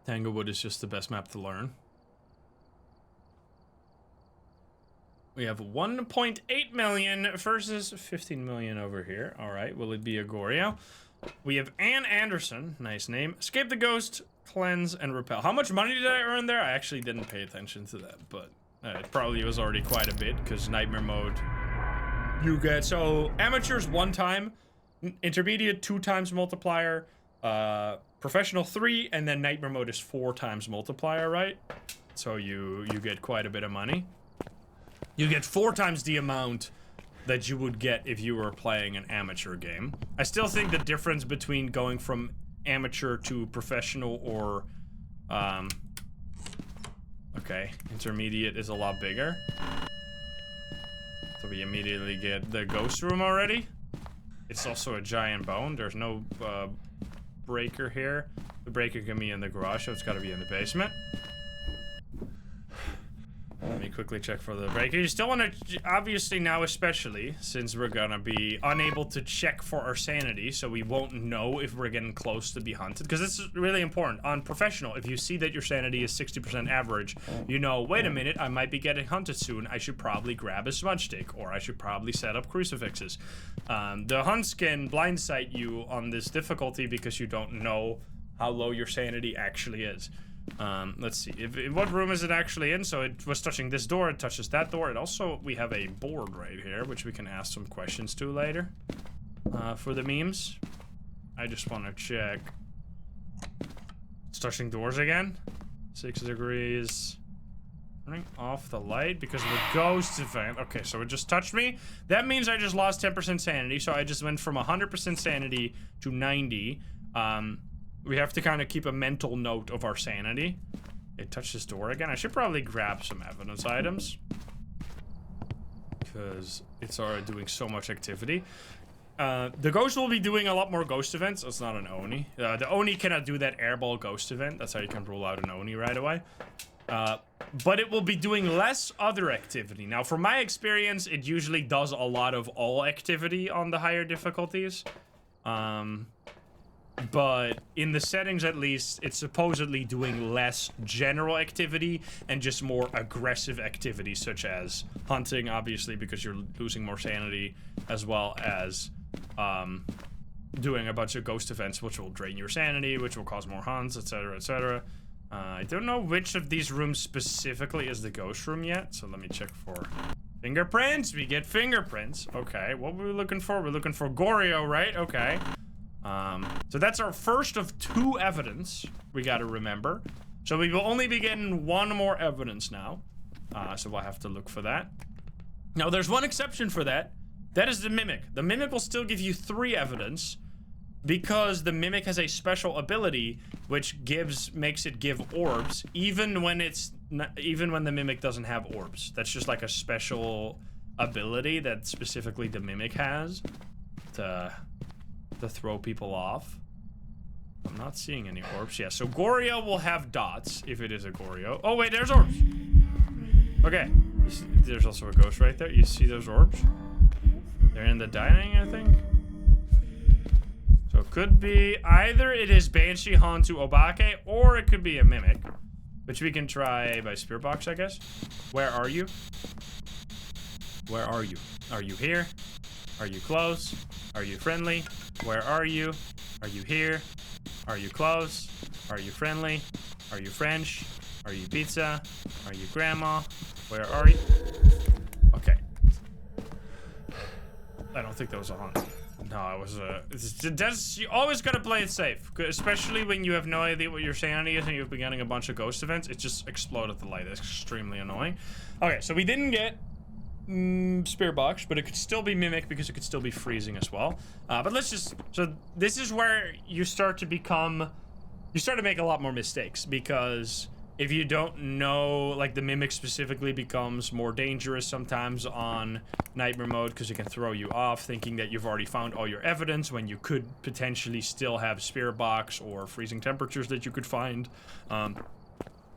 Tanglewood is just the best map to learn. We have 1.8 million versus 15 million over here. All right, will it be a Goryo? We have Ann Anderson, nice name. Escape the ghost, cleanse, and repel. How much money did I earn there? I actually didn't pay attention to that, but It probably was already quite a bit, because nightmare mode, you get, so amateurs 1 time, intermediate 2 times multiplier, professional 3, and then nightmare mode is 4 times multiplier, right? So you get quite a bit of money. You get 4 times the amount that you would get if you were playing an amateur game. I still think the difference between going from amateur to professional or, okay, intermediate is a lot bigger. So we immediately get the ghost room already. It's also a giant bone. There's no breaker here. The breaker can be in the garage, so it's gotta be in the basement. Let me quickly check for the breaker. You still want to, obviously now especially, since we're gonna be unable to check for our sanity, so we won't know if we're getting close to be hunted, because this is really important. On professional, if you see that your sanity is 60% average, you know, wait a minute, I might be getting hunted soon. I should probably grab a smudge stick, or I should probably set up crucifixes. The hunts can blindsight you on this difficulty because you don't know how low your sanity actually is. Let's see, what room is it actually in? So it was touching this door, it touches that door. It also, we have a board right here, which we can ask some questions to later, for the memes. I just want to check. It's touching doors again. 6 degrees. Turning off the light because of the ghost event. Okay, so it just touched me. That means I just lost 10% sanity, so I just went from 100% sanity to 90. We have to kind of keep a mental note of our sanity. It touched this door again. I should probably grab some evidence items, because it's already doing so much activity. The ghost will be doing a lot more ghost events. It's not an Oni. The Oni cannot do that airball ghost event. That's how you can rule out an Oni right away. But it will be doing less other activity. Now, from my experience, it usually does a lot of all activity on the higher difficulties. But in the settings, at least, it's supposedly doing less general activity and just more aggressive activity, such as hunting, obviously, because you're losing more sanity, as well as doing a bunch of ghost events, which will drain your sanity, which will cause more hunts, etc., etc. I don't know which of these rooms specifically is the ghost room yet, so let me check for fingerprints. We get fingerprints. Okay, what were we looking for? We're looking for Goryo, right? Okay. So that's our first of 2 evidence, we gotta remember. So we will only be getting 1 more evidence now. So we'll have to look for that. Now, there's one exception for that. That is the Mimic. The Mimic will still give you 3 evidence, because the Mimic has a special ability which makes it give orbs, even when the Mimic doesn't have orbs. That's just like a special ability that specifically the Mimic has to throw people off. I'm not seeing any orbs. Yeah, so Goryo will have dots if it is a Goryo. Oh wait, there's orbs. Okay, there's also a ghost right there. You see those orbs? They're in the dining, I think. So it could be either it is Banshee, Hantu, Obake, or it could be a Mimic, which we can try by Spirit Box, I guess. Where are you? Where are you? Are you here? Are you close? Are you friendly? Where are you? Are you here? Are you close? Are you friendly? Are you French? Are you pizza? Are you grandma? Where are you? Okay. I don't think that was a hunt. No, it was a... You always gotta play it safe, especially when you have no idea what your sanity is and you've been getting a bunch of ghost events. It just exploded the light. It's extremely annoying. Okay, so we didn't get Spirit Box, but it could still be Mimic because it could still be freezing as well. But let's just... So this is where you start to become... You start to make a lot more mistakes, because if you don't know, like, the Mimic specifically becomes more dangerous sometimes on Nightmare mode because it can throw you off thinking that you've already found all your evidence when you could potentially still have Spirit Box or freezing temperatures that you could find. But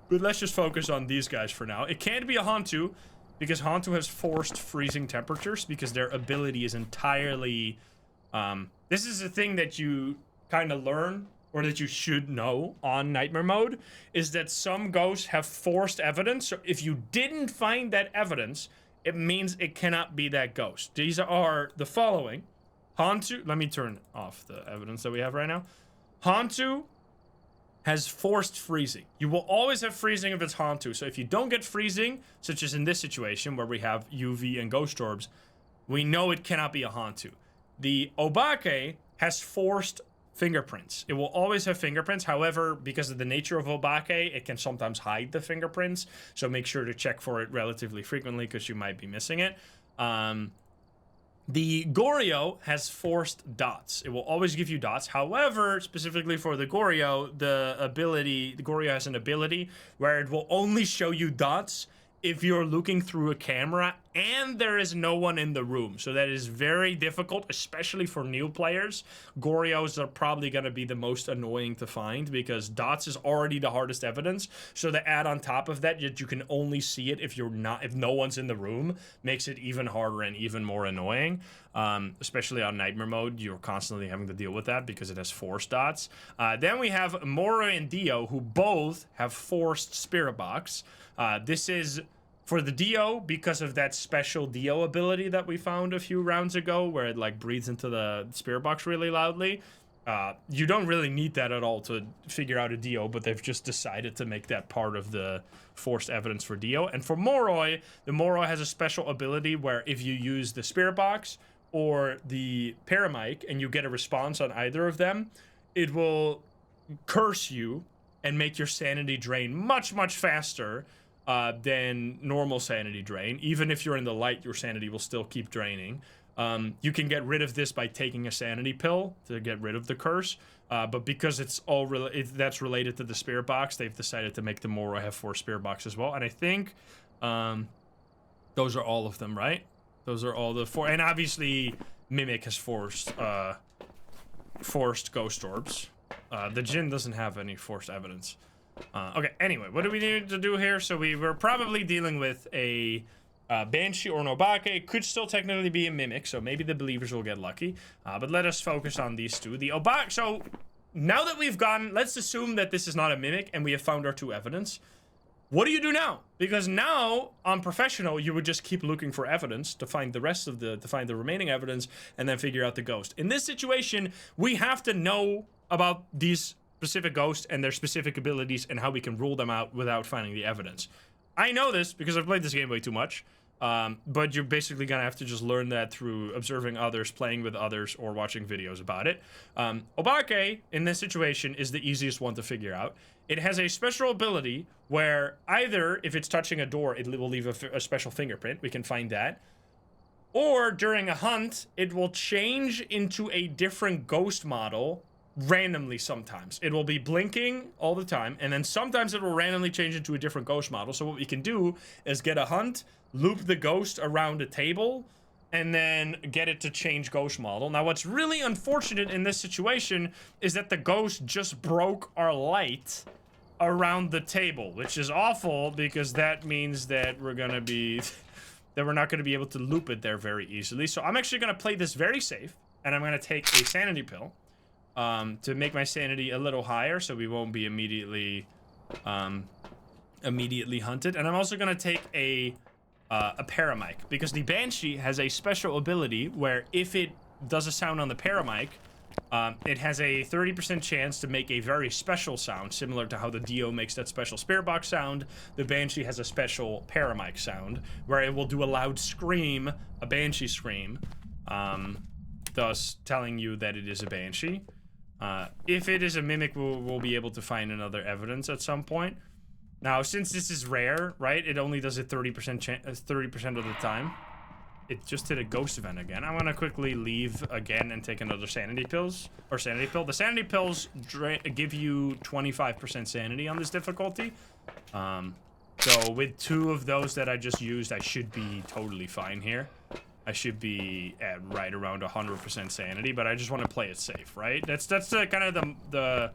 let's just focus on these guys for now. It can't be a Hantu, because Hantu has forced freezing temperatures because their ability is entirely... this is a thing that you kind of learn, or that you should know on Nightmare mode, is that some ghosts have forced evidence. So if you didn't find that evidence, it means it cannot be that ghost. These are the following. Hantu... Let me turn off the evidence that we have right now. Hantu has forced freezing. You will always have freezing if it's Hantu. So if you don't get freezing, such as in this situation where we have UV and ghost orbs, we know it cannot be a Hantu. The Obake has forced fingerprints. It will always have fingerprints. However, because of the nature of Obake, it can sometimes hide the fingerprints. So make sure to check for it relatively frequently because you might be missing it. The Goryo has forced dots. It will always give you dots. However, specifically for the Goryo, the Goryo has an ability where it will only show you dots if you're looking through a camera and there is no one in the room. So that is very difficult, especially for new players. Goryos are probably going to be the most annoying to find because dots is already the hardest evidence. So to add on top of that, you can only see it if no one's in the room, makes it even harder and even more annoying. Especially on nightmare mode, you're constantly having to deal with that because it has forced dots. Then we have Moro and Dio, who both have forced spirit box. This is for the Dio because of that special Dio ability that we found a few rounds ago where it like breathes into the spirit box really loudly. You don't really need that at all to figure out a Dio, but they've just decided to make that part of the forced evidence for Dio. And for Moroi, the Moroi has a special ability where if you use the spirit box or the paramic and you get a response on either of them, it will curse you and make your sanity drain much, much faster than normal sanity drain. Even if you're in the light, your sanity will still keep draining. You can get rid of this by taking a sanity pill to get rid of the curse. But because it's all that's related to the spirit box, they've decided to make the Moro have 4 spirit box as well. And I think those are all of them, right? Those are all the 4. And obviously, Mimic has forced ghost orbs. The Jinn doesn't have any forced evidence. Okay, anyway, what do we need to do here? So we were probably dealing with a Banshee or an Obake. Could still technically be a Mimic, so maybe the believers will get lucky. But let us focus on these two. The Obake, so now that we've gotten, let's assume that this is not a Mimic and we have found our 2 evidence. What do you do now? Because now, on Professional, you would just keep looking for evidence to find the rest of to find the remaining evidence and then figure out the ghost. In this situation, we have to know about these specific ghosts and their specific abilities and how we can rule them out without finding the evidence. I know this because I've played this game way too much, but you're basically gonna have to just learn that through observing others, playing with others, or watching videos about it. Obake, in this situation, is the easiest one to figure out. It has a special ability where either, if it's touching a door, it will leave a special fingerprint. We can find that. Or during a hunt, it will change into a different ghost model randomly sometimes. It will be blinking all the time, and then sometimes it will randomly change into a different ghost model. So what we can do is get a hunt, loop the ghost around a table, and then get it to change ghost model. Now, what's really unfortunate in this situation is that the ghost just broke our light around the table, which is awful because that means that we're gonna be that we're not gonna be able to loop it there very easily. So I'm actually gonna play this very safe, and I'm gonna take a sanity pill to make my sanity a little higher so we won't be immediately hunted. And I'm also gonna take a paramic because the Banshee has a special ability where if it does a sound on the paramic, it has a 30% chance to make a very special sound, similar to how the Dio makes that special spirit box sound. The Banshee has a special paramic sound where it will do a loud scream, a Banshee scream, thus telling you that it is a Banshee. If it is a Mimic, we'll be able to find another evidence at some point. Now, since this is rare, right, it only does it 30% of the time. It just did a ghost event again. I'm gonna quickly leave again and take another sanity pill. The sanity pills give you 25% sanity on this difficulty. So with 2 of those that I just used, I should be totally fine here. I should be at right around 100% sanity, but I just want to play it safe, right? That's the kind of the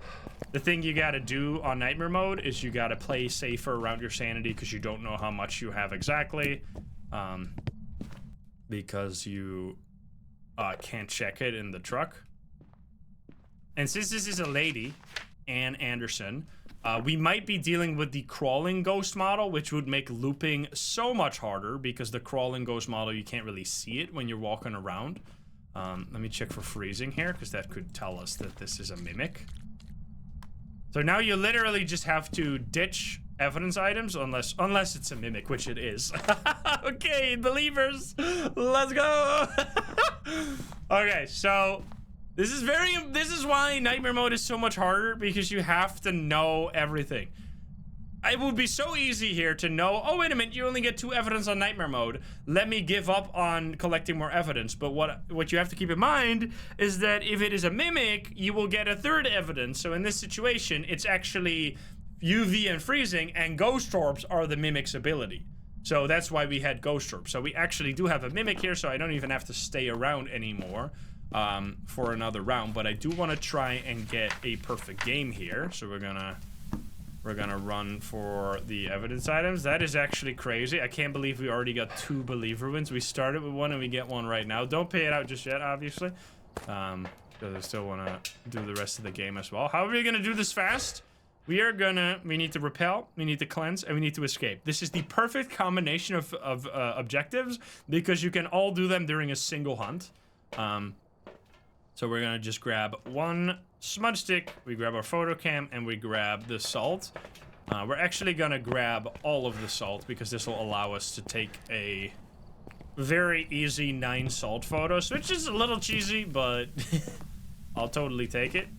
thing you gotta do on nightmare mode is you gotta play safer around your sanity because you don't know how much you have exactly. Because you can't check it in the truck. And since this is a lady, Ann Anderson, we might be dealing with the crawling ghost model, which would make looping so much harder because the crawling ghost model, you can't really see it when you're walking around. Let me check for freezing here because that could tell us that this is a Mimic. So now you literally just have to ditch evidence items unless it's a mimic, which it is. Okay, believers, let's go. Okay, so this is why nightmare mode is so much harder, because you have to know everything. It would be so easy here to know, oh, wait a minute, you only get 2 evidence on nightmare mode. Let me give up on collecting more evidence. But what you have to keep in mind is that if it is a mimic, you will get a 3rd evidence. So in this situation, it's actually UV and freezing, and ghost orbs are the mimic's ability. So that's why we had ghost orbs. So we actually do have a mimic here, so I don't even have to stay around anymore for another round. But I do want to try and get a perfect game here. So we're gonna run for the evidence items. That is actually crazy. I can't believe we already got 2 believer wins. We started with 1 and we get 1 right now. Don't pay it out just yet, obviously. Because I still want to do the rest of the game as well. How are we going to do this fast? We need to repel, we need to cleanse, and we need to escape. This is the perfect combination of objectives, because you can all do them during a single hunt. So we're gonna just grab 1 smudge stick, we grab our photo cam, and we grab the salt. We're actually gonna grab all of the salt, because this will allow us to take a very easy 9 salt photos, which is a little cheesy, but I'll totally take it.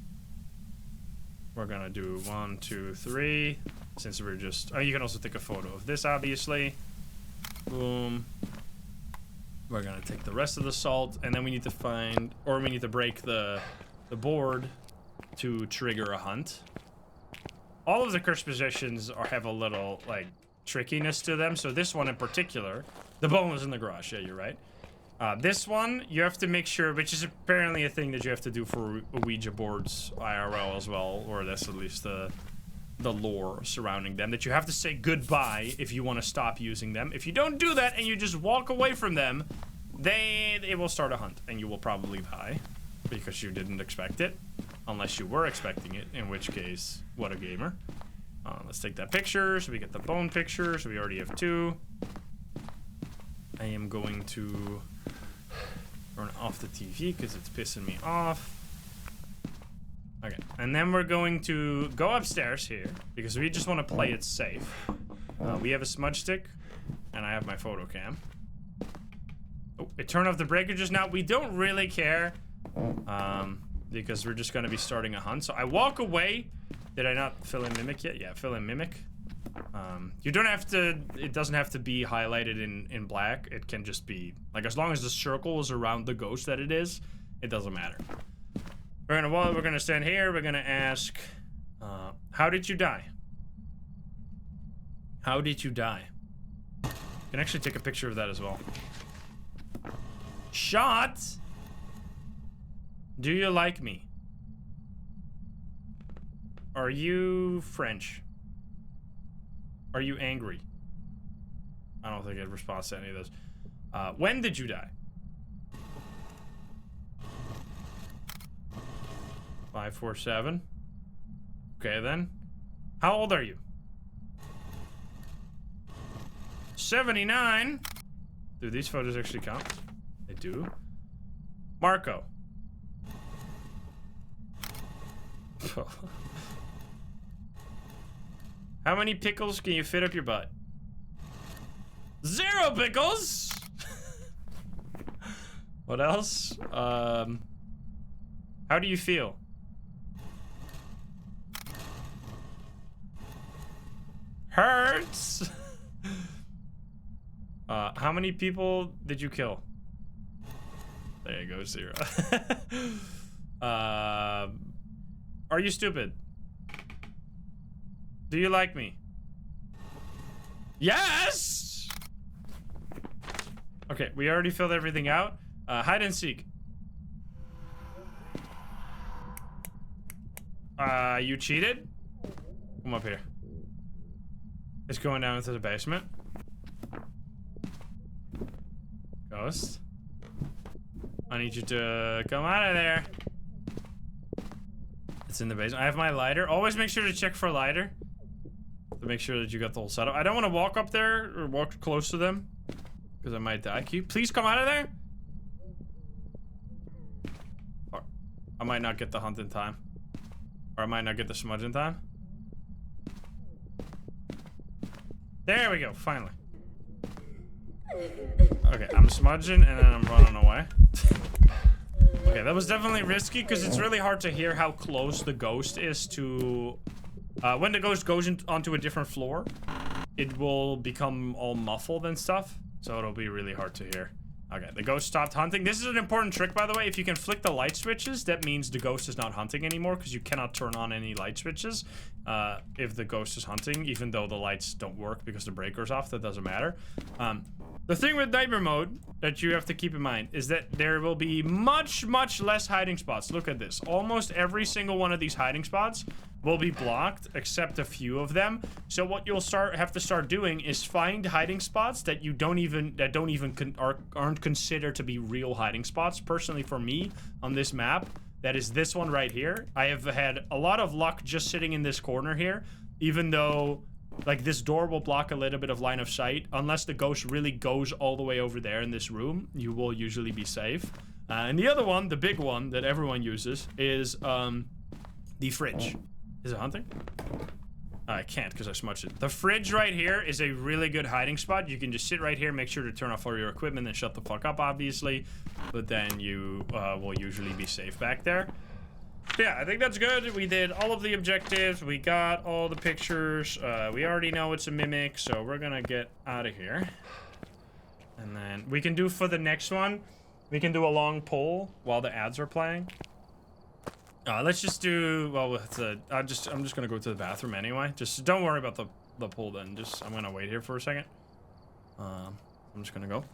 We're gonna do 1, 2, 3, since we're just, oh, you can also take a photo of this, obviously. Boom. We're gonna take the rest of the salt, and then we need to find, or we need to break the board to trigger a hunt. All of the curse positions have a little, like, trickiness to them. So this one in particular, the bone is in the garage. Yeah, you're right. This one, you have to make sure, which is apparently a thing that you have to do for Ouija boards IRL as well, or that's at least the lore surrounding them, that you have to say goodbye if you want to stop using them. If you don't do that and you just walk away from them, it will start a hunt, and you will probably die because you didn't expect it, unless you were expecting it, in which case, what a gamer. Let's take that picture, so we get the bone picture, so we already have 2. I am going to turn off the TV because it's pissing me off. Okay, and then we're going to go upstairs here because we just want to play it safe. We have a smudge stick, and I have my photo cam. Oh, it turned off the breakages now. We don't really care because we're just going to be starting a hunt. So I walk away. Did I not fill in mimic yet? Yeah, fill in mimic. You don't have to, it doesn't have to be highlighted in black. It can just be, like, as long as the circle is around the ghost that it is, it doesn't matter. We're gonna stand here, we're gonna ask, how did you die? How did you die? You can actually take a picture of that as well. Shot? Do you like me? Are you French? Are you angry? I don't think it responds to any of those. When did you die? 547. Okay, then. How old are you? 79. Do these photos actually count? They do. Marco. How many pickles can you fit up your butt? 0 pickles! What else? How do you feel? Hurts! How many people did you kill? There you go, 0. Are you stupid? Do you like me? Yes! Okay, we already filled everything out. Hide and seek. You cheated? Come up here. It's going down into the basement. Ghost. I need you to come out of there. It's in the basement. I have my lighter. Always make sure to check for a lighter. To make sure that you got the whole setup. I don't want to walk up there or walk close to them, because I might die. Can you please come out of there? Fuck. I might not get the hunt in time. Or I might not get the smudge in time. There we go, finally. Okay, I'm smudging and then I'm running away. Okay, that was definitely risky because it's really hard to hear how close the ghost is to... when the ghost goes onto a different floor, it will become all muffled and stuff. So it'll be really hard to hear. Okay, the ghost stopped hunting. This is an important trick, by the way. If you can flick the light switches, that means the ghost is not hunting anymore because you cannot turn on any light switches if the ghost is hunting, even though the lights don't work because the breaker's off. That doesn't matter. The thing with nightmare mode that you have to keep in mind is that there will be much, much less hiding spots. Look at this. Almost every single one of these hiding spots will be blocked, except a few of them. So what you'll have to start doing is find hiding spots that aren't considered to be real hiding spots. Personally, for me on this map, that is this one right here. I have had a lot of luck just sitting in this corner here, even though like this door will block a little bit of line of sight. Unless the ghost really goes all the way over there in this room, you will usually be safe. And the other one, the big one that everyone uses, is the fridge. Is it hunting? I can't because I smudged it. The fridge right here is a really good hiding spot. You can just sit right here, make sure to turn off all your equipment and shut the fuck up, obviously. But then you will usually be safe back there. Yeah, I think that's good. We did all of the objectives. We got all the pictures. We already know it's a mimic, so we're gonna get out of here. And then we can do for the next one, we can do a long poll while the ads are playing. Let's just do, well, I'm just gonna go to the bathroom anyway. Just don't worry about the poll then. I'm gonna wait here for a second. I'm just gonna go.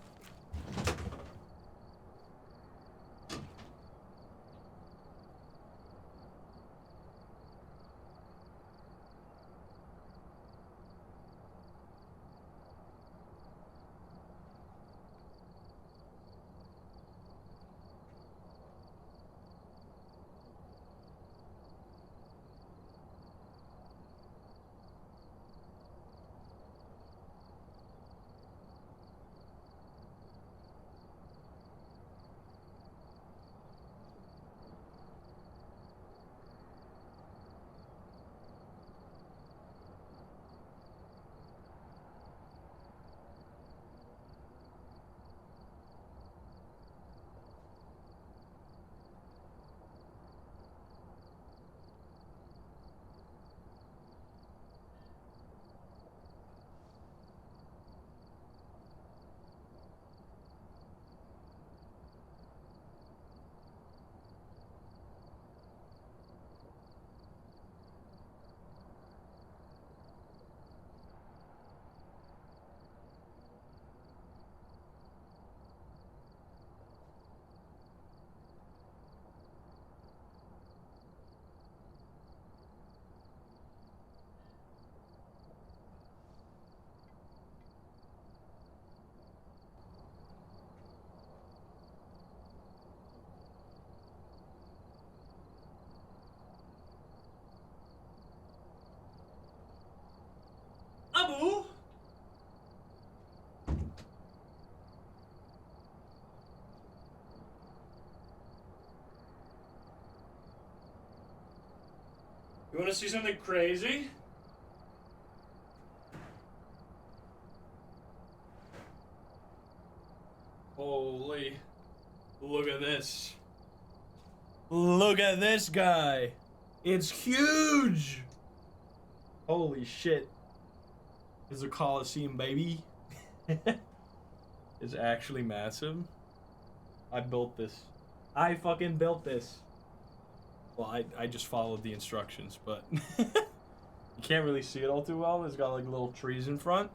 Abu? You want to see something crazy? Holy. Look at this. Look at this guy. It's huge. Holy shit. It's a Coliseum, baby. It's actually massive. I built this. I fucking built this. Well, I just followed the instructions, but you can't really see it all too well. It's got like little trees in front.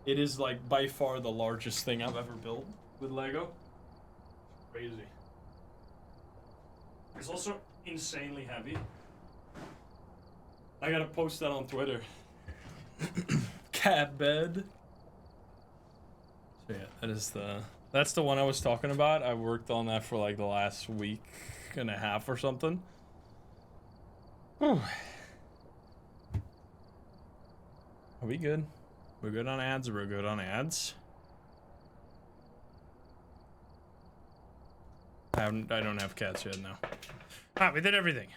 It is like by far the largest thing I've ever built with Lego. Crazy. It's also insanely heavy. I gotta post that on Twitter. Cat bed. So yeah, that's the one I was talking about. I worked on that for like the last week and a half or something. Whew. Are we good? We're good on ads. We're good on ads. I don't have cats yet, no. Ah, we did everything.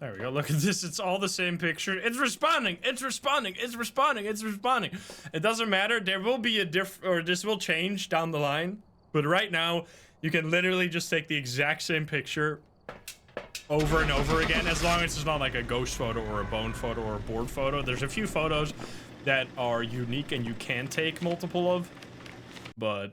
There we go. Look at this. It's all the same picture. It's responding. It's responding. It's responding. It's responding. It doesn't matter. There will be a this will change down the line. But right now, you can literally just take the exact same picture over and over again, as long as it's not like a ghost photo or a bone photo or a board photo. There's a few photos that are unique and you can take multiple of, but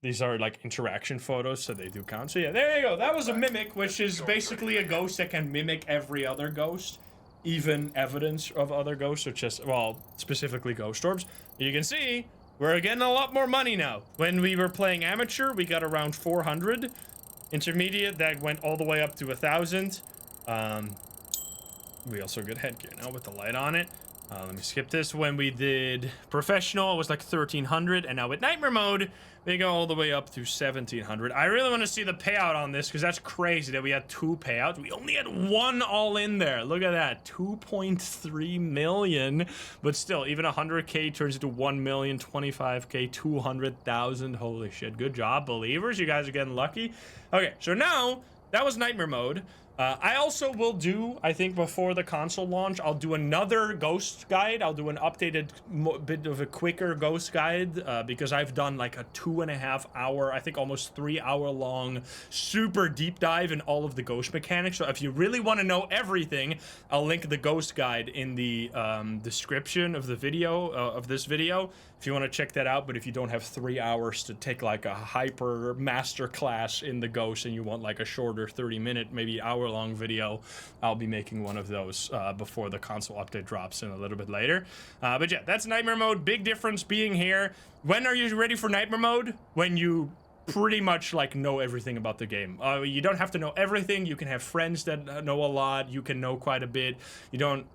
these are like interaction photos, so they do count. So yeah, there you go. That was a mimic, which is basically a ghost that can mimic every other ghost, even evidence of other ghosts, or just, well, specifically ghost orbs. You can see we're getting a lot more money now. When we were playing amateur, we got around 400. Intermediate, that went all the way up to 1,000. We also get headgear now with the light on it. Let me skip this. When we did professional, it was like 1,300, and now with nightmare mode, we go all the way up to 1,700. I really want to see the payout on this, because that's crazy that we had 2 payouts. We only had 1 all in there. Look at that, 2.3 million. But still, even 100K turns into 1 million, 25K, 200,000. Holy shit, good job, believers. You guys are getting lucky. Okay, so now, that was nightmare mode. I also will do, I think before the console launch, I'll do another ghost guide. I'll do an updated bit of a quicker ghost guide, because I've done like a 2.5 hour, I think almost 3 hour long, super deep dive in all of the ghost mechanics. So if you really want to know everything, I'll link the ghost guide in the description of the video, of this video, if you want to check that out. But if you don't have 3 hours to take like a hyper master class in the ghost and you want like a shorter 30-minute, maybe hour-long video, I'll be making one of those before the console update drops in a little bit later. But yeah, that's nightmare mode. Big difference being here. When are you ready for nightmare mode? When you pretty much like know everything about the game. You don't have to know everything. You can have friends that know a lot. You can know quite a bit. You don't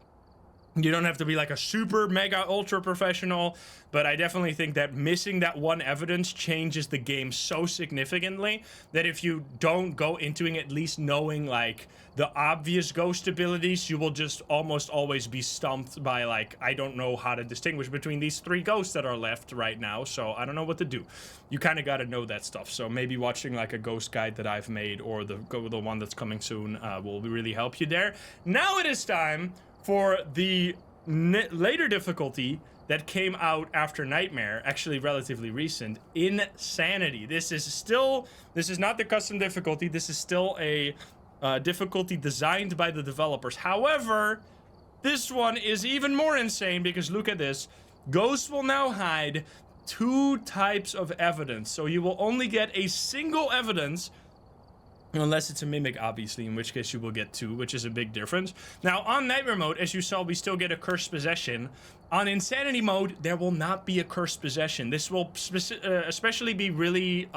have to be like a super mega ultra professional, but I definitely think that missing that one evidence changes the game so significantly that if you don't go into it at least knowing like the obvious ghost abilities, you will just almost always be stumped by like, I don't know how to distinguish between these 3 ghosts that are left right now, so I don't know what to do. You kind of got to know that stuff, so maybe watching like a ghost guide that I've made or the one that's coming soon will really help you there. Now it is time for the later difficulty that came out after Nightmare, actually relatively recent, Insanity. This is not the custom difficulty, this is still a difficulty designed by the developers. However, this one is even more insane because look at this. Ghosts will now hide 2 types of evidence, so you will only get a single evidence unless it's a mimic, obviously, in which case you will get 2, which is a big difference. Now, on Nightmare mode, as you saw, we still get a cursed possession. On Insanity mode, there will not be a cursed possession. This will especially be really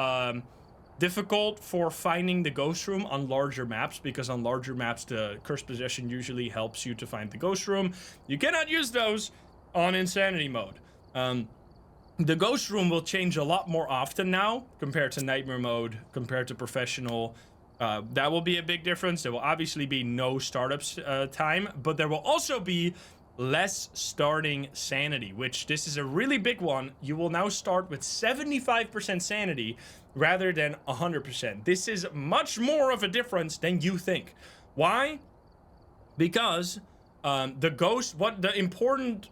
difficult for finding the ghost room on larger maps, because on larger maps, the cursed possession usually helps you to find the ghost room. You cannot use those on Insanity mode. The ghost room will change a lot more often now, compared to Nightmare mode, compared to Professional. That will be a big difference. There will obviously be no startups time, but there will also be less starting sanity, which this is a really big one. You will now start with 75% sanity rather than 100%. This is much more of a difference than you think. Why? Because the important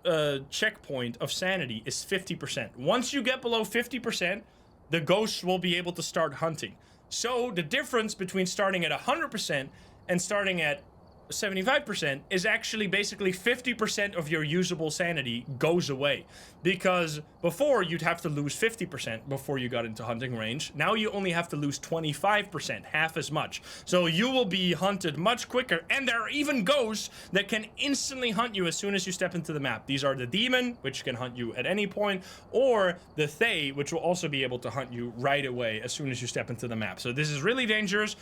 checkpoint of sanity is 50%. Once you get below 50%, the ghosts will be able to start hunting. So the difference between starting at 100% and starting at 75% is actually basically 50% of your usable sanity goes away, because before you'd have to lose 50% before you got into hunting range. Now you only have to lose 25%, half as much. So you will be hunted much quicker, and there are even ghosts that can instantly hunt you as soon as you step into the map. These are the demon, which can hunt you at any point, or the Thay, which will also be able to hunt you right away as soon as you step into the map. So this is really dangerous.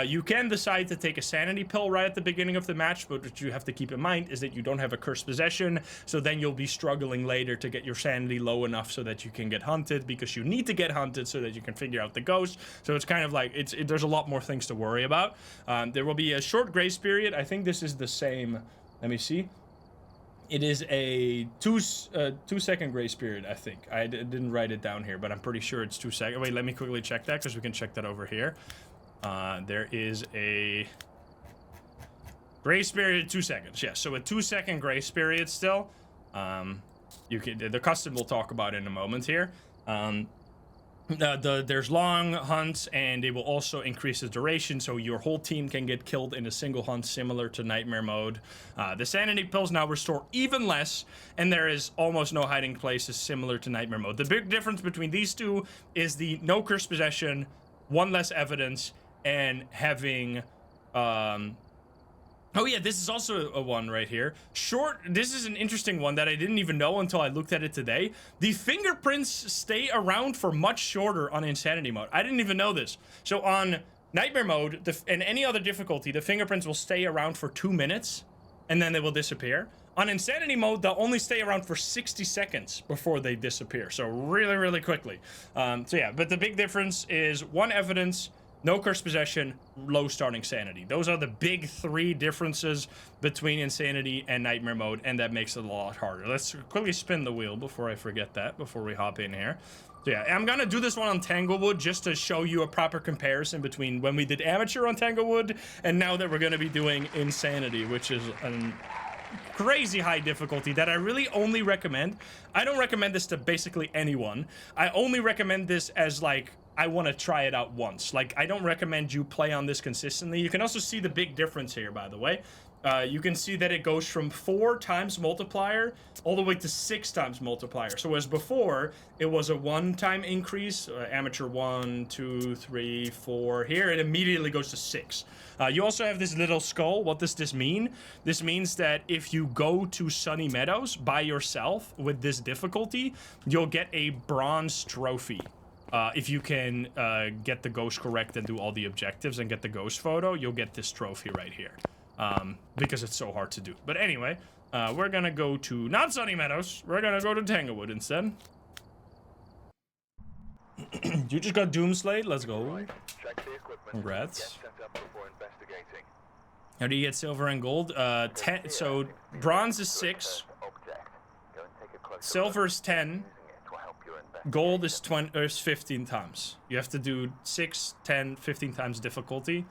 You can decide to take a sanity pill right at the beginning of the match, but what you have to keep in mind is that you don't have a cursed possession, so then you'll be struggling later to get your sanity low enough so that you can get hunted, because you need to get hunted so that you can figure out the ghost. So it's kind of like there's a lot more things to worry about. There will be a short grace period. I think this is the same. Let me see. It is a 2-second grace period, I think. I didn't write it down here, but I'm pretty sure it's 2 seconds. Wait, let me quickly check that, because we can check that over here. There is a Grace period 2 seconds. Yeah, so a 2-second grace period still. You can the custom we'll talk about in a moment here. There's long hunts, and they will also increase the duration, so your whole team can get killed in a single hunt, similar to nightmare mode. The sanity pills now restore even less, and there is almost no hiding places, similar to nightmare mode. The big difference between these two is the no curse possession, one less evidence, and having oh yeah, this is also a one right here. This is an interesting one that I didn't even know until I looked at it today. The fingerprints stay around for much shorter on insanity mode. I didn't even know this. So on nightmare mode and any other difficulty, the fingerprints will stay around for 2 minutes and then they will disappear. On insanity mode, they'll only stay around for 60 seconds before they disappear. So really, really quickly. So yeah, but the big difference is one evidence, no curse possession, low starting sanity. Those are the big 3 differences between insanity and nightmare mode, and that makes it a lot harder. Let's quickly spin the wheel before I forget that, before we hop in here. So yeah, I'm gonna do this one on Tanglewood just to show you a proper comparison between when we did amateur on Tanglewood and now that we're gonna be doing insanity, which is a crazy high difficulty that I really only recommend. I don't recommend this to basically anyone. I only recommend this as like, I want to try it out once. Like, I don't recommend you play on this consistently. You can also see the big difference here, by the way. You can see that it goes from 4 times multiplier all the way to 6 times multiplier. So as before, it was a 1-time increase, amateur 1, 2, 3, 4. Here it immediately goes to 6. You also have this little skull. What does this mean? This means that if you go to Sunny Meadows by yourself with this difficulty, you'll get a bronze trophy. If you can get the ghost correct and do all the objectives and get the ghost photo, you'll get this trophy right here. Because it's so hard to do. But anyway, we're gonna go to not Sunny Meadows. We're gonna go to Tanglewood instead. You just got Doomslayed. Let's go. Congrats. How do you get silver and gold? 10. So bronze is 6. Silver is 10. Gold is 15 times. You have to do 6, 10, 15 times difficulty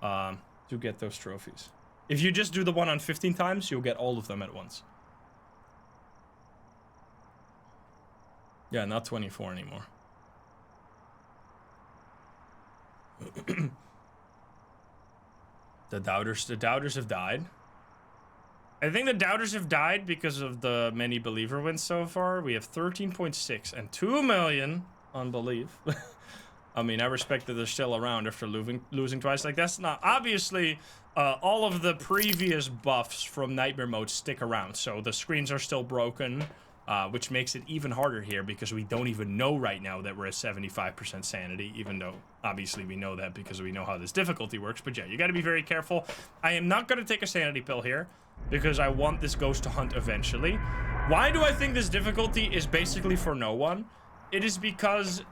to get those trophies. If you just do the one on 15 times, you'll get all of them at once. Yeah, not 24 anymore. The doubters have died. I think the doubters have died because of the many believer wins so far. We have 13.6 and 2 million on belief. I mean, I respect that they're still around after losing twice. Like, that's not... Obviously, all of the previous buffs from Nightmare Mode stick around. So the screens are still broken, which makes it even harder here because we don't even know right now that we're at 75% sanity, even though, obviously, we know that because we know how this difficulty works. But yeah, you got to be very careful. I am not going to take a sanity pill here because I want this ghost to hunt eventually. Why do I think this difficulty is basically for no one? It is because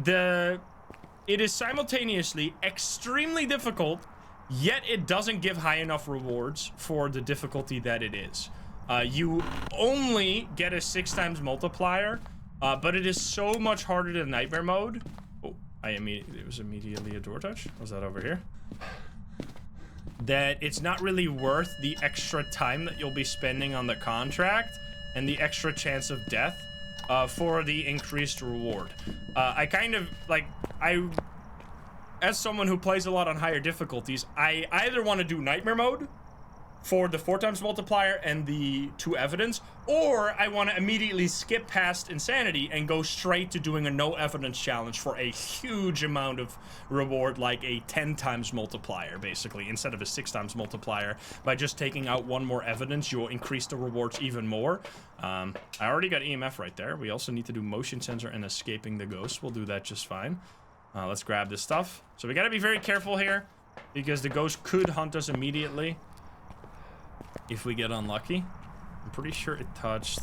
it is simultaneously extremely difficult, yet it doesn't give high enough rewards for the difficulty that it is. You only get a 6 times multiplier, but it is so much harder than Nightmare Mode. Oh, it was immediately a door touch. Was that over here? That it's not really worth the extra time that you'll be spending on the contract and the extra chance of death for the increased reward. I kind of, like, as someone who plays a lot on higher difficulties, I either want to do Nightmare Mode for the 4 times multiplier and the 2 evidence, or I want to immediately skip past Insanity and go straight to doing a no evidence challenge for a huge amount of reward, like a 10 times multiplier, basically, instead of a 6 times multiplier. By just taking out 1 more evidence, you'll increase the rewards even more. I already got EMF right there. We also need to do motion sensor and escaping the ghost. We'll do that just fine. Let's grab this stuff. So we got to be very careful here because the ghost could hunt us immediately if we get unlucky. I'm pretty sure it touched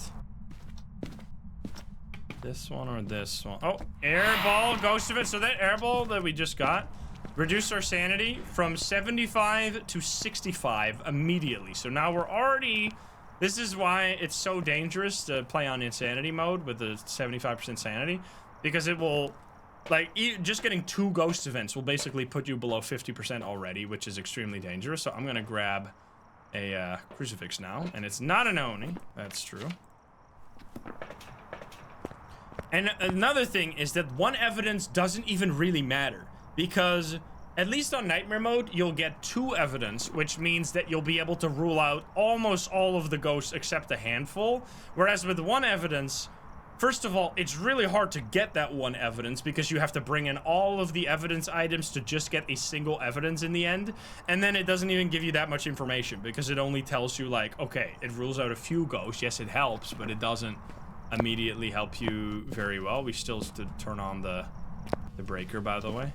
this one or this one. Oh, airball, ghost of it. So that airball that we just got reduced our sanity from 75 to 65 immediately. So now we're already... This is why it's so dangerous to play on insanity mode with the 75% sanity, because it will... Like, just getting 2 ghost events will basically put you below 50% already, which is extremely dangerous. So I'm going to grab a crucifix now, and it's not an Oni. That's true. And another thing is that one evidence doesn't even really matter, because at least on nightmare mode, you'll get 2 evidence, which means that you'll be able to rule out almost all of the ghosts except a handful. Whereas with 1 evidence, first of all, it's really hard to get that 1 evidence because you have to bring in all of the evidence items to just get a single evidence in the end. And then it doesn't even give you that much information because it only tells you like, okay, it rules out a few ghosts. Yes, it helps, but it doesn't immediately help you very well. We still have to turn on the breaker, by the way.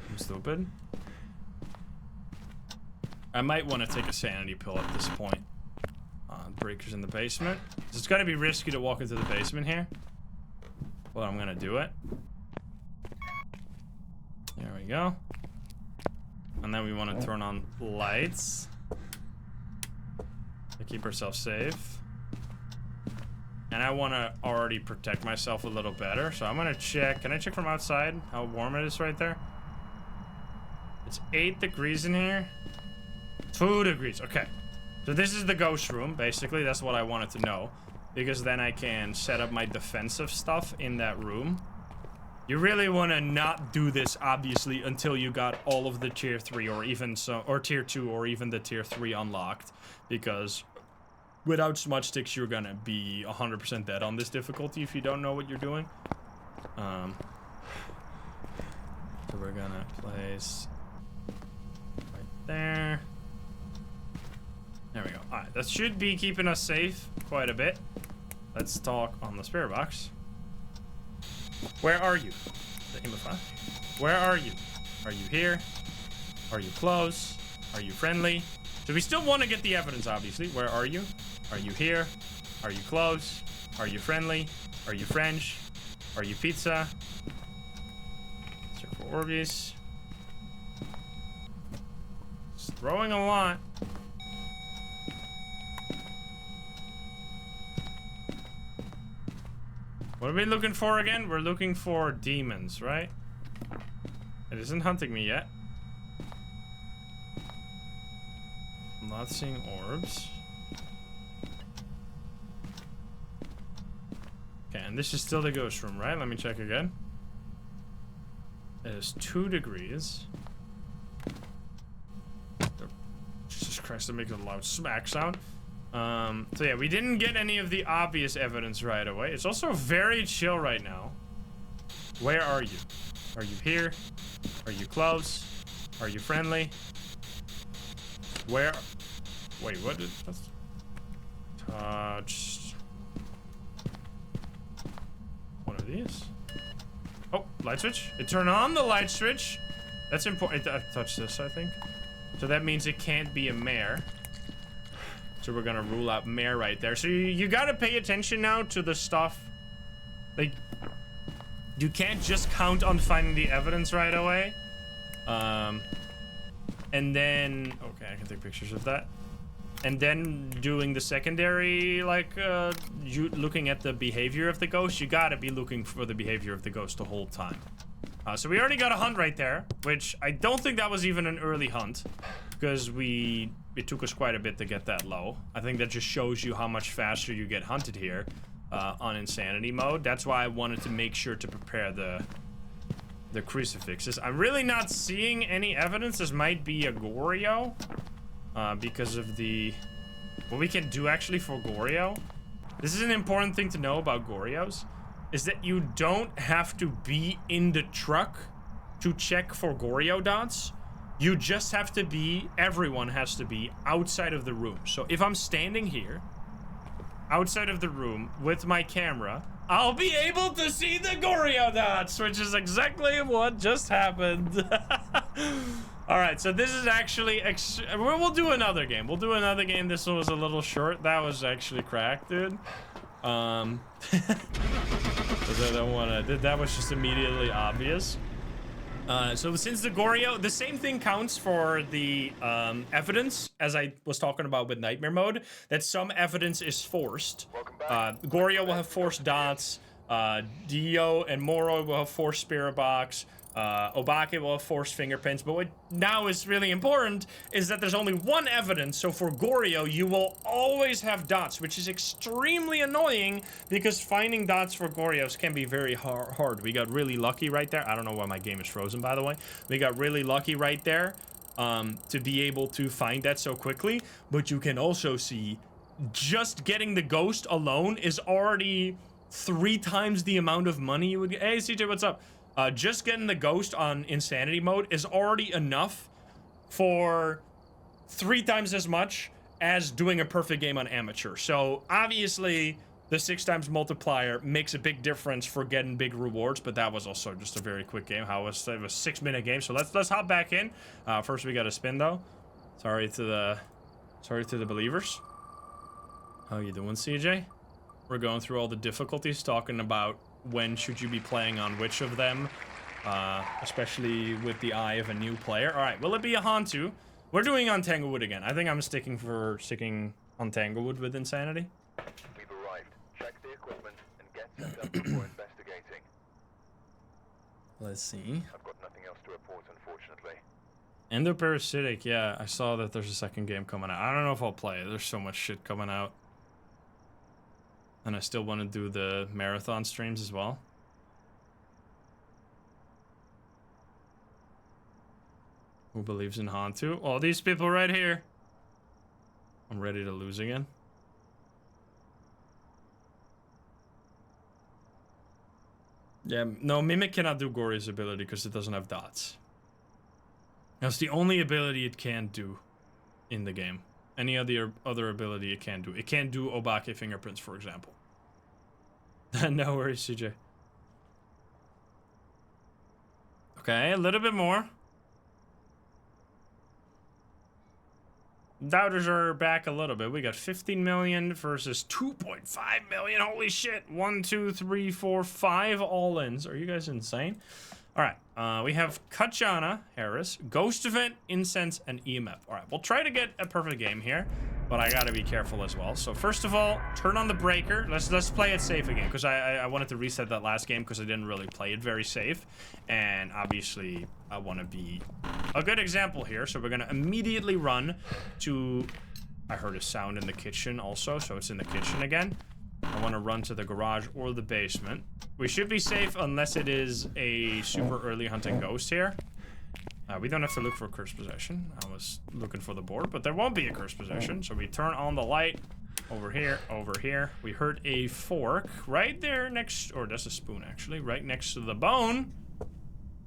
I'm stupid. I might want to take a sanity pill at this point. Breaker's in the basement. It's gonna be risky to walk into the basement here, but I'm gonna do it. There we go. And then we want to turn on lights to keep ourselves safe. And I want to already protect myself a little better, so I'm gonna check. Can I check from outside how warm it is right there? It's 8 degrees in here. 2 degrees. Okay. So this is the ghost room, basically. That's what I wanted to know. Because then I can set up my defensive stuff in that room. You really want to not do this, obviously, until you got all of the tier 3 or even or tier 2 or even the tier 3 unlocked. Because without smudge sticks, you're gonna be 100% dead on this difficulty if you don't know what you're doing. So we're gonna place right there. There we go. Alright, that should be keeping us safe quite a bit. Let's talk on the spirit box. Where are you? Where are you? Are you here? Are you close? Are you friendly? So we still want to get the evidence, obviously. Where are you? Are you here? Are you close? Are you friendly? Are you French? Are you pizza? Check for Orbeez. Just throwing a lot. What are we looking for again? We're looking for demons, right? It isn't hunting me yet. I'm not seeing orbs. Okay, and this is still the ghost room, right? Let me check again. It is 2 degrees. Jesus Christ, that makes a loud smack sound. So yeah, we didn't get any of the obvious evidence right away. It's also very chill right now. Where are you? Are you here? Are you close? Are you friendly? Where? Wait, what did that's touch? One of these? Oh, light switch. It turned on the light switch. That's important. I touched this, I think. So that means it can't be a mare. So we're gonna rule out mare right there. So you gotta pay attention now to the stuff. Like, you can't just count on finding the evidence right away. And then, okay, I can take pictures of that. And then doing the secondary, like, you looking at the behavior of the ghost, you gotta be looking for the behavior of the ghost the whole time. So we already got a hunt right there, which I don't think that was even an early hunt, because it took us quite a bit to get that low. I think that just shows you how much faster you get hunted here on insanity mode. That's why I wanted to make sure to prepare the crucifixes. I'm really not seeing any evidence. This might be a Goryo because of what we can do actually for Goryo. This is an important thing to know about Goryos, is that you don't have to be in the truck to check for Goryo dots. You just have to be, everyone has to be outside of the room. So if I'm standing here, outside of the room with my camera, I'll be able to see the Goryo dots, which is exactly what just happened. All right, so this is actually, we'll do another game. We'll do another game. This one was a little short. That was actually cracked, dude. I don't want to, that was just immediately obvious. So since the Goryo, the same thing counts for the evidence, as I was talking about with Nightmare Mode, that some evidence is forced. Goryo will have forced dots, Dio and Moro will have forced Spirit Box, Obake will have forced fingerprints, but what now is really important is that there's only one evidence. So for Goryo, you will always have dots, which is extremely annoying because finding dots for Goryos can be very hard. We got really lucky right there. I don't know why my game is frozen, by the way. We got really lucky right there to be able to find that so quickly. But you can also see just getting the ghost alone is already 3 times the amount of money you would get. Hey, CJ, what's up? Just getting the ghost on insanity mode is already enough for 3 times as much as doing a perfect game on amateur. So obviously the 6 times multiplier makes a big difference for getting big rewards, but that was also just a very quick game. It was a 6-minute game. So let's hop back in. First we got to spin though. Sorry to the believers. How you doing, CJ? We're going through all the difficulties, talking about when should you be playing on which of them, especially with the eye of a new player. All right, will it be a Hantu? We're doing on Tanglewood again. I think I'm sticking on Tanglewood with Insanity. We've arrived. Check the equipment and get set up before investigating. Let's see. I've got nothing else to report, unfortunately. Endoparasitic, yeah, I saw that there's a second game coming out. I don't know if I'll play it. There's so much shit coming out. And I still want to do the marathon streams as well. Who believes in Hantu? All these people right here. I'm ready to lose again. Yeah, no, Mimic cannot do Gory's ability because it doesn't have dots. That's the only ability it can do in the game. Any other ability it can do. It can't do Obake fingerprints, for example. No worries, CJ. Okay, a little bit more. Doubters are back a little bit. We got 15 million versus 2.5 million. Holy shit. 1, 2, 3, 4, 5 all-ins. Are you guys insane? All right, we have Kachana, Harris, Ghost Event, Incense, and EMF. All right, we'll try to get a perfect game here, but I gotta be careful as well. So first of all, turn on the breaker. Let's play it safe again, because I wanted to reset that last game because I didn't really play it very safe, and obviously I want to be a good example here. So we're gonna immediately run to. I heard a sound in the kitchen also, so it's in the kitchen again. I want to run to the garage or the basement. We should be safe unless it is a super early hunting ghost here. We don't have to look for cursed possession. I was looking for the board, but there won't be a cursed possession. So we turn on the light over here, over here. We heard a fork right there next, or that's a spoon actually, right next to the bone.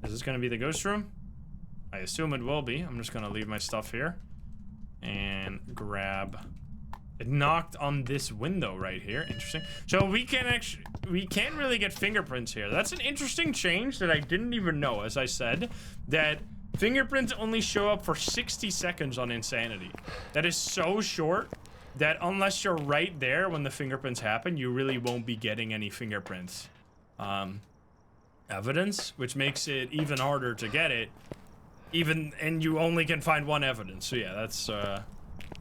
Is this going to be the ghost room? I assume it will be. I'm just going to leave my stuff here and grab. It knocked on this window right here. Interesting. So we can't really get fingerprints here. That's an interesting change that I didn't even know, as I said, that fingerprints only show up for 60 seconds on Insanity. That is so short that unless you're right there when the fingerprints happen, you really won't be getting any fingerprints evidence, which makes it even harder to get it, and you only can find one evidence. So yeah, that's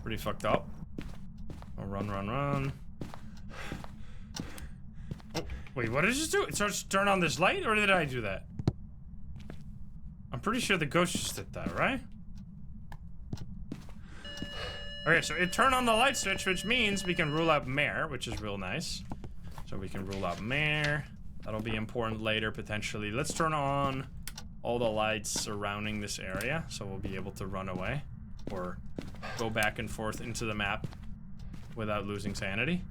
pretty fucked up. Oh, run, run, run. Oh, wait, what did it just do? It starts to turn on this light, or did I do that? I'm pretty sure the ghost just did that, right? Okay, so it turned on the light switch, which means we can rule out Mare, which is real nice. So we can rule out Mare. That'll be important later, potentially. Let's turn on all the lights surrounding this area, so we'll be able to run away or go back and forth into the map without losing sanity.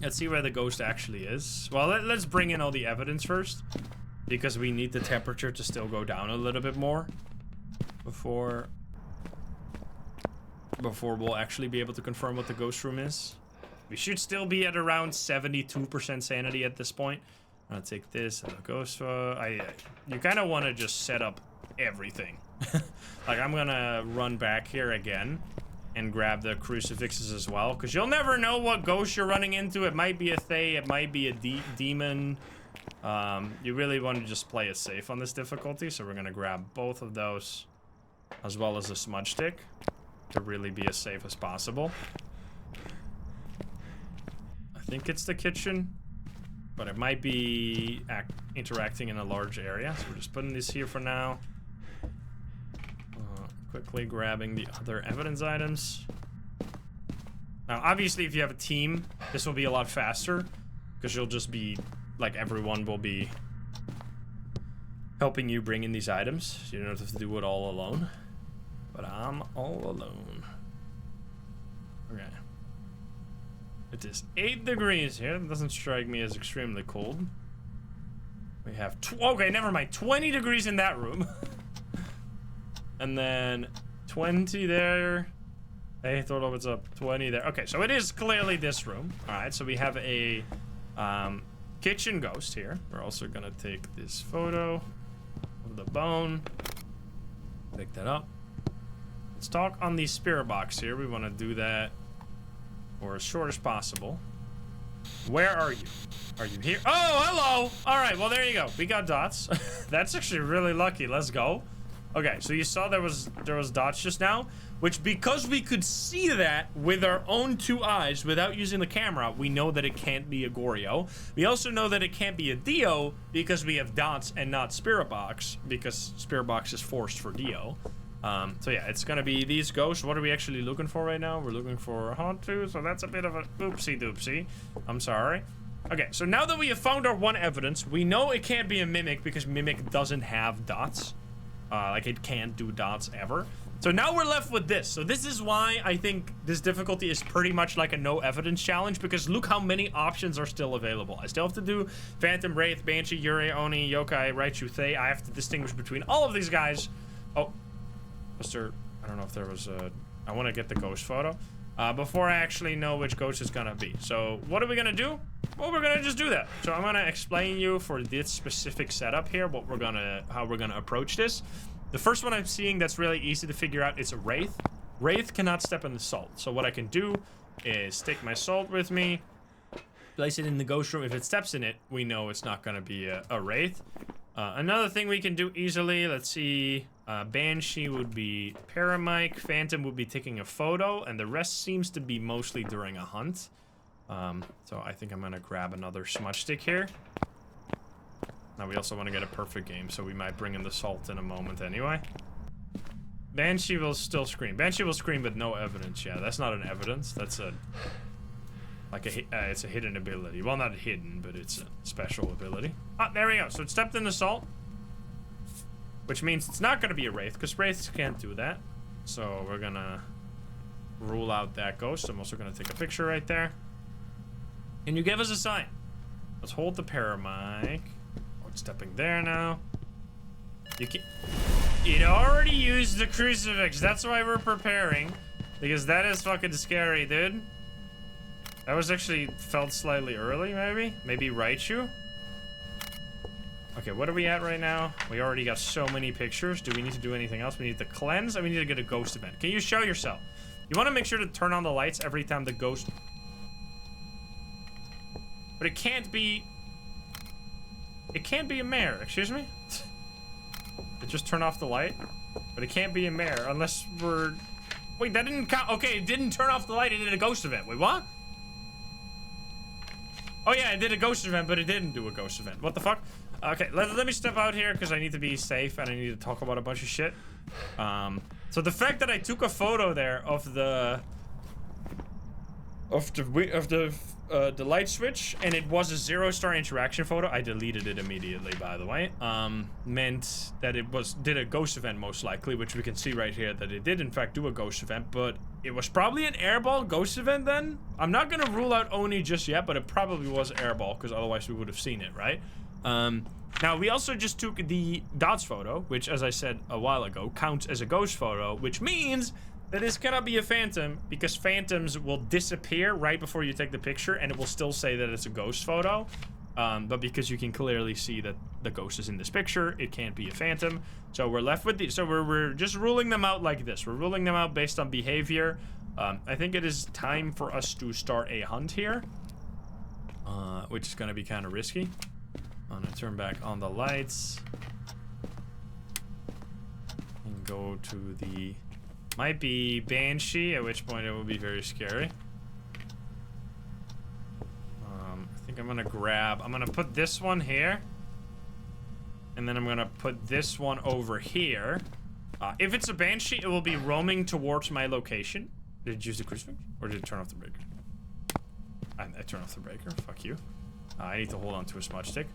Let's see where the ghost actually is. Well, let's bring in all the evidence first, because we need the temperature to still go down a little bit more before we'll actually be able to confirm what the ghost room is. We should still be at around 72% sanity at this point. I'm gonna take this and the ghost. You kind of want to just set up everything. Like, I'm gonna run back here again and grab the crucifixes as well, because you'll never know what ghost you're running into. It might be a Thay, it might be a demon. You really want to just play it safe on this difficulty, so we're gonna grab both of those as well as a smudge stick to really be as safe as possible. I think it's the kitchen. but it might be interacting in a large area. So we're just putting this here for now. Quickly grabbing the other evidence items. Now, obviously, if you have a team, this will be a lot faster because you'll just be, like, everyone will be helping you bring in these items. So you don't have to do it all alone. But I'm all alone. Okay. It is 8 degrees here. That doesn't strike me as extremely cold. We have, okay, never mind. 20 degrees in that room. And then 20 there. Hey, Thorlo, what's up? 20 there. Okay, so it is clearly this room. All right, so we have a kitchen ghost here. We're also gonna take this photo of the bone. Pick that up. Let's talk on the spirit box here. We want to do that for as short as possible. Where are you? Are you here? Oh, hello! All right, well, there you go. We got dots. That's actually really lucky. Let's go. Okay, so you saw there was dots just now, which because we could see that with our own 2 eyes without using the camera, we know that it can't be a Goryo. We also know that it can't be a Dio because we have dots and not Spirit Box, because Spirit Box is forced for Dio. So yeah, it's gonna be these ghosts. What are we actually looking for right now? We're looking for Hantu, so that's a bit of a oopsie doopsie. I'm sorry. Okay, so now that we have found our 1 evidence, we know it can't be a Mimic because Mimic doesn't have dots. Like, it can't do dots ever. So now we're left with this. So this is why I think this difficulty is pretty much like a no evidence challenge, because look how many options are still available. I still have to do Phantom, Wraith, Banshee, Yurei, Oni, Yokai, Raichu, Thay. I have to distinguish between all of these guys. Oh, Mr. I don't know if there was a... I want to get the ghost photo before I actually know which ghost it's gonna be. So what are we gonna do? Well, we're gonna just do that. So I'm gonna explain you for this specific setup here how we're gonna approach this. The first one I'm seeing that's really easy to figure out is a Wraith. Wraith cannot step in the salt. So what I can do is take my salt with me, place it in the ghost room. If it steps in it, we know it's not gonna be a Wraith. Another thing we can do easily, let's see, Banshee would be Paramic, Phantom would be taking a photo, and the rest seems to be mostly during a hunt. So I think I'm gonna grab another smudge stick here. Now we also want to get a perfect game, so we might bring in the salt in a moment anyway. Banshee will still scream. Banshee will scream with no evidence. Yeah, that's not an evidence. That's a... like it's a hidden ability. Well, not hidden, but it's a special ability. Ah, there we go. So it stepped in the salt. Which means it's not going to be a Wraith, because Wraiths can't do that. So we're going to rule out that ghost. I'm also going to take a picture right there. Can you give us a sign? Let's hold the Paramic. Oh, it's stepping there now. You can... It already used the crucifix. That's why we're preparing. Because that is fucking scary, dude. That was actually felt slightly early, maybe? Maybe Raichu? Okay, what are we at right now? We already got so many pictures. Do we need to do anything else? We need to cleanse, and we need to get a ghost event. Can you show yourself? You want to make sure to turn on the lights every time the ghost... But it can't be... It can't be a mare, excuse me? It just turn off the light? But it can't be a mare unless we're... Wait, that didn't count. Okay, it didn't turn off the light. It did a ghost event. Wait, what? Oh yeah, it did a ghost event, but it didn't do a ghost event. What the fuck? Okay, let me step out here because I need to be safe and I need to talk about a bunch of shit. So the fact that I took a photo there of the light switch and it was a 0-star interaction photo, I deleted it immediately, by the way, meant that it did a ghost event most likely, which we can see right here that it did in fact do a ghost event, but it was probably an airball ghost event then. I'm not gonna rule out Oni just yet, but it probably was airball because otherwise we would have seen it, right? Now we also just took the dots photo, which as I said a while ago counts as a ghost photo, which means that this cannot be a phantom because phantoms will disappear right before you take the picture and it will still say that it's a ghost photo. But because you can clearly see that the ghost is in this picture, it can't be a phantom. So we're left with these. So we're just ruling them out like this. We're ruling them out based on behavior. I think it is time for us to start a hunt here, which is going to be kind of risky. I'm going to turn back on the lights and go to the... Might be Banshee, at which point it will be very scary. I think I'm gonna grab, I'm gonna put this one here. And then I'm gonna put this one over here. If it's a Banshee, it will be roaming towards my location. Did it use the crucifix? Or did it turn off the breaker? I turned off the breaker. Fuck you. I need to hold on to a smudge stick.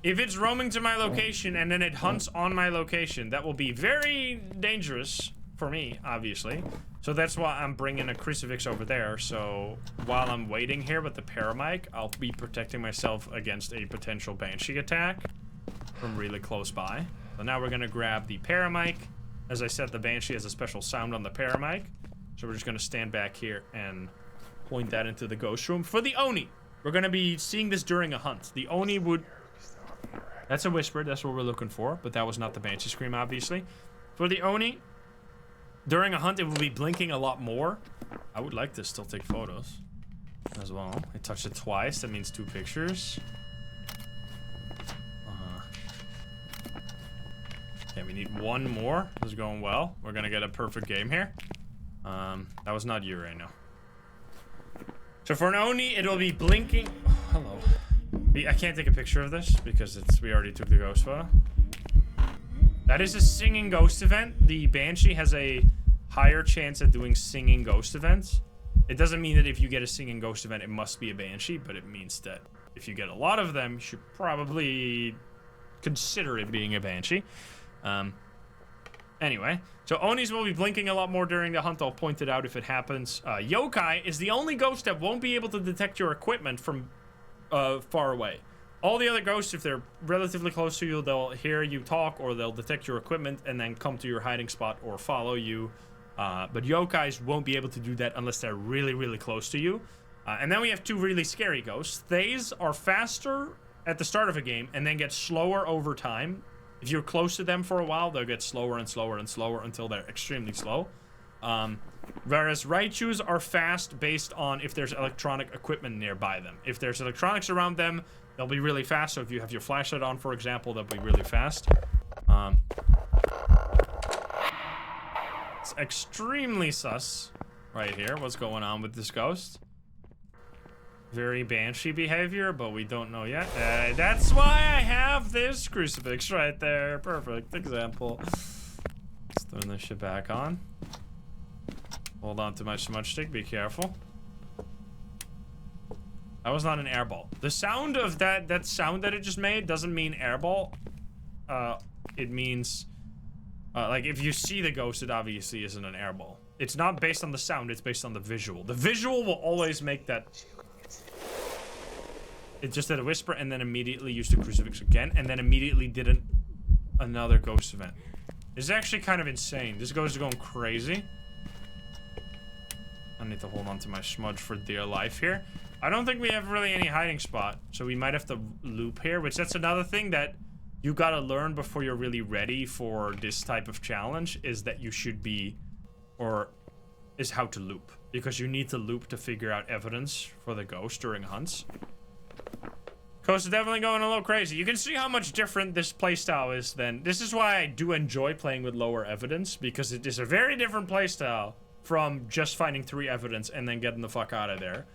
If it's roaming to my location and then it hunts on my location, that will be very dangerous for me, obviously. So that's why I'm bringing a crucifix over there. So while I'm waiting here with the paramic, I'll be protecting myself against a potential Banshee attack from really close by. So now we're gonna grab the paramic. As I said, the Banshee has a special sound on the paramic. So we're just gonna stand back here and point that into the ghost room. For the Oni, we're gonna be seeing this during a hunt. The Oni would... That's a whisper, that's what we're looking for, but that was not the Banshee scream, obviously. For the Oni, during a hunt, it will be blinking a lot more. I would like to still take photos as well. I touched it twice, that means 2 pictures. Okay, we need 1 more. This is going well. We're gonna get a perfect game here. That was not you right now. So for an Oni, it'll be blinking. Oh, hello. I can't take a picture of this because we already took the ghost photo. That is a singing ghost event. The Banshee has a higher chance at doing singing ghost events. It doesn't mean that if you get a singing ghost event, it must be a Banshee, but it means that if you get a lot of them, you should probably consider it being a Banshee. Anyway, so Onis will be blinking a lot more during the hunt. I'll point it out if it happens. Yokai is the only ghost that won't be able to detect your equipment from far away. All the other ghosts, if they're relatively close to you, they'll hear you talk or they'll detect your equipment and then come to your hiding spot or follow you. But yokais won't be able to do that unless they're really, really close to you. And then we have 2 really scary ghosts. Thays are faster at the start of a game and then get slower over time. If you're close to them for a while, they'll get slower and slower and slower until they're extremely slow. Whereas Raichus are fast based on if there's electronic equipment nearby them. If there's electronics around them, they'll be really fast. So if you have your flashlight on, for example, they'll be really fast. It's extremely sus right here. What's going on with this ghost? Very Banshee behavior, but we don't know yet. That's why I have this crucifix right there. Perfect example. Let's turn this shit back on. Hold on to my smudge stick. Be careful. That was not an airball. The sound of that sound that it just made doesn't mean airball. It means like if you see the ghost, it obviously isn't an airball. It's not based on the sound. It's based on the visual. The visual will always make that. It just did a whisper and then immediately used the crucifix again and then immediately did another ghost event. It's actually kind of insane. This ghost is going crazy. I need to hold on to my smudge for dear life here. I don't think we have really any hiding spot, so we might have to loop here, which that's another thing that you gotta learn before you're really ready for this type of challenge, is that you should be, or is how to loop. Because you need to loop to figure out evidence for the ghost during hunts. Ghost is definitely going a little crazy. You can see how much different this playstyle is than... This is why I do enjoy playing with lower evidence, because it is a very different playstyle from just finding 3 evidence and then getting the fuck out of there.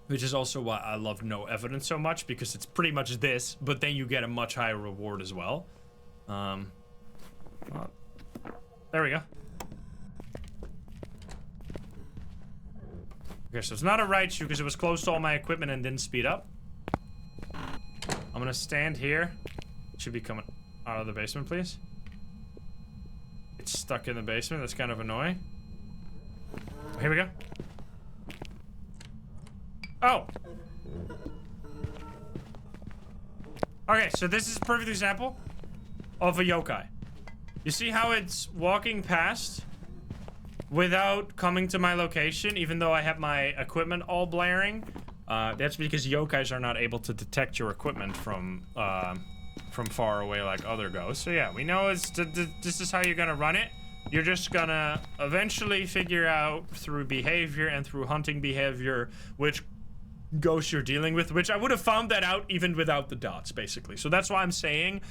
Which is also why I love no evidence so much, because it's pretty much this, but then you get a much higher reward as well. Well, there we go. Okay, so it's not a Raichu because it was close to all my equipment and didn't speed up. I'm gonna stand here. It should be coming out of the basement, please. It's stuck in the basement. That's kind of annoying. Here we go. Oh! Okay, so this is a perfect example of a yokai. You see how it's walking past without coming to my location, even though I have my equipment all blaring? That's because yokais are not able to detect your equipment from far away like other ghosts. So yeah, we know this is how you're gonna run it. You're just gonna eventually figure out through behavior and through hunting behavior which ghost you're dealing with, which I would have found that out even without the dots, basically. So that's why I'm saying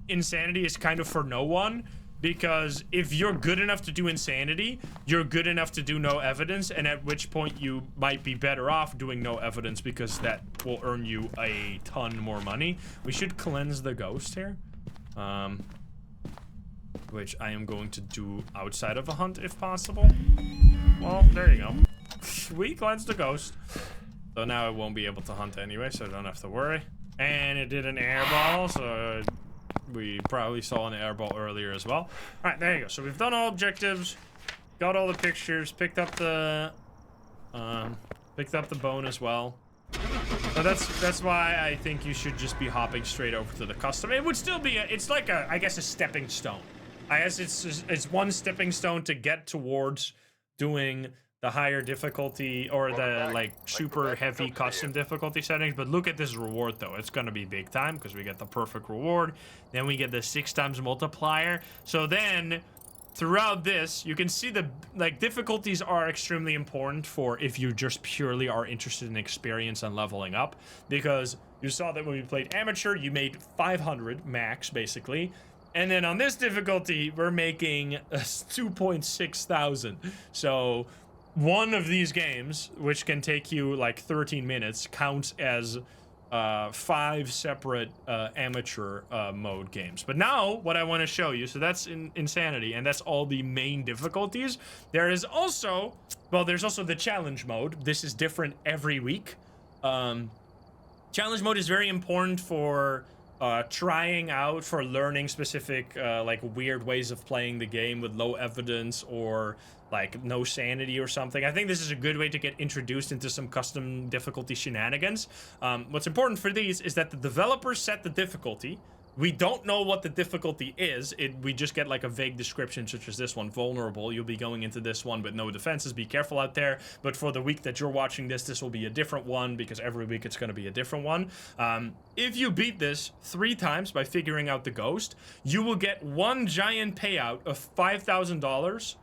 insanity is kind of for no one, because if you're good enough to do insanity, you're good enough to do no evidence, and at which point you might be better off doing no evidence because that will earn you a ton more money. We should cleanse the ghost here, which I am going to do outside of a hunt if possible. Well, there you go. We cleansed the ghost, so now it won't be able to hunt anyway, so I don't have to worry. And it did an airball, so we probably saw an airball earlier as well. All right, there you go. So we've done all objectives, got all the pictures, picked up the bone as well. So that's why I think you should just be hopping straight over to the custom. It would still be it's like a, I guess, a stepping stone. I guess it's one stepping stone to get towards doing the higher difficulty or the like super heavy custom difficulty settings. But look at this reward though. It's gonna be big time because we get the perfect reward. Then we get the 6 times multiplier. So then throughout this, you can see the like difficulties are extremely important for if you just purely are interested in experience and leveling up, because you saw that when we played amateur, you made 500 max basically. And then on this difficulty, we're making 2.6 thousand. So one of these games, which can take you like 13 minutes, counts as 5 separate amateur mode games. But now what I want to show you, so that's insanity, and that's all the main difficulties. There is also, well, there's also the challenge mode. This is different every week. Challenge mode is very important for trying out, for learning specific like weird ways of playing the game with low evidence or like no sanity or something. I think this is a good way to get introduced into some custom difficulty shenanigans. What's important for these is that the developers set the difficulty. We don't know what the difficulty is. We just get like a vague description, such as this one, vulnerable. You'll be going into this one with no defenses. Be careful out there. But for the week that you're watching this, this will be a different one because every week it's going to be a different one. If you beat this 3 times by figuring out the ghost, you will get one giant payout of $5,000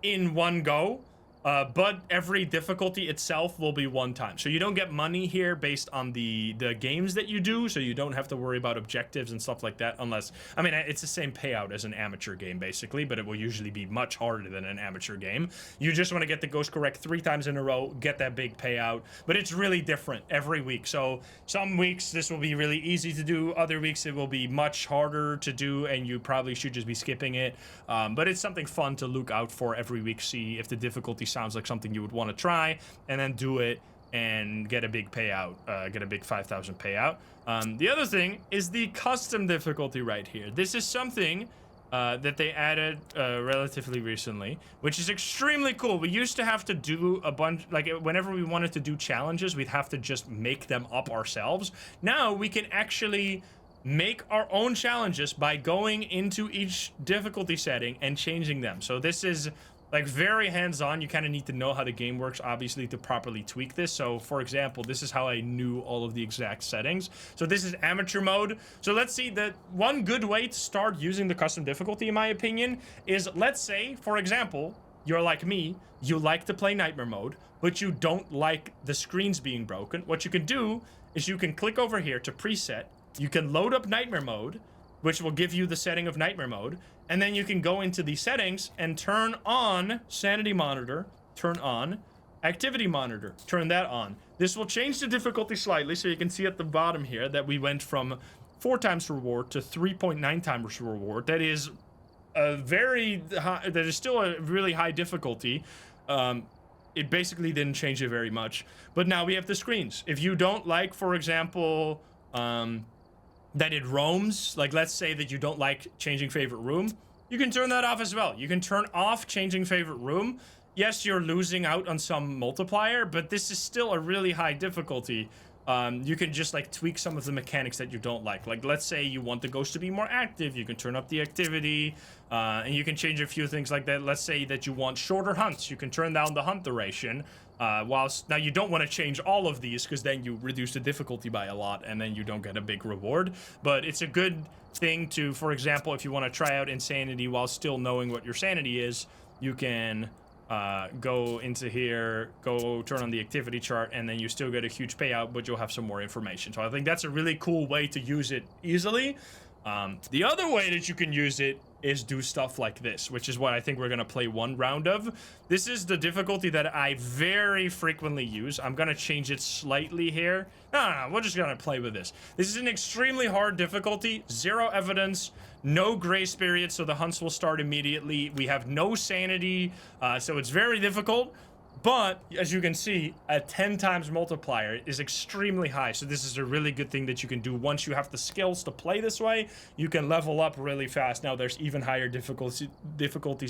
in one go. But every difficulty itself will be one time. So you don't get money here based on the games that you do, so you don't have to worry about objectives and stuff like that unless, I mean, it's the same payout as an amateur game basically, but it will usually be much harder than an amateur game. You just want to get the ghost correct 3 times in a row, get that big payout, but it's really different every week. So some weeks this will be really easy to do, other weeks it will be much harder to do, and you probably should just be skipping it. But it's something fun to look out for every week, see if the difficulty sounds like something you would want to try, and then do it and get a big payout, get a big 5,000 payout. The other thing is the custom difficulty right here. This is something that they added relatively recently, which is extremely cool. We used to have to do a bunch, like whenever we wanted to do challenges, we'd have to just make them up ourselves. Now we can actually make our own challenges by going into each difficulty setting and changing them. So this is like very hands-on. You kind of need to know how the game works, obviously, to properly tweak this. So for example, this is how I knew all of the exact settings. So this is amateur mode. So let's see, that one good way to start using the custom difficulty, in my opinion, is, let's say, for example, you're like me, you like to play nightmare mode, but you don't like the screens being broken. What you can do is you can click over here to preset. You can load up nightmare mode, which will give you the setting of nightmare mode. And then you can go into the settings and turn on sanity monitor, turn on activity monitor, turn that on. This will change the difficulty slightly, so you can see at the bottom here that we went from 4 times reward to 3.9 times reward. That is a very high, that is still a really high difficulty. It basically didn't change it very much. But now we have the screens. If you don't like, for example, that it roams, like let's say that you don't like changing favorite room, you can turn that off as well. You can turn off changing favorite room. Yes, you're losing out on some multiplier, but this is still a really high difficulty. You can just like tweak some of the mechanics that you don't like. Like let's say you want the ghost to be more active, you can turn up the activity, and you can change a few things like that. Let's say that you want shorter hunts, you can turn down the hunt duration. Whilst now you don't want to change all of these because then you reduce the difficulty by a lot and then you don't get a big reward. But it's a good thing to, for example, if you want to try out insanity while still knowing what your sanity is, you can go into here, go turn on the activity chart, and then you still get a huge payout, but you'll have some more information. So I think that's a really cool way to use it easily. The other way that you can use it is do stuff like this, which is what I think we're gonna play one round of. This is the difficulty that I very frequently use. I'm gonna change it slightly here. No, we're just gonna play with this. This is an extremely hard difficulty, 0 evidence, no grace period, so the hunts will start immediately. We have no sanity, so it's very difficult. But, as you can see, a 10 times multiplier is extremely high. So this is a really good thing that you can do once you have the skills to play this way. You can level up really fast. Now, there's even higher difficulties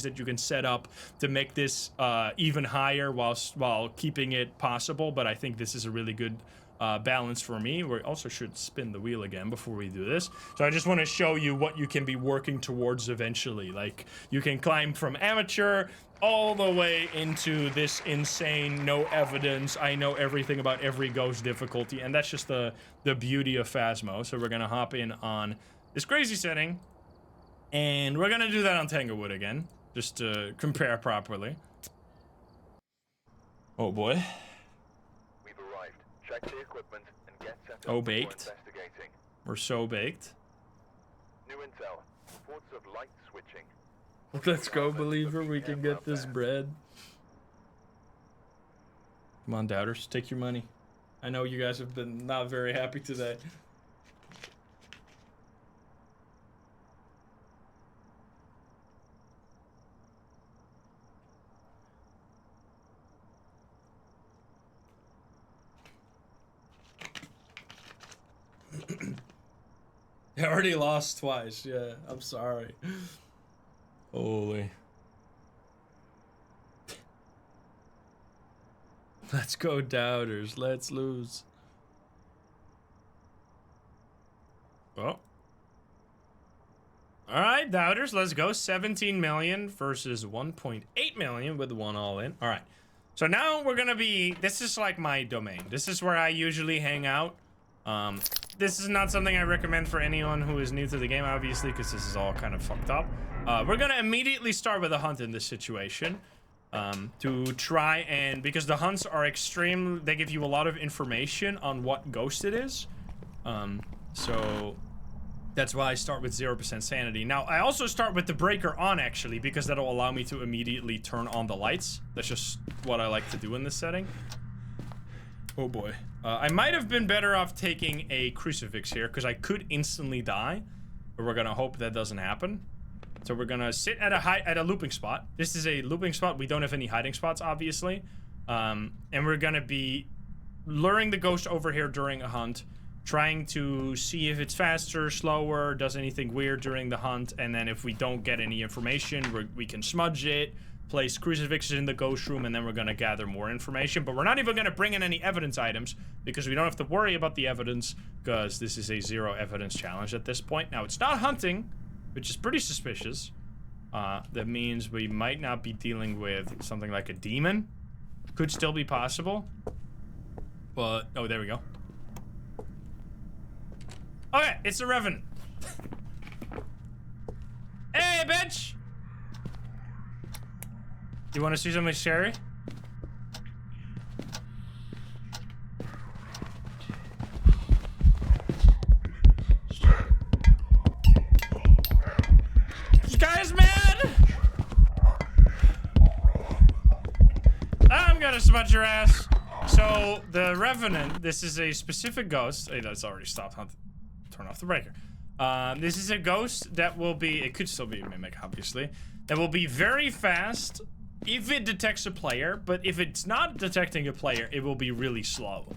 that you can set up to make this even higher while keeping it possible. But I think this is a really good balance for me. We also should spin the wheel again before we do this. So I just want to show you what you can be working towards eventually. Like, you can climb from amateur all the way into this insane, no evidence, I know everything about every ghost difficulty, and that's just the beauty of Phasmo. So we're gonna hop in on this crazy setting, and we're gonna do that on Tanglewood again, just to compare properly. Oh boy. We've arrived. Check the equipment and get set up Oh, before baked. investigating. We're so baked. New intel. Reports of light switching. Let's go, believer. We can get this bread. Come on, doubters. Take your money. I know you guys have been not very happy today. I already lost twice. Yeah, I'm sorry. Holy. Let's go, doubters. Let's lose. Well. Alright, doubters. Let's go. 17 million versus 1.8 million with one all in. Alright. So now we're gonna be... This is like my domain. This is where I usually hang out. This is not something I recommend for anyone who is new to the game, obviously, because this is all kind of fucked up. We're gonna immediately start with a hunt in this situation. To try and... Because the hunts are extreme... They give you a lot of information on what ghost it is. So... That's why I start with 0% sanity. Now, I also start with the breaker on, actually, because that'll allow me to immediately turn on the lights. That's just what I like to do in this setting. Oh boy. I might have been better off taking a crucifix here, because I could instantly die. But we're gonna hope that doesn't happen. So we're gonna sit at a looping spot. This is a looping spot. We don't have any hiding spots, obviously. And we're gonna be luring the ghost over here during a hunt, trying to see if it's faster, slower, does anything weird during the hunt, and then if we don't get any information, we can smudge it, place crucifixes in the ghost room, and then we're gonna gather more information. But we're not even gonna bring in any evidence items, because we don't have to worry about the evidence, because this is a 0 evidence challenge at this point. Now, it's not hunting, which is pretty suspicious. That means we might not be dealing with something like a demon. Could still be possible. But, oh, there we go. Okay, it's a Revenant. Hey, bitch! You want to see something scary? This guy is mad! I'm gonna smudge your ass. So, the Revenant, this is a specific ghost. Hey, that's already stopped hunting. Turn off the breaker. This is a ghost that will be, it could still be a mimic, obviously, that will be very fast if it detects a player, but if it's not detecting a player, it will be really slow.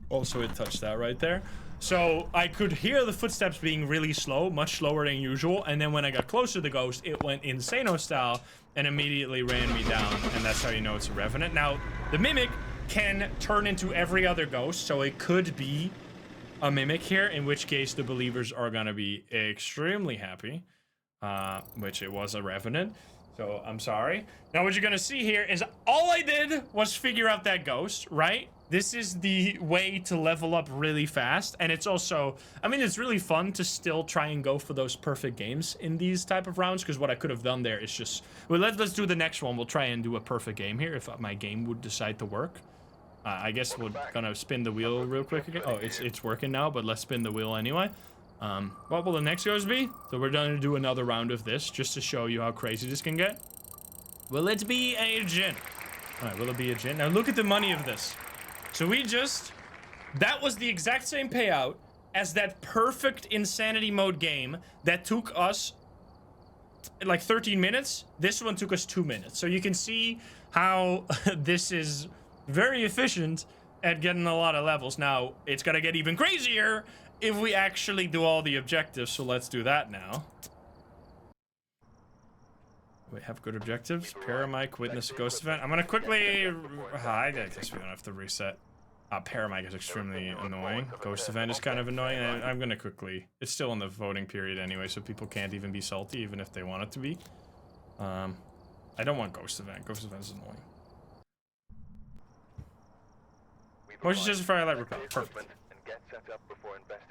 Also, it touched that right there. So I could hear the footsteps being really slow, much slower than usual, and then when I got close to the ghost, it went Insano style and immediately ran me down, and that's how you know it's a Revenant. Now, the mimic can turn into every other ghost, so it could be a mimic here, in which case the believers are gonna be extremely happy, which it was a Revenant, so I'm sorry. Now what you're gonna see here is all I did was figure out that ghost, right? This is the way to level up really fast, and it's also, I mean, it's really fun to still try and go for those perfect games in these type of rounds, because what I could have done there is just, well, let's do the next one. We'll try and do a perfect game here if my game would decide to work. I guess we're gonna spin the wheel real quick again. Oh, it's working now, but let's spin the wheel anyway. What will the next ghost be? So we're gonna do another round of this just to show you how crazy this can get. Will it be a djinn? All right, will it be a djinn? Now look at the money of this. So that was the exact same payout as that perfect insanity mode game that took us like 13 minutes. This one took us 2 minutes. So you can see how this is very efficient at getting a lot of levels. Now, it's gonna get even crazier if we actually do all the objectives, so let's do that now. We have good objectives. Paramike, witness a ghost event. I'm gonna quickly... I guess we don't have to reset. Paramike is extremely annoying. Ghost event is kind of annoying. I'm gonna quickly... It's still in the voting period anyway, so people can't even be salty, even if they want it to be. I don't want ghost event. Ghost event is annoying. Motion sensor firelight repel. Perfect.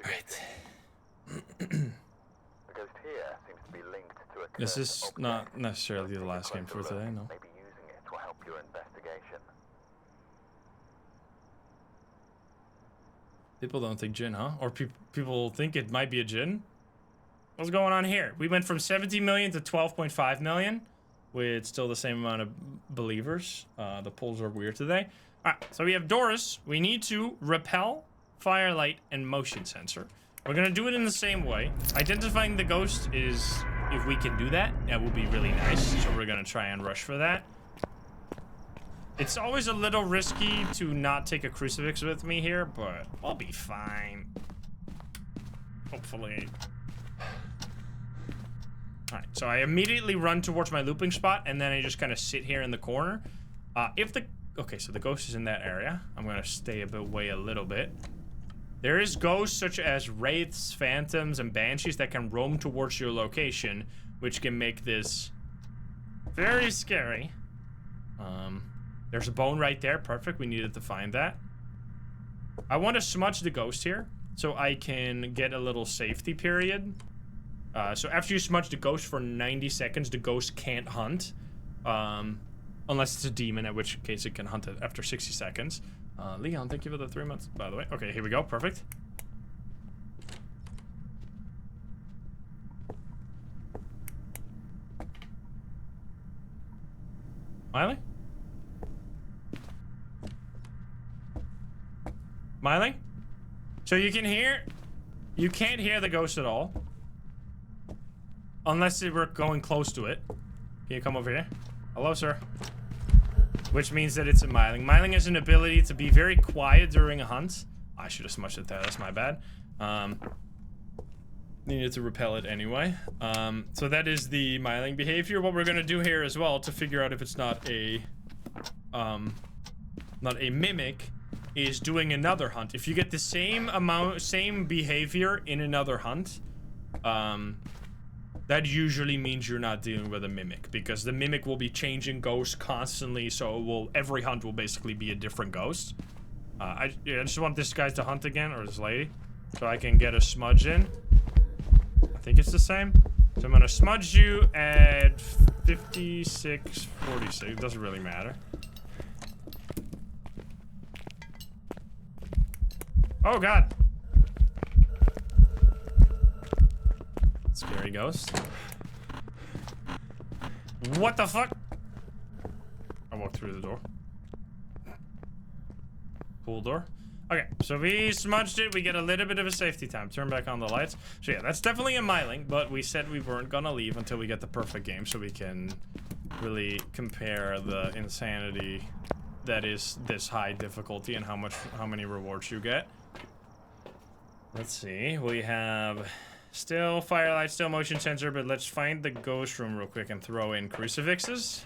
Alright. This is not necessarily the last game for today, no. Maybe using it will help your investigation. People don't think djinn, huh? Or people think it might be a djinn? What's going on here? We went from 17 million to 12.5 million with still the same amount of believers. The polls are weird today. Alright, so we have Doris. We need to repel, firelight, and motion sensor. We're gonna do it in the same way. Identifying the ghost is, if we can do that, that will be really nice. So we're gonna try and rush for that. It's always a little risky to not take a crucifix with me here, but I'll be fine. Hopefully. Alright, so I immediately run towards my looping spot, and then I just kind of sit here in the corner. Okay, so the ghost is in that area. I'm gonna stay away a little bit. There is ghosts such as wraiths, phantoms, and banshees that can roam towards your location, which can make this very scary. There's a bone right there. Perfect. We needed to find that. I want to smudge the ghost here so I can get a little safety period. So after you smudge the ghost for 90 seconds, the ghost can't hunt. Unless it's a demon, at which case it can hunt it after 60 seconds. Leon, thank you for the 3 months, by the way. Okay, here we go. Perfect. Miley? Miley? So you can hear... You can't hear the ghost at all. Unless we're going close to it. Can you come over here? Hello, sir. Which means that it's a Myling. Myling has an ability to be very quiet during a hunt. I should have smushed it there. That's my bad. Needed to repel it anyway. So that is the Myling behavior. What we're gonna do here as well to figure out if it's not a mimic is doing another hunt. If you get the same behavior in another hunt, that usually means you're not dealing with a mimic, because the mimic will be changing ghosts constantly, so every hunt will basically be a different ghost. I just want this guy to hunt again, or this lady, so I can get a smudge in. I think it's the same. So I'm gonna smudge you at 56:46. It doesn't really matter. Oh god. Scary ghost. What the fuck? I walked through the door. Pool door. Okay, so we smudged it. We get a little bit of a safety time. Turn back on the lights. So yeah, that's definitely a Myling, but we said we weren't gonna leave until we get the perfect game, so we can really compare the insanity that is this high difficulty and how many rewards you get. Let's see. We have still firelight, still motion sensor, but let's find the ghost room real quick and throw in crucifixes.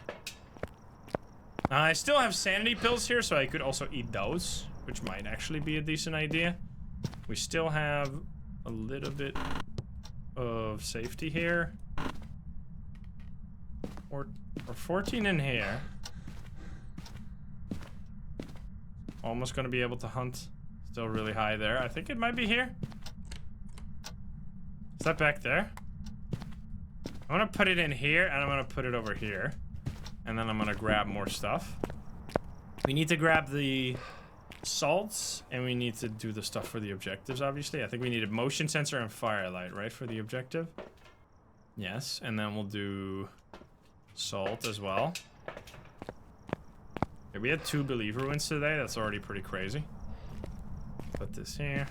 I still have sanity pills here, so I could also eat those, which might actually be a decent idea. We still have a little bit of safety here. Or 14 in here. Almost gonna be able to hunt. Still really high there. I think it might be here. Is that back there? I'm gonna put it in here, and I'm gonna put it over here. And then I'm gonna grab more stuff. We need to grab the salts, and we need to do the stuff for the objectives, obviously. I think we need a motion sensor and firelight, right, for the objective? Yes, and then we'll do salt as well. Okay, we had 2 believer wins today. That's already pretty crazy. Put this here.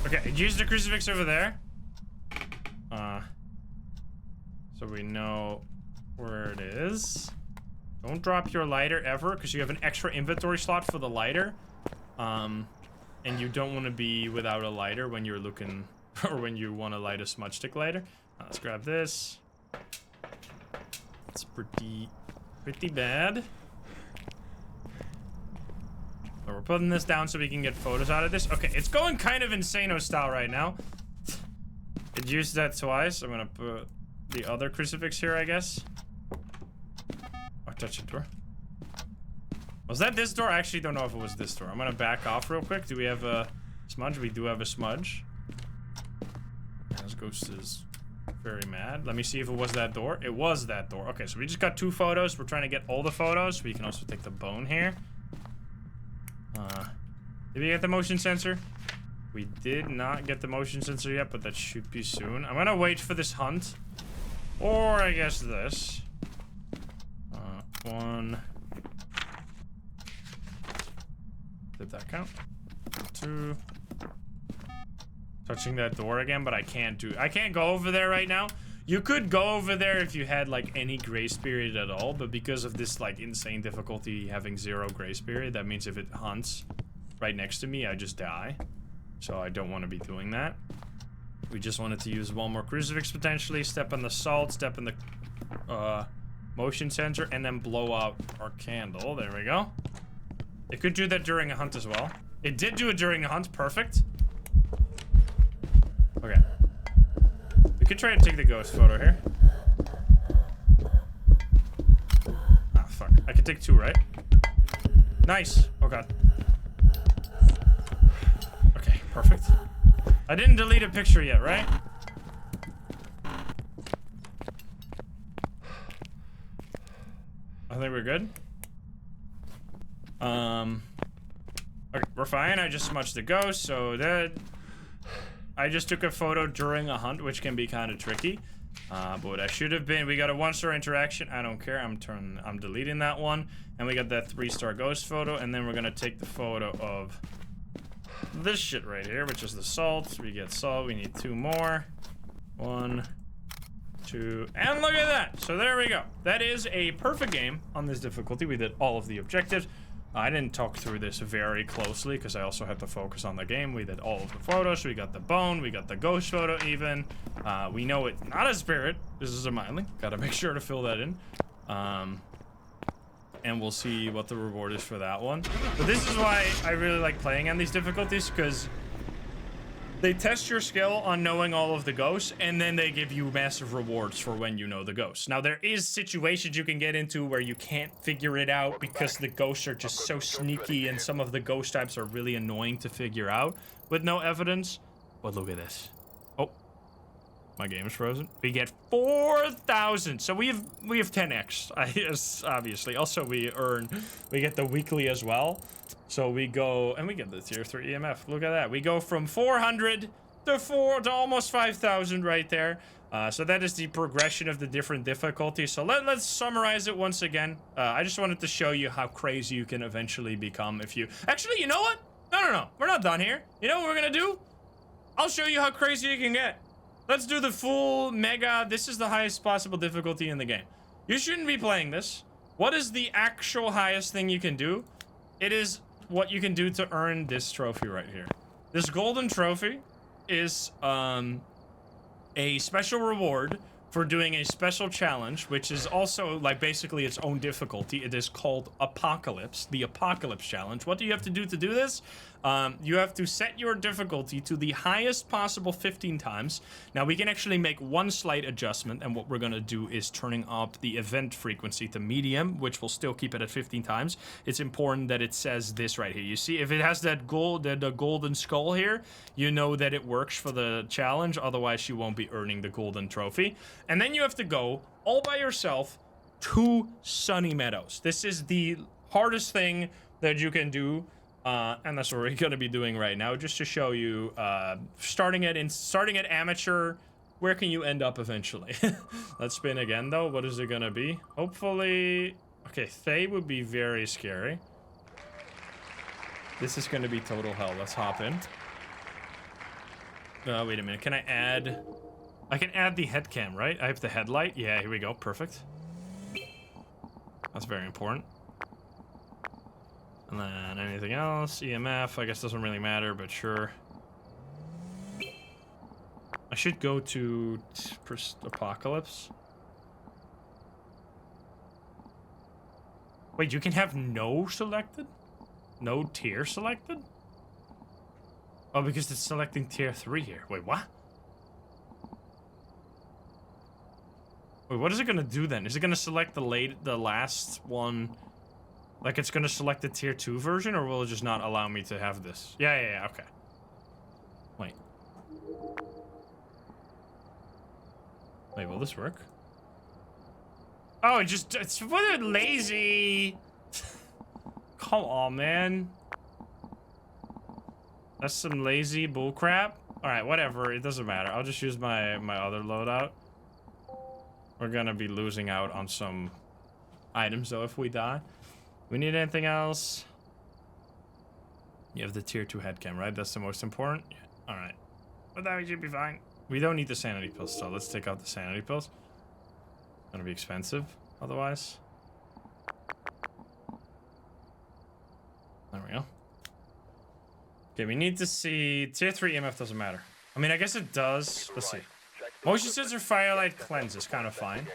Okay, use the crucifix over there. So we know where it is. Don't drop your lighter ever, because you have an extra inventory slot for the lighter. And you don't want to be without a lighter when you're looking, or when you want to light a smudge stick lighter. Let's grab this. It's pretty bad. So we're putting this down so we can get photos out of this. Okay, it's going kind of insano style right now. It used that twice. I'm gonna put the other crucifix here, I guess. Oh, touch the door. Was that this door? I actually don't know if it was this door. I'm gonna back off real quick. Do we have a smudge? We do have a smudge. This ghost is very mad. Let me see if it was that door. It was that door. Okay, so we just got 2 photos. We're trying to get all the photos. We can also take the bone here. Did we get the motion sensor? We did not get the motion sensor yet, but that should be soon. I'm gonna wait for this hunt. Or I guess this. 1. Did that count? 2. Touching that door again, but I can't go over there right now. You could go over there if you had like any grace period at all, but because of this like insane difficulty having 0 grace period, that means if it hunts right next to me, I just die. So I don't want to be doing that. We just wanted to use 1 more crucifix potentially, step on the salt, step on the motion sensor, and then blow out our candle. There we go. It could do that during a hunt as well. It did do it during a hunt. Perfect. Okay. We could try to take the ghost photo here. Ah, fuck. I can take 2, right? Nice. Oh, God. Okay, perfect. I didn't delete a picture yet, right? I think we're good. Okay, we're fine. I just smudged the ghost, so that... I just took a photo during a hunt, which can be kind of tricky. But I should have been... We got a 1-star interaction. I don't care. I'm deleting that one. And we got that 3-star ghost photo. And then we're going to take the photo of this shit right here, which is the salt. We get salt. We need 2 more. 1, 2, and look at that. So there we go. That is a perfect game on this difficulty. We did all of the objectives. I didn't talk through this very closely because I also had to focus on the game. We did all of the photos. We got the bone. We got the ghost photo even. We know it's not a spirit. This is a myling. Gotta make sure to fill that in. And we'll see what the reward is for that one. But this is why I really like playing on these difficulties, because they test your skill on knowing all of the ghosts, and then they give you massive rewards for when you know the ghosts. Now, there is situations you can get into where you can't figure it out because the ghosts are just so sneaky, and some of the ghost types are really annoying to figure out with no evidence. But look at this. Oh, my game is frozen. We get 4,000. So we have 10x, yes, obviously. Also, we get the weekly as well. So we go, and we get the tier 3 EMF. Look at that. We go from 400 to almost 5,000 right there. So that is the progression of the different difficulties. So let's summarize it once again. I just wanted to show you how crazy you can eventually become if you... Actually, you know what? No. We're not done here. You know what we're gonna do? I'll show you how crazy you can get. Let's do the full mega... This is the highest possible difficulty in the game. You shouldn't be playing this. What is the actual highest thing you can do? It is what you can do to earn this trophy right here. This golden trophy is a special reward for doing a special challenge, which is also like basically its own difficulty. It is called Apocalypse, the Apocalypse Challenge. What do you have to do this? You have to set your difficulty to the highest possible 15 times. Now, we can actually make one slight adjustment, and what we're gonna do is turning up the event frequency to medium, which will still keep it at 15 times. It's important that it says this right here. You see, if it has that the golden skull here, you know that it works for the challenge, otherwise you won't be earning the golden trophy. And then you have to go all by yourself to Sunny Meadows. This is the hardest thing that you can do, and that's what we're gonna be doing right now, just to show you, starting at amateur, where can you end up eventually? Let's spin again though. What is it gonna be? Hopefully, okay, Thay would be very scary. This is gonna be total hell. Let's hop in. Wait a minute. Can I add? I can add the head cam, right? I have the headlight. Yeah, here we go. Perfect. That's very important. And then anything else? EMF, I guess doesn't really matter, but sure. I should go to Apocalypse. Wait, you can have no selected? No tier selected? Oh, because it's selecting tier 3 here. Wait, what? Wait, what is it gonna do then? Is it gonna select the last one? Like it's gonna select the tier 2 version, or will it just not allow me to have this? Yeah, okay. Wait. Wait, will this work? Oh, it's what a lazy. Come on, man. That's some lazy bullcrap. Alright, whatever, it doesn't matter. I'll just use my other loadout. We're gonna be losing out on some items though if we die. We need anything else? You have the tier 2 headcam, right? That's the most important? Yeah. Alright. But that should be fine. We don't need the sanity pills, so let's take out the sanity pills. It's gonna be expensive otherwise. There we go. Okay, we need to see tier 3 EMF doesn't matter. I mean, I guess it does. Let's see. Motion sensor firelight cleanse is kind of fine.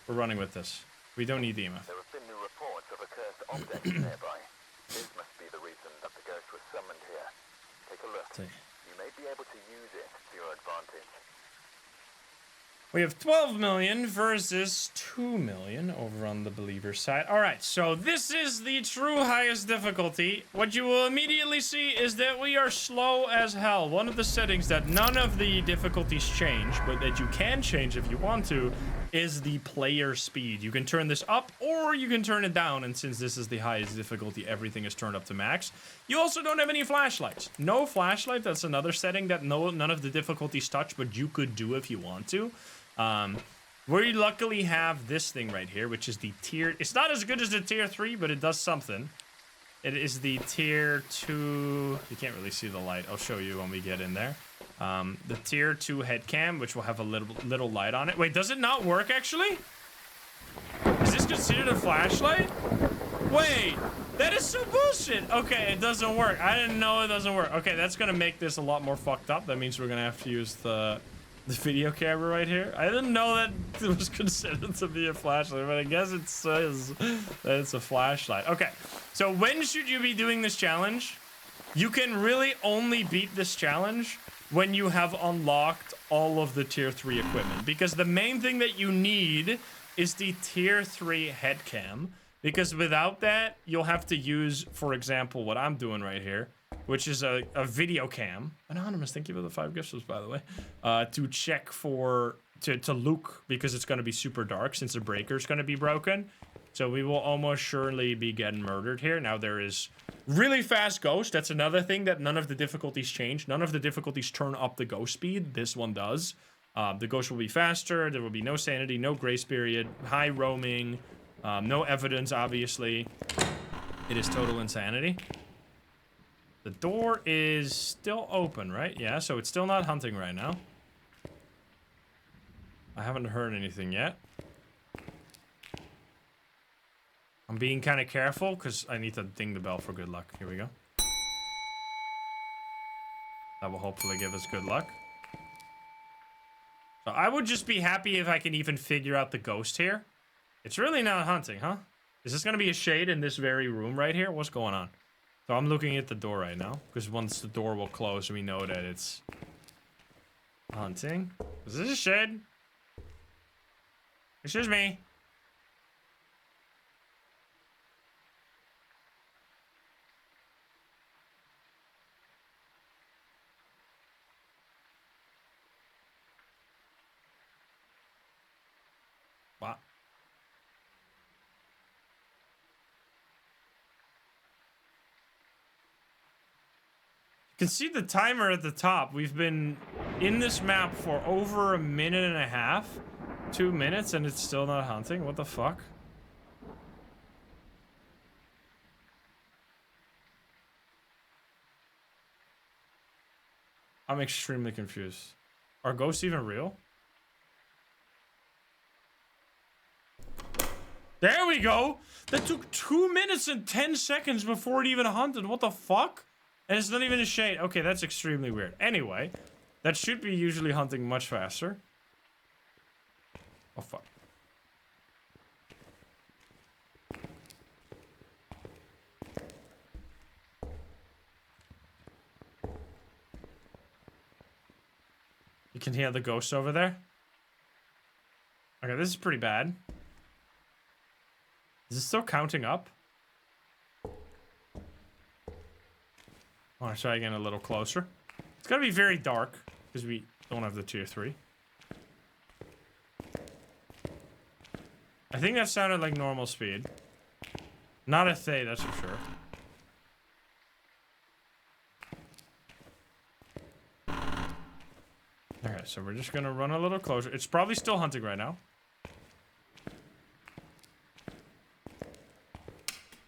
We're running with this. We don't need the EMF. There have been new reports of a cursed object nearby. This must be the reason that the ghost was summoned here. Take a look. See. You may be able to use it to your advantage. We have 12 million versus 2 million over on the believer side. All right, so this is the true highest difficulty. What you will immediately see is that we are slow as hell. One of the settings that none of the difficulties change, but that you can change if you want to, is the player speed. You can turn this up or you can turn it down, and since this is the highest difficulty, everything is turned up to max. You also don't have any flashlights. No flashlight, that's another setting that none of the difficulties touch, but you could do if you want to. We luckily have this thing right here, which is the tier. It's not as good as the tier 3, but it does something. It is the tier 2. You can't really see the light. I'll show you when we get in there. The tier 2 head cam, which will have a little light on it. Wait, does it not work actually? Is this considered a flashlight? Wait, that is so bullshit. Okay, it doesn't work. I didn't know it doesn't work. Okay, that's gonna make this a lot more fucked up. That means we're gonna have to use the video camera right here. I didn't know that it was considered to be a flashlight, but I guess it says that it's a flashlight. Okay, so when should you be doing this challenge? You can really only beat this challenge when you have unlocked all of the tier 3 equipment, because the main thing that you need is the tier 3 head cam, because without that you'll have to use, for example, what I'm doing right here, which is a video cam. Anonymous, thank you for the 5 gifts, by the way. To check for, to look, because it's going to be super dark since the breaker's going to be broken. So we will almost surely be getting murdered here. Now there is really fast ghost. That's another thing that none of the difficulties change. None of the difficulties turn up the ghost speed. This one does. The ghost will be faster. There will be no sanity, no grace period, high roaming, no evidence, obviously. It is total insanity. The door is still open, right? Yeah, so it's still not hunting right now. I haven't heard anything yet. I'm being kind of careful because I need to ding the bell for good luck. Here we go. That will hopefully give us good luck. So I would just be happy if I can even figure out the ghost here. It's really not hunting, huh? Is this going to be a shade in this very room right here? What's going on? So I'm looking at the door right now, because once the door will close, we know that it's hunting. Is this a shed? Excuse me. What? You can see the timer at the top. We've been in this map for over 1.5 minutes, 2 minutes, and it's still not hunting. What the fuck? I'm extremely confused. Are ghosts even real? There we go! That took 2 minutes and 10 seconds before it even hunted. What the fuck? And it's not even a shade. Okay, that's extremely weird. Anyway, that should be usually hunting much faster. Oh, fuck. You can hear the ghost over there. Okay, this is pretty bad. Is it still counting up? I want to try again a little closer. It's gotta be very dark, because we don't have the tier 3. I think that sounded like normal speed. Not a Thay, that's for sure. Alright, so we're just gonna run a little closer. It's probably still hunting right now.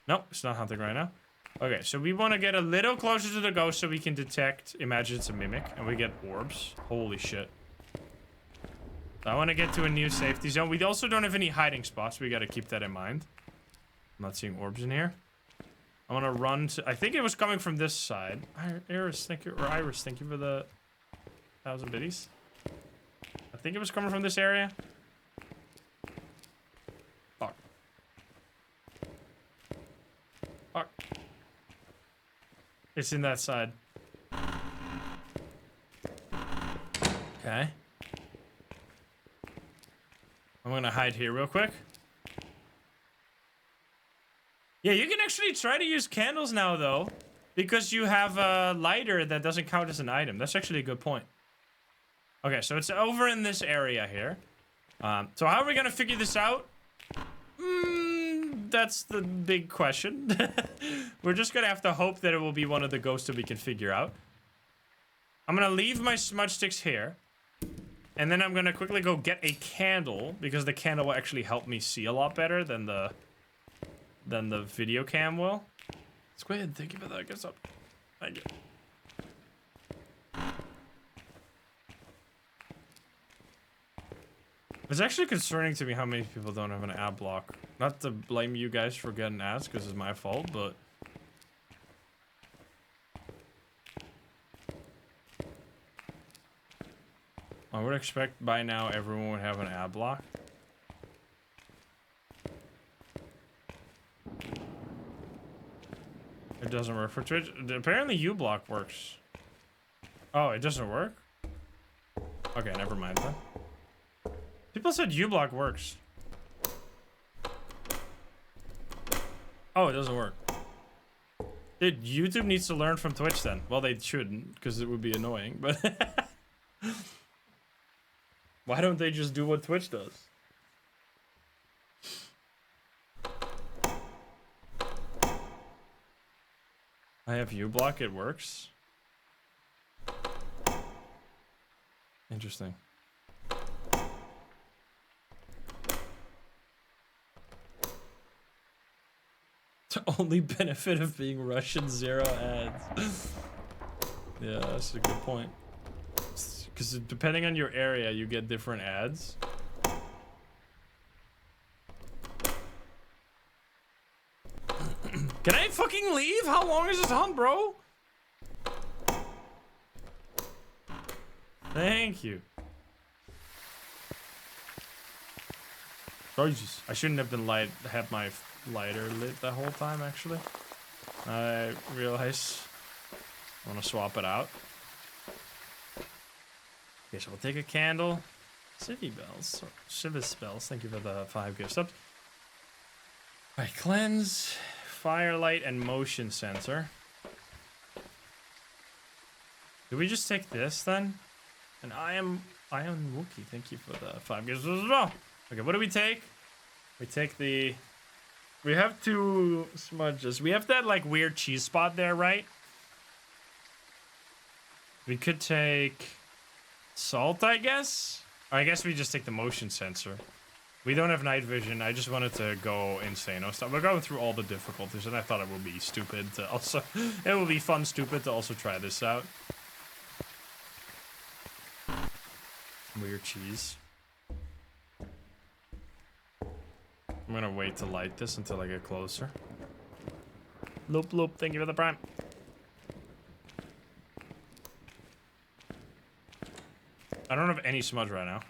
Nope, it's not hunting right now. Okay, so we want to get a little closer to the ghost so we can detect, imagine it's a mimic, and we get orbs. Holy shit. I want to get to a new safety zone. We also don't have any hiding spots. We got to keep that in mind. I'm not seeing orbs in here. I want to run to... I think it was coming from this side. Iris, thank you. Or Iris, thank you for the 1,000 biddies. I think it was coming from this area. Fuck. Fuck. It's in that side. Okay. I'm gonna hide here real quick. Yeah, you can actually try to use candles now, though. Because you have a lighter that doesn't count as an item. That's actually a good point. Okay, so it's over in this area here. So how are we gonna figure this out? That's the big question. We're just gonna have to hope that it will be one of the ghosts that we can figure out. I'm gonna leave my smudge sticks here. And then I'm gonna quickly go get a candle, because the candle will actually help me see a lot better than the video cam will. Squid, thank you for that. Guess up. Thank you. It's actually concerning to me how many people don't have an ad block. Not to blame you guys for getting ads, because it's my fault, but... I would expect by now everyone would have an ad block. It doesn't work for Twitch. Apparently uBlock works. Oh, it doesn't work? Okay, never mind then. People said uBlock works. Oh, it doesn't work. Dude, YouTube needs to learn from Twitch then. Well, they shouldn't, because it would be annoying, but... Why don't they just do what Twitch does? I have uBlock, it works. Interesting. The only benefit of being Russian, 0 ads. Yeah, that's a good point. Because depending on your area, you get different ads. Can I fucking leave? How long is this hunt, bro? Thank you. Jesus, I shouldn't have been had my lighter lit the whole time, actually. I realize I want to swap it out. Okay, so we'll take a candle. Civvy bells. Civis bells. Thank you for the 5 gift subs. Alright, cleanse, firelight, and motion sensor. Do we just take this then? And I am Wookie. Thank you for the 5 gifts as well. Okay, what do we take? We take the... We have 2 smudges. We have that, like, weird cheese spot there, right? We could take salt, I guess? Or I guess we just take the motion sensor. We don't have night vision. I just wanted to go insane. We're going through all the difficulties, and I thought it would be stupid to also... It would be fun stupid to also try this out. Weird cheese. I'm gonna wait to light this until I get closer. Loop, loop. Thank you for the prime. I don't have any smudge right now.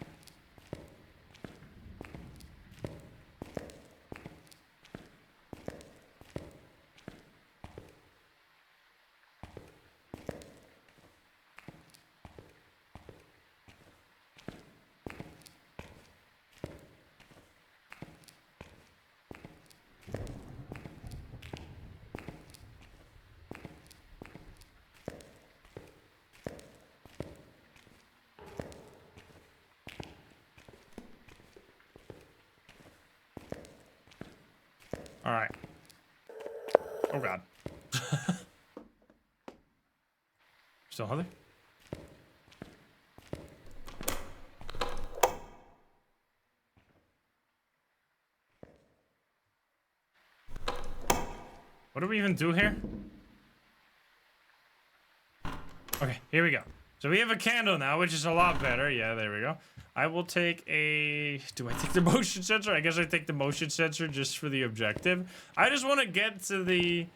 All right. Oh God. Still hungry? What do we even do here? Okay, here we go. So we have a candle now, which is a lot better. Yeah, there we go. I will take a... Do I take the motion sensor? I guess I take the motion sensor just for the objective. I just want to get to the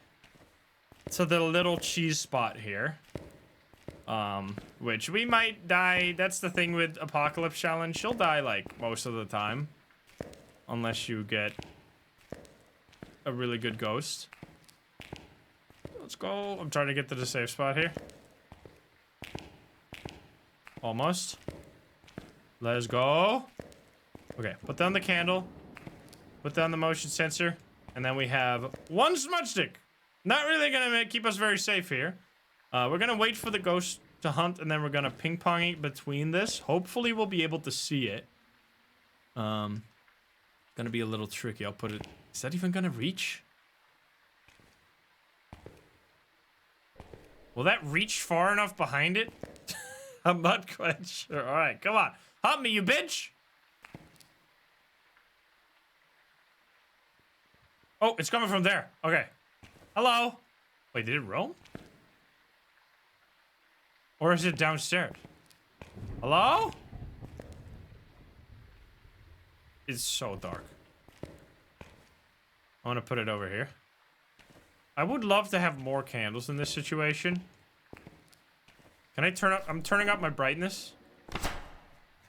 little cheese spot here. Which we might die. That's the thing with Apocalypse Challenge. She'll die, like, most of the time. Unless you get a really good ghost. Let's go. I'm trying to get to the safe spot here. Almost. Let's go. Okay, put down the candle. Put down the motion sensor. And then we have one smudge stick. Not really gonna keep us very safe here. We're gonna wait for the ghost to hunt, and then we're gonna ping-pong it between this. Hopefully we'll be able to see it. Gonna be a little tricky. I'll put it... Is that even gonna reach? Will that reach far enough behind it? I'm not quite sure. All right, come on. Hunt me, you bitch! Oh, it's coming from there. Okay. Hello? Wait, did it roam? Or is it downstairs? Hello? It's so dark. I want to put it over here. I would love to have more candles in this situation. Can I turn up? I'm turning up my brightness.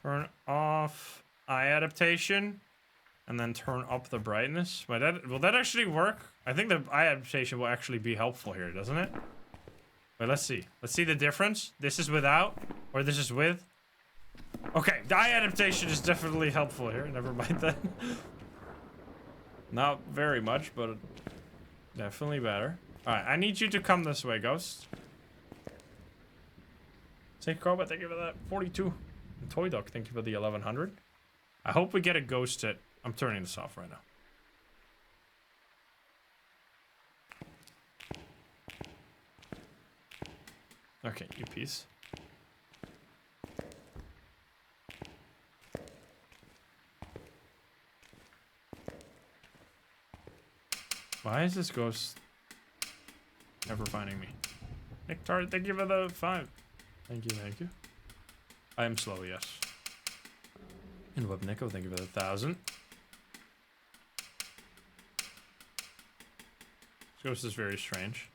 Turn off eye adaptation. And then turn up the brightness. Will that actually work? I think the eye adaptation will actually be helpful here, doesn't it? Wait, let's see. Let's see the difference. This is without, or this is with. Okay, the eye adaptation is definitely helpful here. Never mind that. Not very much, but definitely better. Alright, I need you to come this way, Ghost. Snake Cobra, thank you for that. 42. And Toy Dog, thank you for the 1100. I hope we get a ghost hit. I'm turning this off right now. Okay, you piece. Why is this ghost never finding me? Nick Tart, thank you for the 5. Thank you, thank you. I am slow, yes. And Webnico, thank you for the 1,000. This ghost is very strange.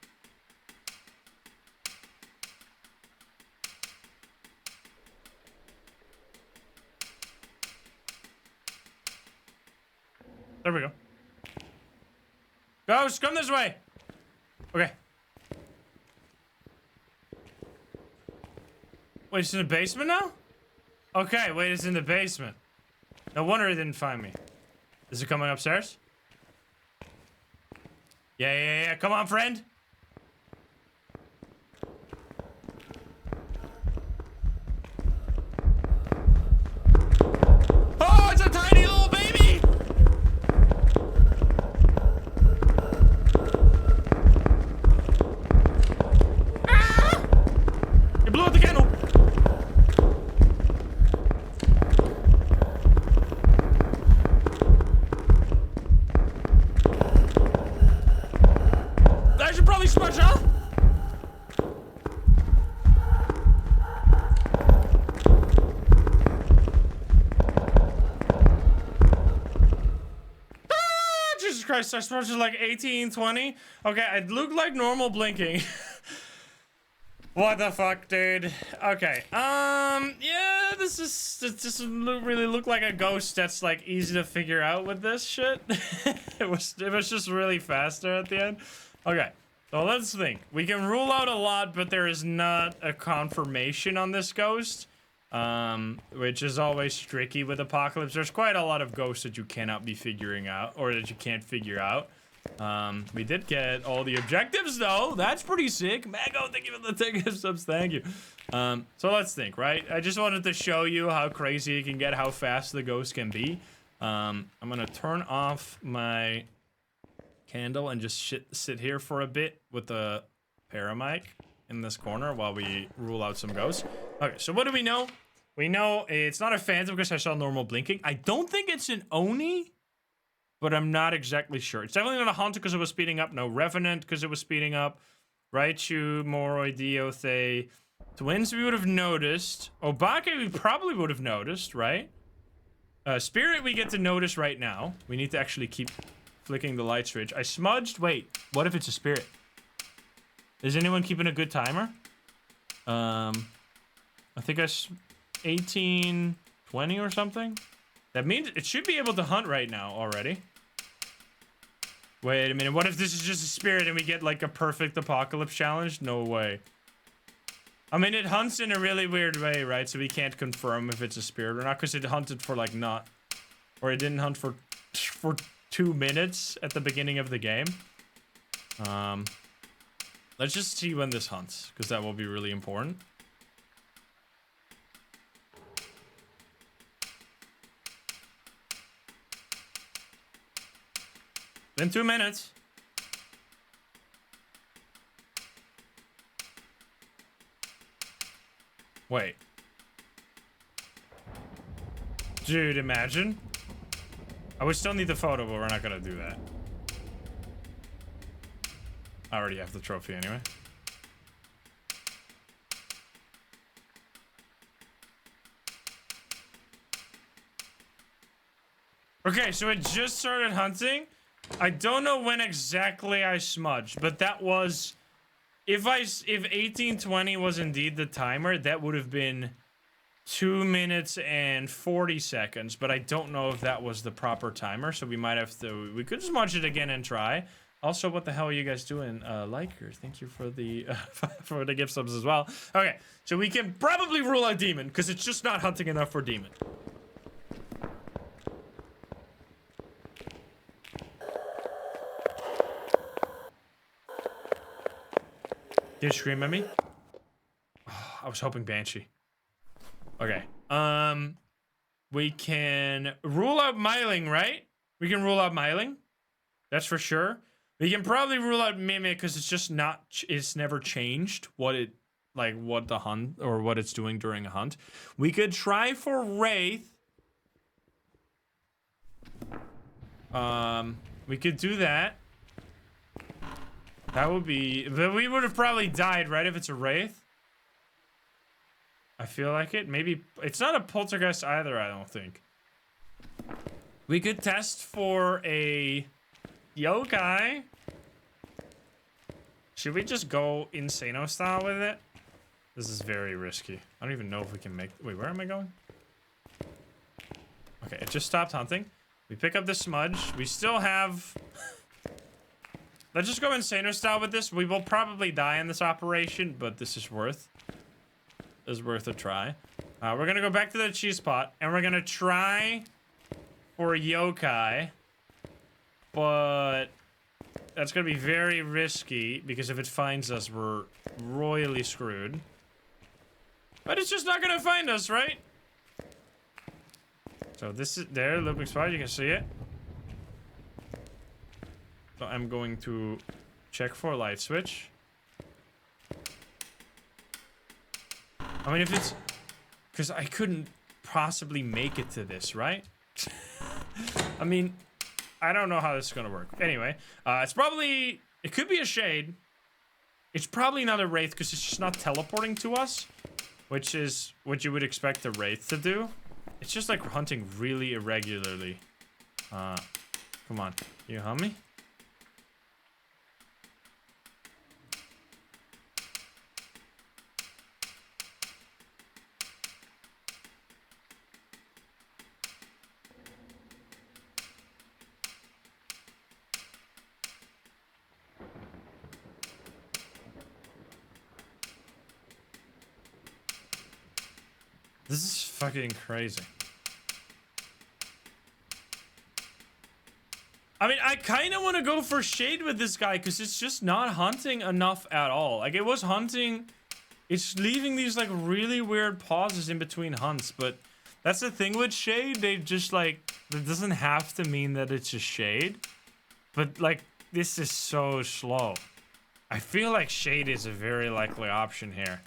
There we go. Ghost, come this way! Okay. Wait, it's in the basement now? Okay, wait, it's in the basement. No wonder it didn't find me. Is it coming upstairs? Yeah. Come on, friend. Oh, it's a tiny little baby! Ah! You blew out the candle! Christ, I suppose it's like 18, 20. Okay, it looked like normal blinking. What the fuck, dude? Okay, yeah, this doesn't really look like a ghost that's like easy to figure out with this shit. it was just really fast there at the end. Okay, so let's think. We can rule out a lot, but there is not a confirmation on this ghost, which is always tricky with Apocalypse. There's quite a lot of ghosts that you cannot be figuring out, or that you can't figure out. We did get all the objectives though. That's pretty sick. Mago, thank you for the ticket subs. Thank you. So let's think, right? I just wanted to show you how crazy it can get, how fast the ghost can be. I'm gonna turn off my candle and just sit here for a bit with the paramic in this corner while we rule out some ghosts. Okay, so what do we know? We know it's not a phantom because I saw normal blinking. I don't think it's an Oni, but I'm not exactly sure. It's definitely not a Hunter because it was speeding up. No Revenant because it was speeding up. Raichu, Moroi, Diothay. Twins we would have noticed. Obake we probably would have noticed, right? Spirit we get to notice right now. We need to actually keep flicking the light switch. I smudged. Wait, what if it's a spirit? Is anyone keeping a good timer? I think 18, 20 or something. That means it should be able to hunt right now already. Wait a minute, what if this is just a spirit and we get like a perfect apocalypse challenge? No way. I mean, it hunts in a really weird way, right? So we can't confirm if it's a spirit or not because it hunted for like not, or it didn't hunt for 2 minutes at the beginning of the game. Let's just see when this hunts because that will be really important. Been 2 minutes. Wait. Dude, imagine. I would still need the photo, but we're not gonna do that. I already have the trophy anyway. Okay, so it just started hunting. I don't know when exactly I smudged, but that was, if 1820 was indeed the timer, that would have been 2 minutes and 40 seconds, but I don't know if that was the proper timer, so we might have to, we could smudge it again and try. Also, what the hell are you guys doing? Likers, thank you for the for the gift subs as well. Okay, so we can probably rule out demon because it's just not hunting enough for demon. Did you scream at me? Oh, I was hoping Banshee. Okay. We can rule out Myling, right? We can rule out Myling. That's for sure. We can probably rule out Mimic because it's just not, it's never changed what it, like what the hunt or what it's doing during a hunt. We could try for Wraith. We could do that. That would be, but we would have probably died, right, if it's a Wraith? I feel like it. Maybe, it's not a Poltergeist either, I don't think. We could test for a Yokai. Should we just go Insano style with it? This is very risky. I don't even know if we can make, wait, where am I going? Okay, it just stopped hunting. We pick up the smudge. We still have... Let's just go Insano style with this. We will probably die in this operation, but this is worth a try. We're gonna go back to the cheese pot, and we're gonna try for Yokai, but that's gonna be very risky because if it finds us, we're royally screwed. But it's just not gonna find us, right? So this is there, looping spot. You can see it. So I'm going to check for a light switch. I mean, if it's... Because I couldn't possibly make it to this, right? I mean, I don't know how this is going to work. Anyway, it's probably... It could be a Shade. It's probably not a Wraith because it's just not teleporting to us. Which is what you would expect a Wraith to do. It's just like hunting really irregularly. Come Come on. You hunt me? This is fucking crazy. I mean, I kind of want to go for shade with this guy because it's just not hunting enough at all. Like, it was hunting. It's leaving these, like, really weird pauses in between hunts. But that's the thing with shade. They just, like, it doesn't have to mean that it's a shade. But, like, this is so slow. I feel like shade is a very likely option here.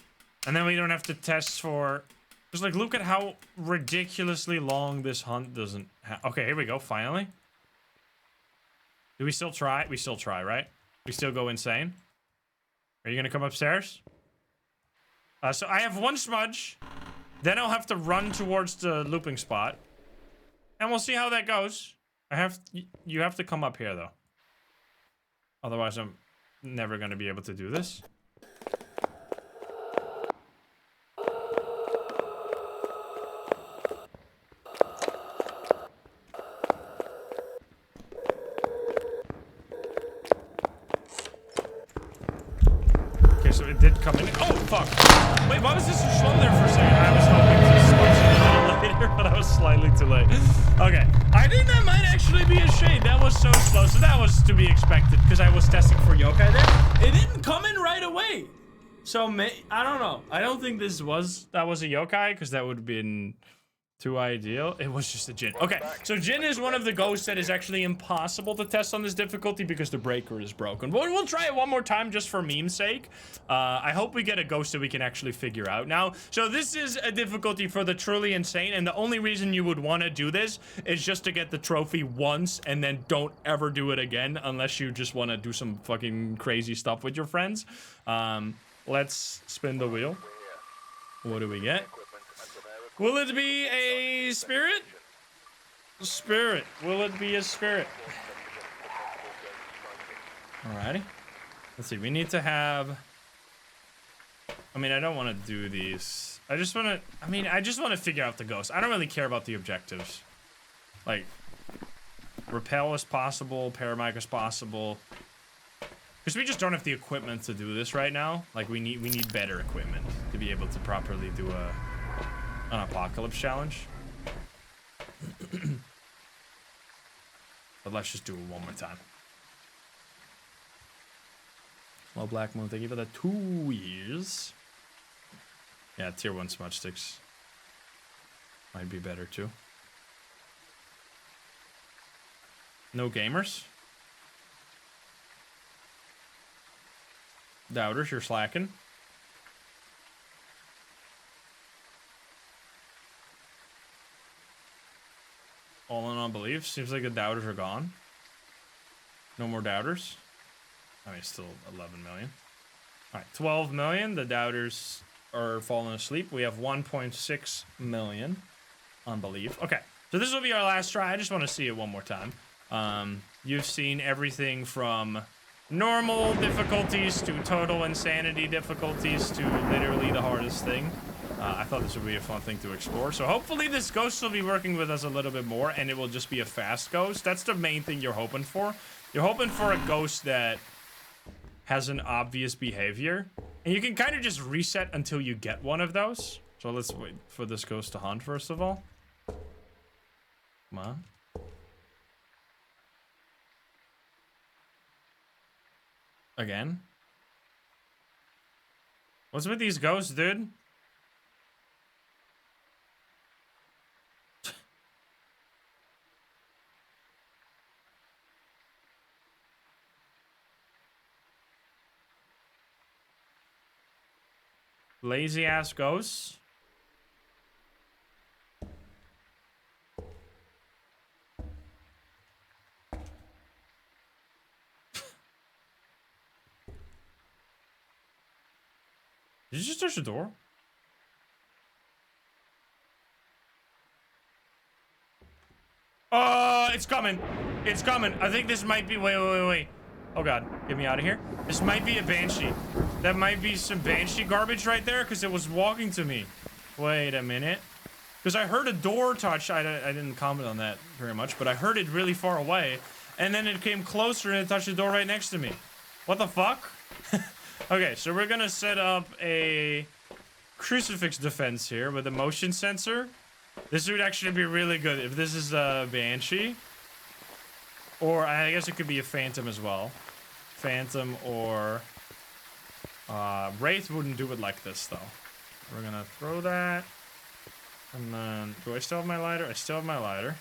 And then we don't have to test for... Just, like, look at how ridiculously long this hunt doesn't have. Okay, here we go, finally. Do we still try? We still try, right? We still go insane? Are you gonna come upstairs? So I have one smudge. Then I'll have to run towards the looping spot. And we'll see how that goes. You have to come up here, though. Otherwise, I'm never gonna be able to do this. So it did come in. Oh, fuck. Wait, why was this so slow there for a second? I was hoping to smudge it a little later, but I was slightly too late. Okay. I think that might actually be a shade. That was so slow. So that was to be expected because I was testing for yokai there. It didn't come in right away. So, I don't know. I don't think that was a yokai because that would have been too ideal. It was just a Jinn. Okay, so Jinn is one of the ghosts that is actually impossible to test on this difficulty because the breaker is broken. But we'll try it one more time just for meme's sake. I hope we get a ghost that we can actually figure out now. So this is a difficulty for the truly insane, and the only reason you would want to do this is just to get the trophy once and then don't ever do it again unless you just want to do some fucking crazy stuff with your friends. Let's spin the wheel. What do we get? Will it be a spirit? Spirit. Will it be a spirit? Alrighty. Let's see. We need to have... I mean, I don't want to do these. I just want to... I mean, I just want to figure out the ghost. I don't really care about the objectives. Like, repel is possible. Paramic is possible. Because we just don't have the equipment to do this right now. Like, we need better equipment to be able to properly do an apocalypse challenge. But let's just do it one more time. Well, Black Moon, thank you for the 2 years. Yeah, tier 1 smudge sticks might be better too. No gamers. Doubters, you're slacking. All in on belief. Seems like the doubters are gone. No more doubters. I mean, still 11 million. All right, 12 million. The doubters are falling asleep. We have 1.6 million on belief. Okay, so this will be our last try. I just want to see it one more time. You've seen everything from normal difficulties to total insanity difficulties to literally the hardest thing. I thought this would be a fun thing to explore. So hopefully this ghost will be working with us a little bit more and it will just be a fast ghost. That's the main thing you're hoping for. You're hoping for a ghost that has an obvious behavior. And you can kind of just reset until you get one of those. So let's wait for this ghost to hunt first of all. Come on. Again? What's with these ghosts, dude? Lazy ass ghosts. Did you just touch the door? Oh, it's coming. It's coming. I think this might be... Wait. Oh, God. Get me out of here. This might be a Banshee. That might be some Banshee garbage right there because it was walking to me. Wait a minute. Because I heard a door touch. I didn't comment on that very much, but I heard it really far away. And then it came closer and it touched the door right next to me. What the fuck? Okay, so we're going to set up a crucifix defense here with a motion sensor. This would actually be really good if this is a Banshee. Or I guess it could be a Phantom as well. Phantom or... Wraith wouldn't do it like this, though. We're gonna throw that. And then... Do I still have my lighter? I still have my lighter.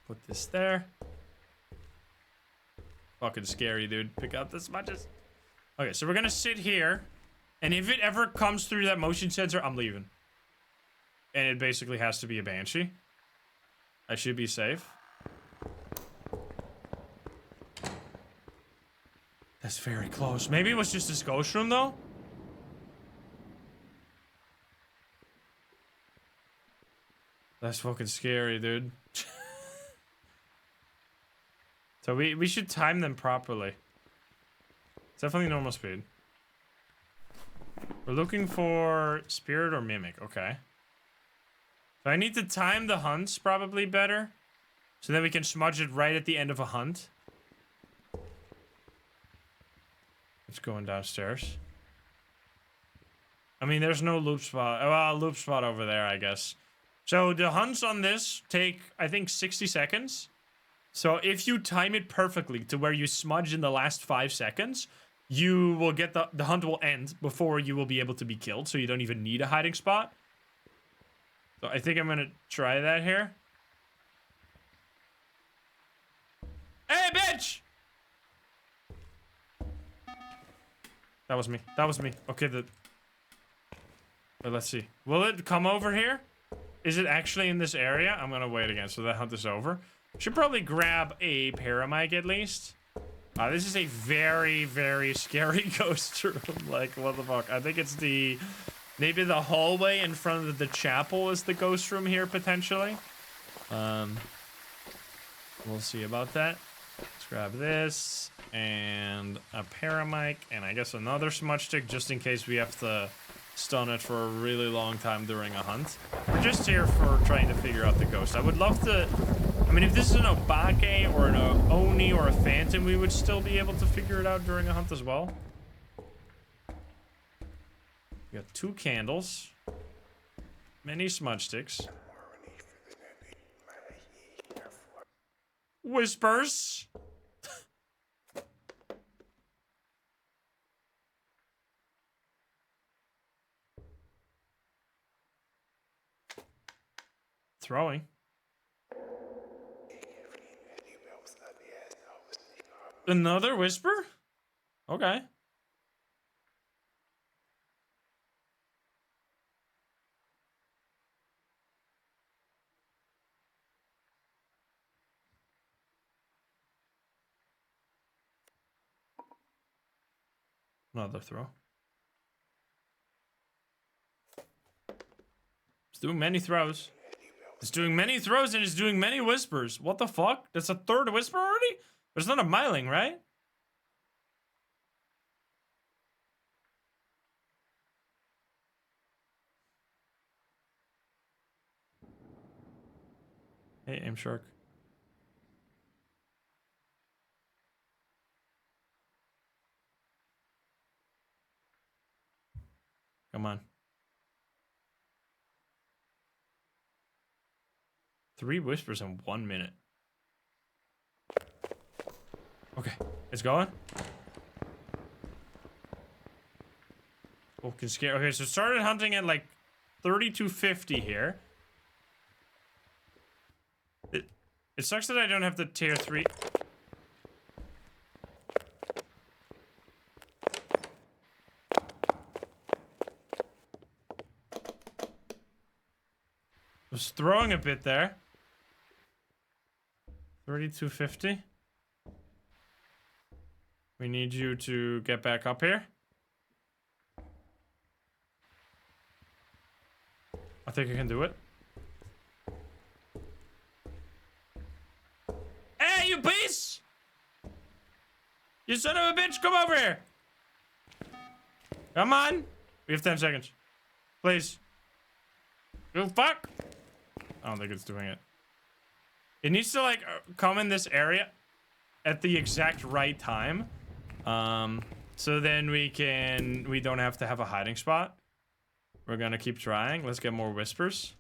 Put this there. Fucking scary, dude. Pick up the smudges. Okay, so we're gonna sit here. And if it ever comes through that motion sensor, I'm leaving. And it basically has to be a Banshee. I should be safe. That's very close. Maybe it was just this ghost room, though? That's fucking scary, dude. So we should time them properly. It's definitely normal speed. We're looking for spirit or mimic. Okay. So I need to time the hunts probably better. So that we can smudge it right at the end of a hunt. It's going downstairs. I mean, there's no loop spot. Well, loop spot over there, I guess. So the hunts on this take, I think, 60 seconds. So if you time it perfectly to where you smudge in the last 5 seconds, you will get the hunt will end before you will be able to be killed. So you don't even need a hiding spot. So I think I'm going to try that here. Hey, bitch! That was me. That was me. Okay, Wait, let's see. Will it come over here? Is it actually in this area? I'm gonna wait again, so that hunt is over. Should probably grab a paramike at least. This is a very, very scary ghost room. Like, what the fuck? I think it's maybe the hallway in front of the chapel is the ghost room here, potentially. We'll see about that. Let's grab this. And a paramike, and I guess another smudge stick, just in case we have to stun it for a really long time during a hunt. We're just here for trying to figure out the ghost. I would love to... I mean, if this is an Obake or an Oni or a Phantom, we would still be able to figure it out during a hunt as well. We got 2 candles. Many smudge sticks. Whispers. Throwing. Another whisper? Okay. Another throw. It's doing many throws. It's doing many throws and it's doing many whispers. What the fuck? That's a 3rd whisper already? But it's not a miling, right? Hey, aim shark. Come on. 3 whispers in 1 minute. Okay, it's going. Oh, can scare. Okay, so started hunting at like 3250 here. It sucks that I don't have the tier 3. Was throwing a bit there. 3250. We need you to get back up here. I think I can do it. Hey, you beast! You son of a bitch, come over here! Come on! We have 10 seconds. Please. You fuck! I don't think it's doing it. It needs to, like, come in this area at the exact right time. So then we don't have to have a hiding spot. We're gonna keep trying. Let's get more whispers.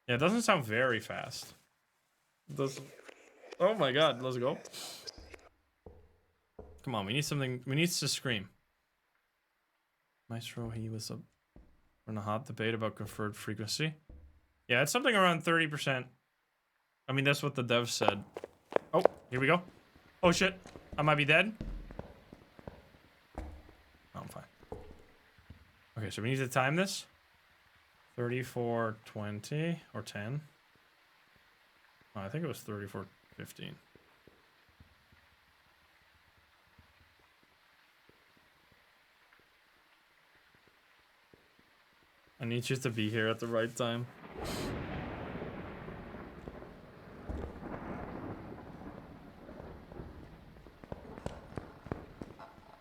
Yeah, it doesn't sound very fast. It doesn't. Oh my god, let's go. Come on, we need something. We need to scream. Maestro, he was up in a hot debate about conferred frequency. Yeah, it's something around 30%. I mean, that's what the dev said. Oh, here we go. Oh shit, I might be dead. Oh, I'm fine. Okay, so we need to time this. 34:20 or 10. Oh, I think it was 34:15. I need you to be here at the right time.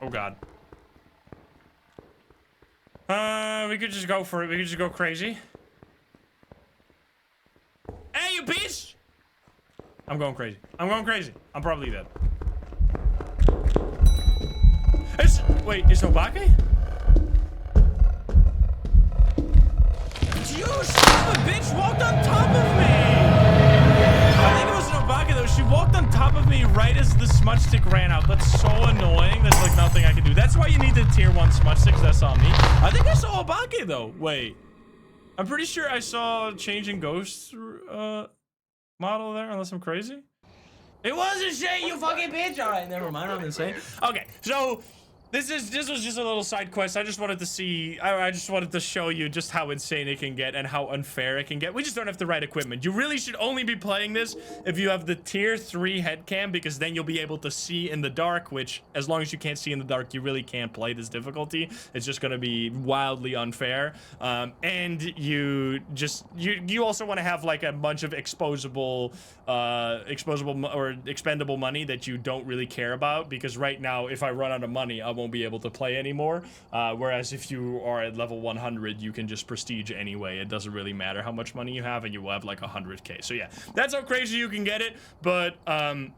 Oh god. We could just go for it. We could just go crazy. Hey, you beast! I'm going crazy. I'm going crazy. I'm probably dead. Wait, is Obake? You son of a bitch walked on top of me! I think it was an Obake though. She walked on top of me right as the smudge stick ran out. That's so annoying. There's like nothing I can do. That's why you need the tier 1 smudge sticks. That's on me. I think I saw Obake though. Wait. I'm pretty sure I saw changing ghost model there, unless I'm crazy. It wasn't shit, you fucking bitch. All right, never mind. I'm insane. Okay, so this was just a little side quest. I just wanted to see. I just wanted to show you just how insane it can get and how unfair it can get. We just don't have the right equipment. You really should only be playing this if you have the tier 3 head cam, because then you'll be able to see in the dark. Which, as long as you can't see in the dark, you really can't play this difficulty. It's just gonna be wildly unfair. And you also want to have like a bunch of exposable or expendable money that you don't really care about, because right now, if I run out of money, I won't be able to play anymore. Whereas if you are at level 100, you can just prestige anyway. It doesn't really matter how much money you have, and you will have like 100k. So yeah, that's how crazy you can get it. But so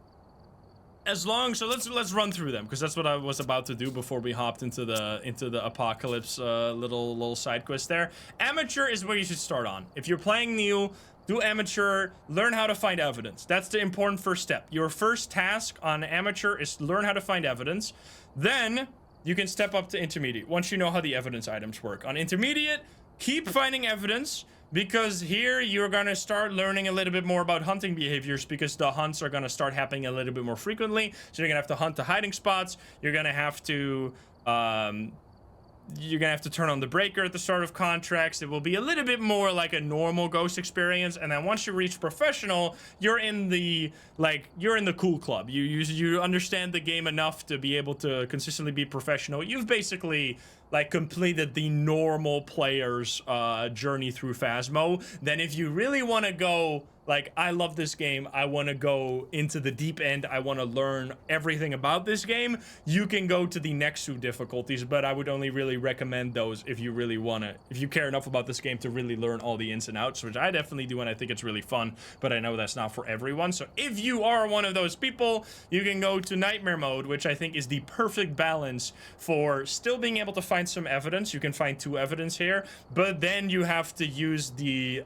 let's run through them, because that's what I was about to do before we hopped into the apocalypse little side quest there. Amateur is where you should start on. If you're playing new, do amateur, learn how to find evidence. That's the important first step. Your first task on amateur is learn how to find evidence. Then you can step up to intermediate once you know how the evidence items work. On intermediate, keep finding evidence, because here you're gonna start learning a little bit more about hunting behaviors, because the hunts are gonna start happening a little bit more frequently. So you're gonna have to hunt the hiding spots. You're gonna have to turn on the breaker at the start of contracts. It will be a little bit more like a normal ghost experience, and then once you reach professional, you're in the cool club. You understand the game enough to be able to consistently be professional. You've basically like completed the normal player's journey through Phasmo. Then if you really want to go like, I love this game, I want to go into the deep end, I want to learn everything about this game, you can go to the next 2 difficulties, but I would only really recommend those if you really want to, if you care enough about this game to really learn all the ins and outs, which I definitely do, and I think it's really fun, but I know that's not for everyone. So if you are one of those people, you can go to nightmare mode, which I think is the perfect balance for still being able to find some evidence. You can find 2 evidence here, but then you have to use the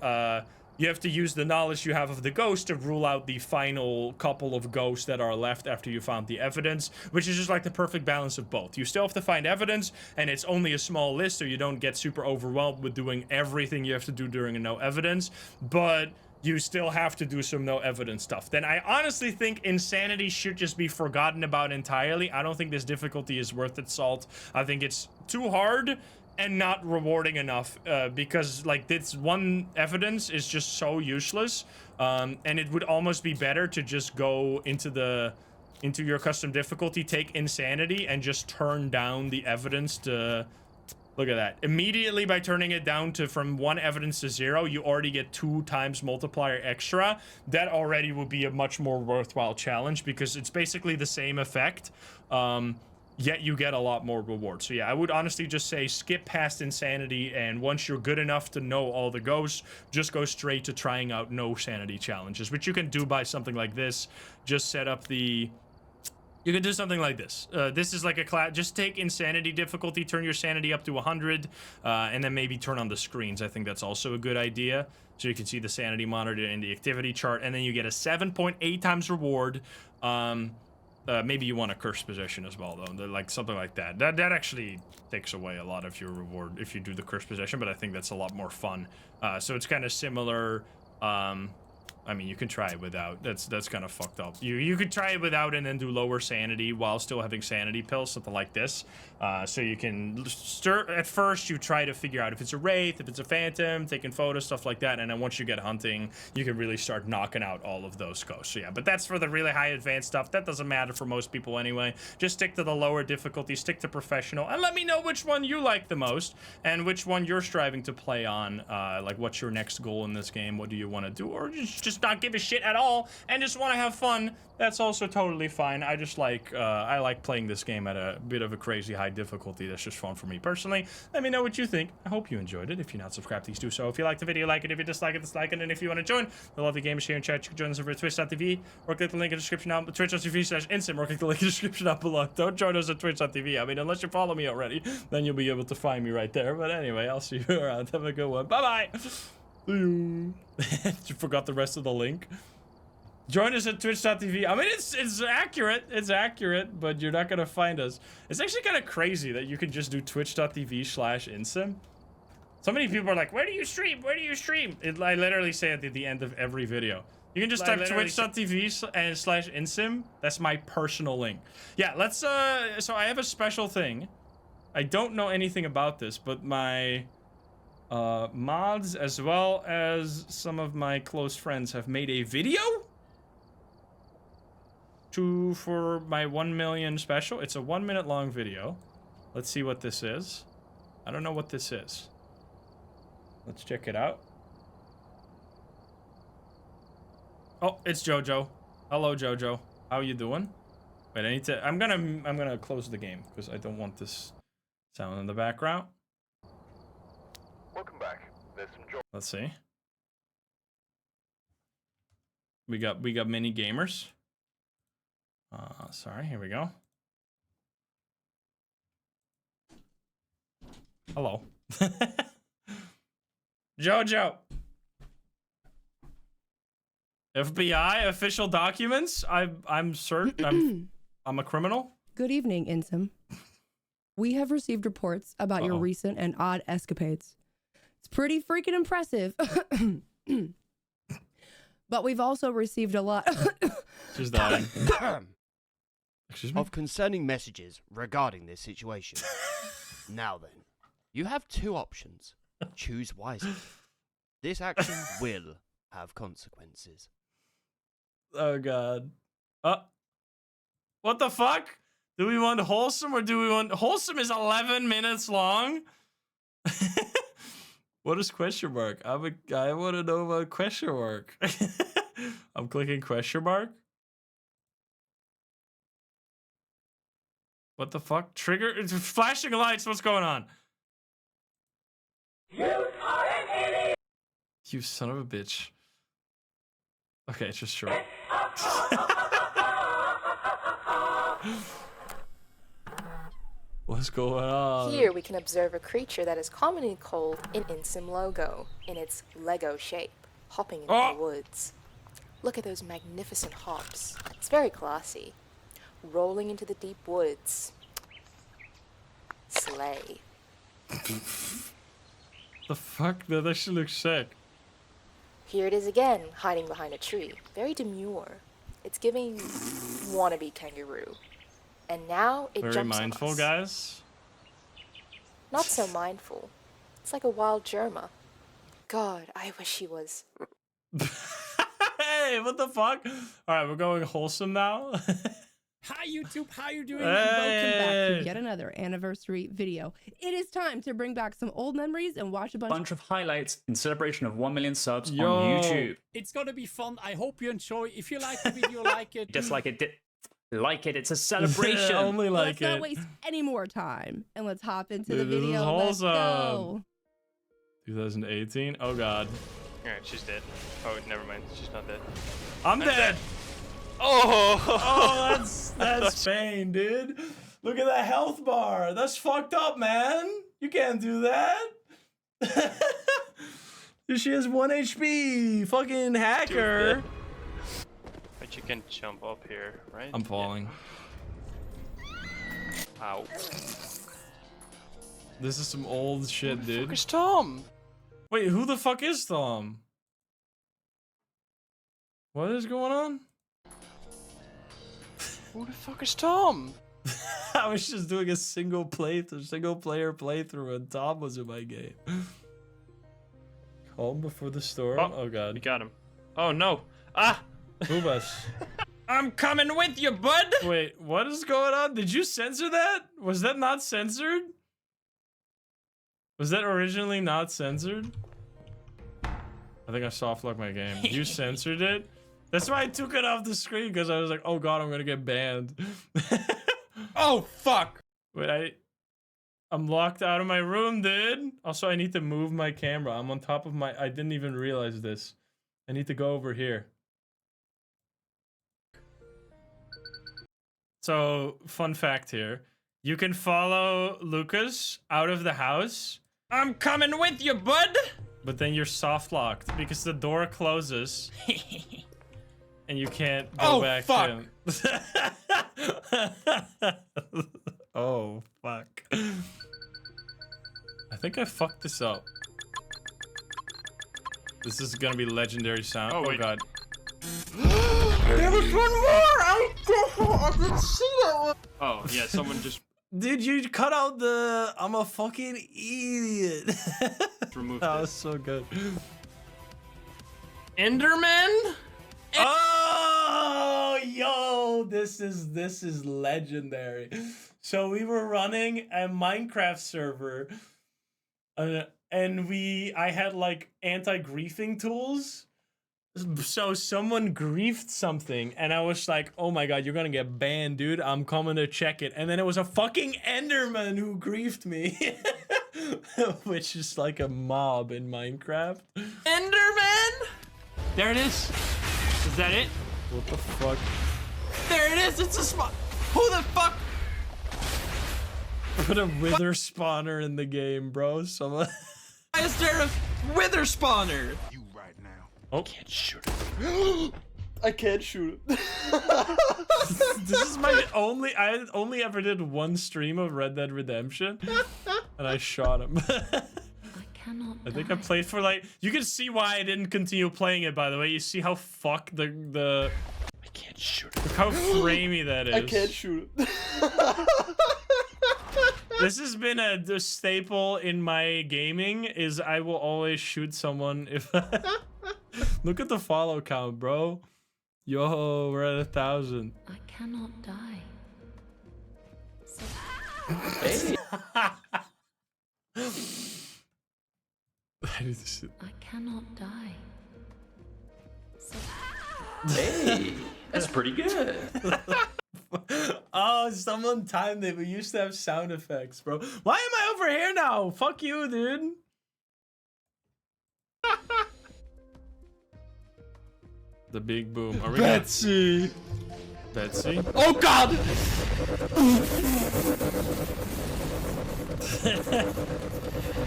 knowledge you have of the ghost to rule out the final couple of ghosts that are left after you found the evidence, which is just like the perfect balance of both. You still have to find evidence, and it's only a small list, so you don't get super overwhelmed with doing everything you have to do during a no evidence, but you still have to do some no evidence stuff. Then I honestly think insanity should just be forgotten about entirely. I don't think this difficulty is worth its salt. I think it's too hard and not rewarding enough, because like this one evidence is just so useless, and it would almost be better to just go into your custom difficulty, take insanity, and just turn down the evidence to Look at that. Immediately by turning it down to from 1 evidence to 0, you already get 2 times multiplier extra. That already will be a much more worthwhile challenge because it's basically the same effect, yet you get a lot more reward. So yeah, I would honestly just say skip past insanity, and once you're good enough to know all the ghosts, just go straight to trying out no sanity challenges, which you can do by something like this. Just set up the... You can do something like this. This is like a class. Just take insanity difficulty, turn your sanity up to 100, and then maybe turn on the screens. I think that's also a good idea. So you can see the sanity monitor and the activity chart, and then you get a 7.8 times reward. Maybe you want a curse possession as well, though. Like something like that. That actually takes away a lot of your reward if you do the curse possession, but I think that's a lot more fun. So it's kind of similar. I mean, you can try it without. That's kind of fucked up. You could try it without and then do lower sanity while still having sanity pills, something like this. So you can at first you try to figure out if it's a wraith, if it's a phantom, taking photos, stuff like that. And then once you get hunting, you can really start knocking out all of those ghosts. So yeah, but that's for the really high advanced stuff. That doesn't matter for most people anyway. Just stick to the lower difficulty, stick to professional, and let me know which one you like the most and which one you're striving to play on. Like, what's your next goal in this game? What do you want to do? Or just not give a shit at all and just want to have fun. That's also totally fine. I just like I like playing this game at a bit of a crazy high difficulty. That's just fun for me personally. Let me know what you think. I hope you enjoyed it. If you're not subscribed, please do so. If you liked the video, like it. If you dislike it, dislike it. And if you want to join the lovely gamers here in chat, you can join us over at twitch.tv or click the link in the description down twitch.tv/insym or click the link in the description down below. Don't join us at twitch.tv. I mean, unless you follow me already, then you'll be able to find me right there. But anyway, I'll see you around. Have a good one. Bye bye. See you. You forgot the rest of the link. Join us at twitch.tv. I mean, it's accurate. It's accurate, but you're not gonna find us. It's actually kind of crazy that you can just do twitch.tv/insym. So many people are like, where do you stream? Where do you stream? I literally say it at the end of every video. You can just type twitch.tv/insym. That's my personal link. Yeah, let's, so I have a special thing. I don't know anything about this, but my mods as well as some of my close friends have made a video for my 1 million special. It's a 1 minute long video. Let's see what this is. I don't know what this is. Let's check it out. Oh, it's Jojo. Hello, Jojo. How you doing? Wait, I need to. I'm gonna close the game because I don't want this sound in the background. Welcome back. There's some joy. Let's see. We got mini gamers. Sorry, here we go. Hello. Jojo. FBI official documents? I'm certain I'm a criminal. Good evening, Insym. We have received reports about your recent and odd escapades. It's pretty freaking impressive. But we've also received a lot She's dying. Excuse me? Of concerning messages regarding this situation. Now then, you have 2 options. Choose wisely. This action will have consequences. Oh god. What the fuck? Do we want wholesome or do we want... Wholesome is 11 minutes long? What is question mark? I want to know about question mark. I'm clicking question mark. What the fuck? Trigger? It's flashing lights. What's going on? You are an idiot! You son of a bitch. Okay, it's just short. What's going on? Here we can observe a creature that is commonly called an Insym logo in its Lego shape, hopping into the woods. Look at those magnificent hops. It's very classy. Rolling into the deep woods. Slay. The fuck? That actually looks sick. Here it is again, hiding behind a tree. Very demure. It's giving wannabe kangaroo. And now it jumps on us. Very mindful, guys. Not so mindful. It's like a wild Germa. God, I wish he was. Hey, what the fuck? Alright, we're going wholesome now. Hi YouTube, how you doing? Welcome back Hey. to yet another anniversary video. It is time to bring back some old memories and watch a bunch Of highlights in celebration of 1 million subs Yo. on YouTube. It's gonna be fun. I hope you enjoy. If you like the video, like it. Just like it, it's a celebration. Only like Let's not it. waste any more time and let's hop into Dude, the this is video. Let's wholesome. go. 2018. Oh god. Alright, she's dead. Oh, never mind. She's not dead. I'm dead. Oh! Oh, that's pain, dude. Look at that health bar. That's fucked up, man. You can't do that. She has 1 HP. Fucking hacker. But you can jump up here, right? I'm falling. Yeah. Ow. This is some old shit, dude. Fuck is Tom? Wait, who the fuck is Tom? What is going on? Who the fuck is Tom? I was just doing a single player playthrough and Tom was in my game. Calm before the storm. Oh You god. got him. Oh no. Ah! Boobas. I'm coming with you, bud! Wait, what is going on? Did you censor that? Was that not censored? Was that originally not censored? I think I softlocked my game. You censored it? That's why I took it off the screen, because I was like, oh god, I'm gonna get banned. Oh, fuck! Wait, I'm locked out of my room, dude. Also, I need to move my camera. I'm on top of my... I didn't even realize this. I need to go over here. So, fun fact here. You can follow Lucas out of the house. I'm coming with you, bud! But then you're soft locked because the door closes. And you can't go back fuck. in. Oh, fuck. I think I fucked this up. This is gonna be legendary sound. Oh, Oh, wait. god. There was one more! I didn't see that one! Oh, yeah, someone just Dude, you cut out the... I'm a fucking idiot. removed That it. was so good. Enderman? Oh, yo, this is legendary. So we were running a Minecraft server, and I had like anti-griefing tools. So someone griefed something, and I was like, "Oh my god, you're gonna get banned, dude! I'm coming to check it." And then it was a fucking Enderman who griefed me, which is like a mob in Minecraft. Enderman? There it is. Is that it? What the fuck? There it is! It's a spot! Who the fuck? Put a wither spawner in the game, bro. Someone. Why is there a wither spawner? You right now. Oh, Can't shoot it. I can't shoot him. This is my only. I only ever did one stream of Red Dead Redemption, and I shot him. I think I played for like. You can see why I didn't continue playing it. By the way, you see how fucked the. I can't shoot it. Look how framey that is. I can't shoot him. This has been a staple in my gaming. Is I will always shoot someone if. Look at the follow count, bro. Yo, we're at 1,000. I cannot die. Hey. I need to sit. I cannot die. Hey, that's pretty good. Oh, someone timed it. We used to have sound effects, bro. Why am I over here now? Fuck you, dude. The big boom. Are we Betsy! Betsy? Oh god!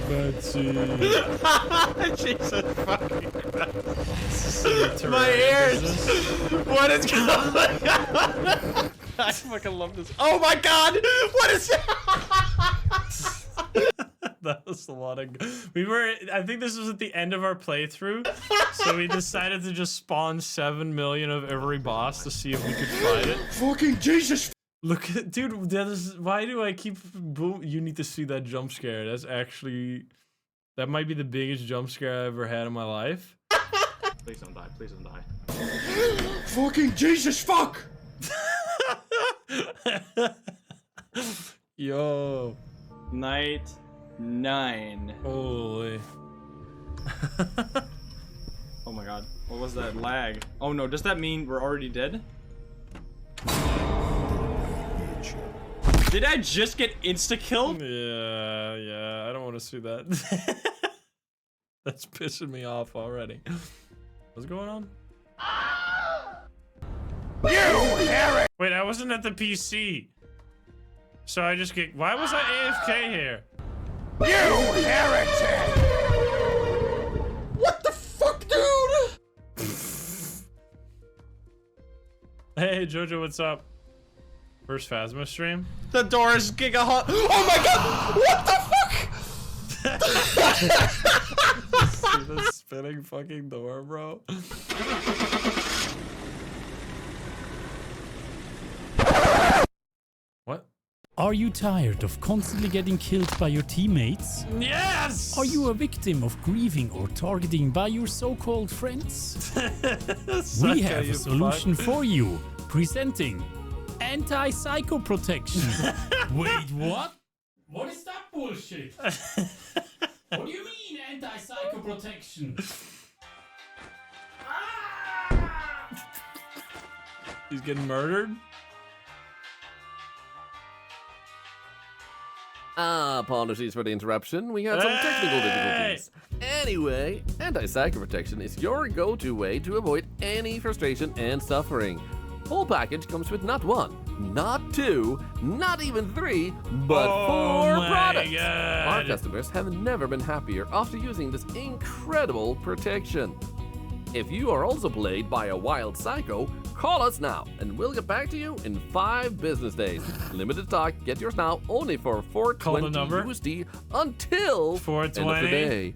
Betsy. Jesus fucking Christ. My ears! What is going on? I fucking love this. Oh my god! What is That was a lot of. I think this was at the end of our playthrough, so we decided to just spawn 7 million of every boss to see if we could fight it. Fucking Jesus! Look at, dude. That is. Why do I keep? Boom. You need to see that jump scare. That's actually. That might be the biggest jump scare I ever had in my life. Please don't die. Please don't die. Fucking Jesus fuck! Yo. Night 9. Holy. Oh my god. What was that lag? Oh no, does that mean we're already dead? Did I just get insta-killed? Yeah, I don't want to see that. That's pissing me off already. What's going on? You Eric! Wait, I wasn't at the PC. So I just get. Why was I AFK here? You heretic! What the fuck, dude? Hey, Jojo, what's up? First Phasmo stream? The door is giga hot. Oh my god! What the fuck? See the spinning fucking door, bro? What? Are you tired of constantly getting killed by your teammates? Yes! Are you a victim of grieving or targeting by your so-called friends? We have a solution for you. Presenting anti-psycho protection. Wait, what? What is that bullshit? What do you mean anti-psycho protection? He's getting murdered? Apologies for the interruption. We had some technical difficulties. Anyway, anti-psycho protection is your go-to way to avoid any frustration and suffering. Full package comes with not 1, not 2, not even 3, but 4 products. God. Our customers have never been happier after using this incredible protection. If you are also plagued by a wild psycho, call us now and we'll get back to you in 5 business days. Limited stock, get yours now only for $4.20 USD until end of the day.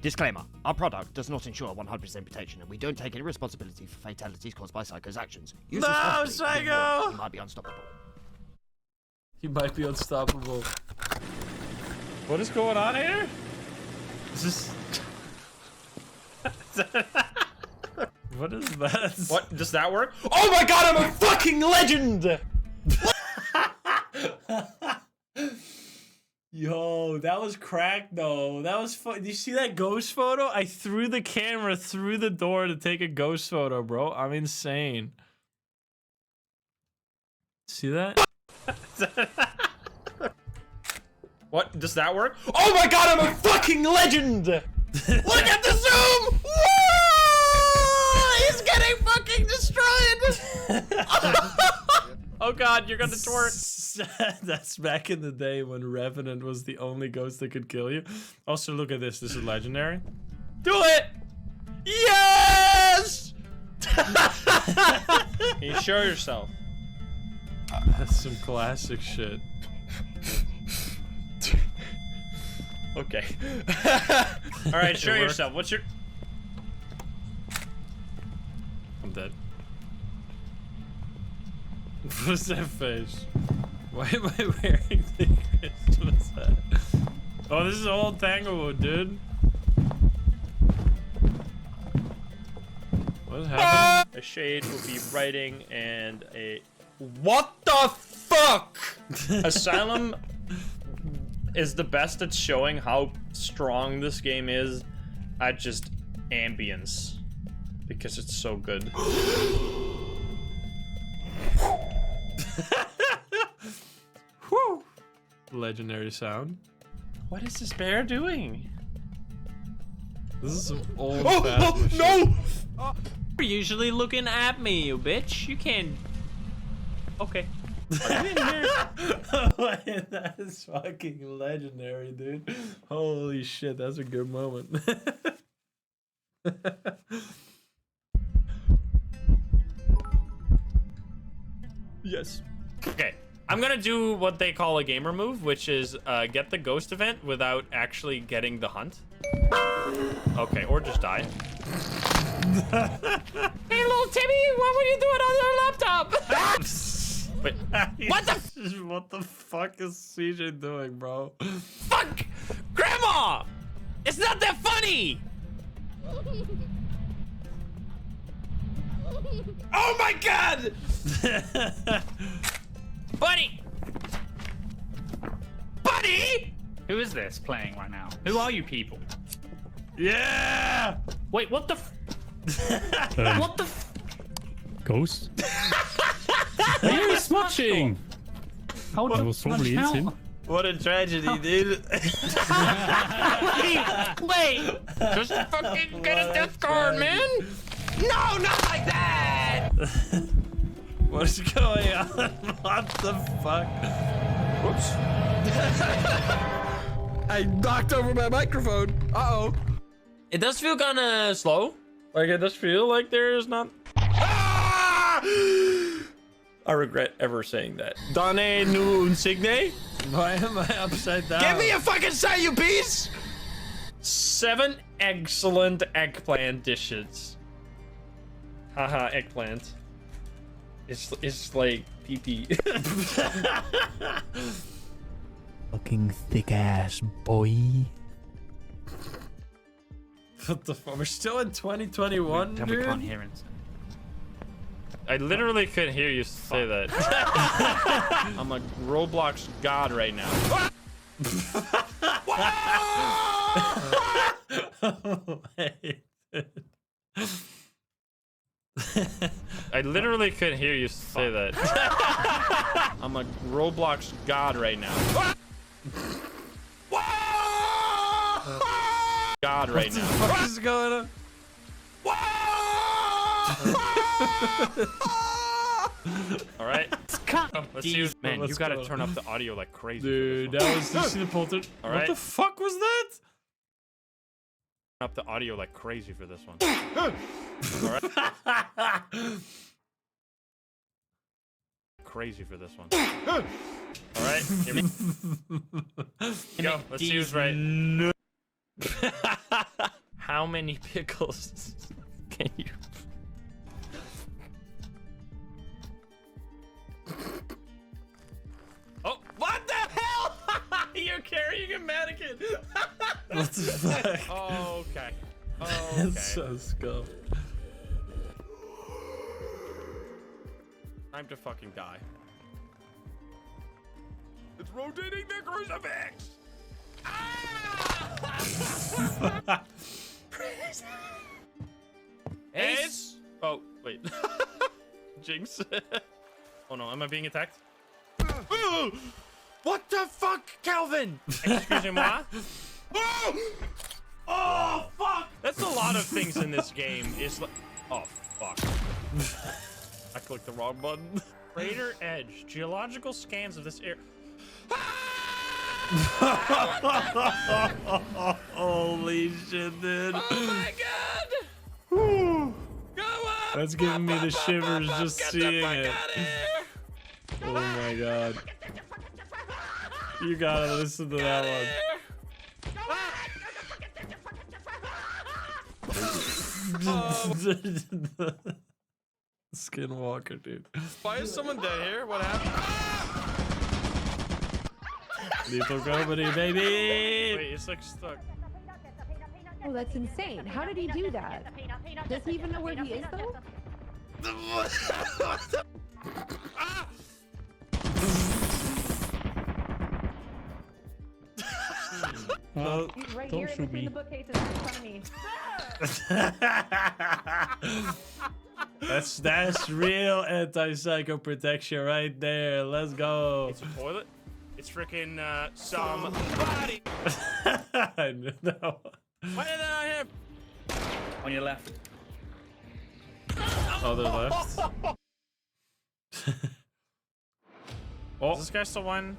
Disclaimer, our product does not ensure 100% protection and we don't take any responsibility for fatalities caused by Psycho's actions. Use No, responsibly. Psycho! You might be unstoppable. He might be unstoppable. What is going on here? Is this... What is that? What? Does that work? Oh my god, I'm a fucking legend! Yo, that was cracked though. That was fun. Do you see that ghost photo? I threw the camera through the door to take a ghost photo, bro. I'm insane. See that? What? Does that work? Oh my god, I'm a fucking legend! Look at the zoom! Whoa! He's getting fucking destroyed! Oh god, you're gonna twerk. That's back in the day when Revenant was the only ghost that could kill you. Also, look at this. This is legendary. Do it! Yes! Can you show yourself? That's some classic shit. Okay. Alright, show yourself. What's your... I'm dead. What's that face? Why am I wearing the Christmas hat? Oh, this is old Tanglewood, dude. What happened? A shade will be writing and a... What the fuck? Asylum is the best at showing how strong this game is at just ambience. Because it's so good. Whew. Legendary sound. What is this bear doing? This is some old Oh, shit. no! You're usually looking at me, you bitch. You can't... Okay. Are you in here? That is fucking legendary, dude. Holy shit, that's a good moment. Yes. Okay. I'm gonna do what they call a gamer move, which is get the ghost event without actually getting the hunt. Okay, or just die. Hey, little Timmy, what were you doing on your laptop? Wait, What the fuck is CJ doing, bro? fuck! Grandma! It's not that funny! Oh my god! Buddy! Buddy! Who is this playing right now? Who are you people? Yeah! Wait, what the what the Ghost? Are you smashing? How That was probably Insym. What a tragedy, dude. Wait! Just fucking get a death card, man! No, not like that! What is going on? What the fuck? Whoops. I knocked over my microphone. Uh-oh. It does feel kind of slow. Like, it does feel like there's not... Ah! I regret ever saying that. Dane nu insigne? Why am I upside down? Give me a fucking say, you beast! 7 excellent eggplant dishes. Haha, eggplant. It's like pee-pee. Fucking thick ass boy. What the fuck? We're still in 2021, Damn, dude? we can't hear Insym. I literally couldn't hear you say that. I'm a Roblox god right now. Wait. I literally couldn't hear you say that. I'm a Roblox god right now. God right now. What the fuck is going on? All right. Let's use. Man, you gotta turn up the audio like crazy. Dude, that was. Did you see the polter? All right. What the fuck was that? Turn up the audio like crazy for this one. All right. Crazy for this one. All right. Here we go. Let's use right. How many pickles can you? Oh, what the hell? You're carrying a mannequin. What the fuck? Oh, okay. Oh, okay. That's so scuffed. Time to fucking die. It's rotating the crucifix. Ah! Ace. Oh wait. Jinx. Oh no, am I being attacked? What the fuck, Calvin? Excusez-moi. Oh fuck! That's a lot of things in this game. It's like, oh fuck. I clicked the wrong button. Crater edge. Geological scans of this area. Holy shit, dude. Oh my god! Whew. Go up! That's giving me the shivers just seeing it. Oh my god. You gotta listen to that one. Skinwalker, dude. Why is someone dead here? What happened? Lethal company, baby! Wait, it's like stuck. Oh, that's insane. How did he do that? Does he even know where he is, though? Well, He's right don't here in shoot between me. the bookcases right in front of me. That's real anti-psycho protection right there. Let's go. It's a toilet. It's freaking somebody. I knew that one. Why did I hit? On your left. Other left. Oh, is this guy still one?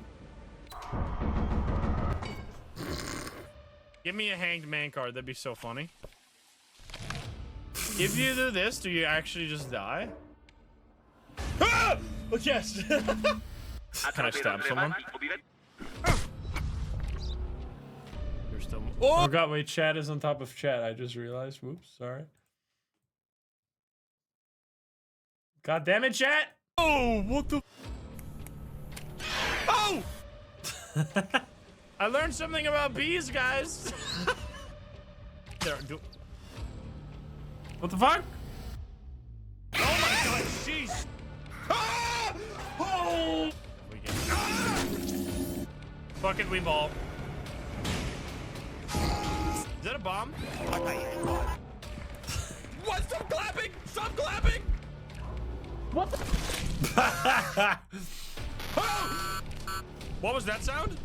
Give me a hanged man card. That'd be so funny. If you do this, do you actually just die? Ah! Oh, yes. Can I stab someone? You're still. Oh god, wait, chat is on top of chat. I just realized. Whoops, sorry. God damn it, chat! Oh, what the? Oh! I learned something about bees, guys. There, do. What the fuck? Oh my god, jeez. Ah! Oh! Fuck it, we ball. Is that a bomb? What? Stop clapping! Stop clapping! What the? Oh! What was that sound?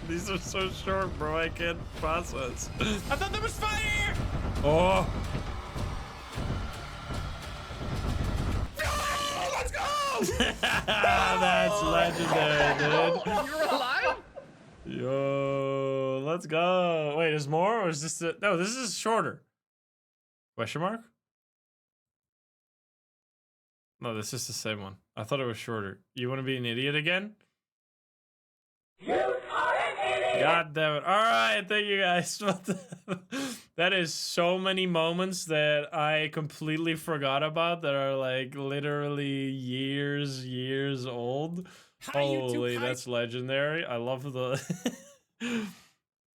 These are so short, bro. I can't process. I thought there was fire! Oh. Let's go! That's legendary, dude. You're alive? Yo, let's go. Wait, is more or is this the... No, this is shorter. Question mark? No, this is the same one. I thought it was shorter. You want to be an idiot again? You are an idiot! God damn it. All right, thank you guys. That is so many moments that I completely forgot about that are like literally years old. Holy, that's legendary. I love the...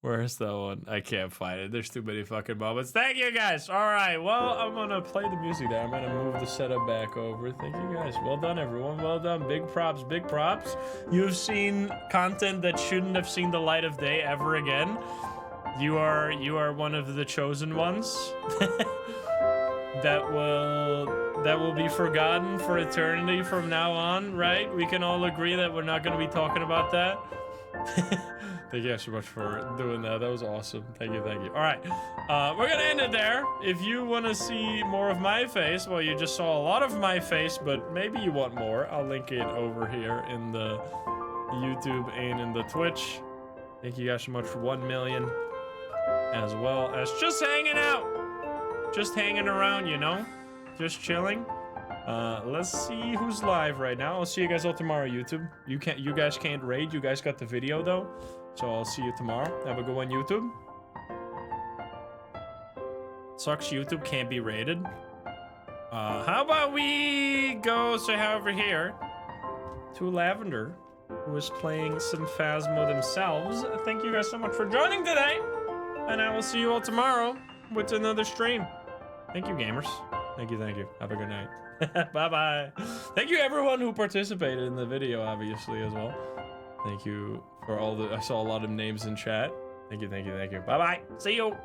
Where's that one? I can't find it. There's too many fucking moments. Thank you guys. All right. Well, I'm going to play the music there. I'm going to move the setup back over. Thank you guys. Well done, everyone. Well done. Big props. Big props. You've seen content that shouldn't have seen the light of day ever again. You are one of the chosen ones. that will be forgotten for eternity from now on, right? We can all agree that we're not going to be talking about that. Thank you guys so much for doing that. That was awesome. Thank you, thank you. All right, we're gonna end it there. If you want to see more of my face, well, you just saw a lot of my face, but maybe you want more. I'll link it over here in the YouTube and in the Twitch. Thank you guys so much for 1 million, as well as just hanging out, just hanging around, you know, just chilling. Let's see who's live right now. I'll see you guys all tomorrow, YouTube. You guys can't raid. You guys got the video though, so I'll see you tomorrow. Have a good one, YouTube. Sucks YouTube can't be raided. How about we go say hi over here to Lavender, who is playing some Phasmo themselves. Thank you guys so much for joining today, and I will see you all tomorrow with another stream. Thank you, gamers. Thank you, thank you. Have a good night. Bye-bye. Thank you, everyone who participated in the video, obviously, as well. Thank you for all the... I saw a lot of names in chat. Thank you, thank you, thank you. Bye-bye. See you.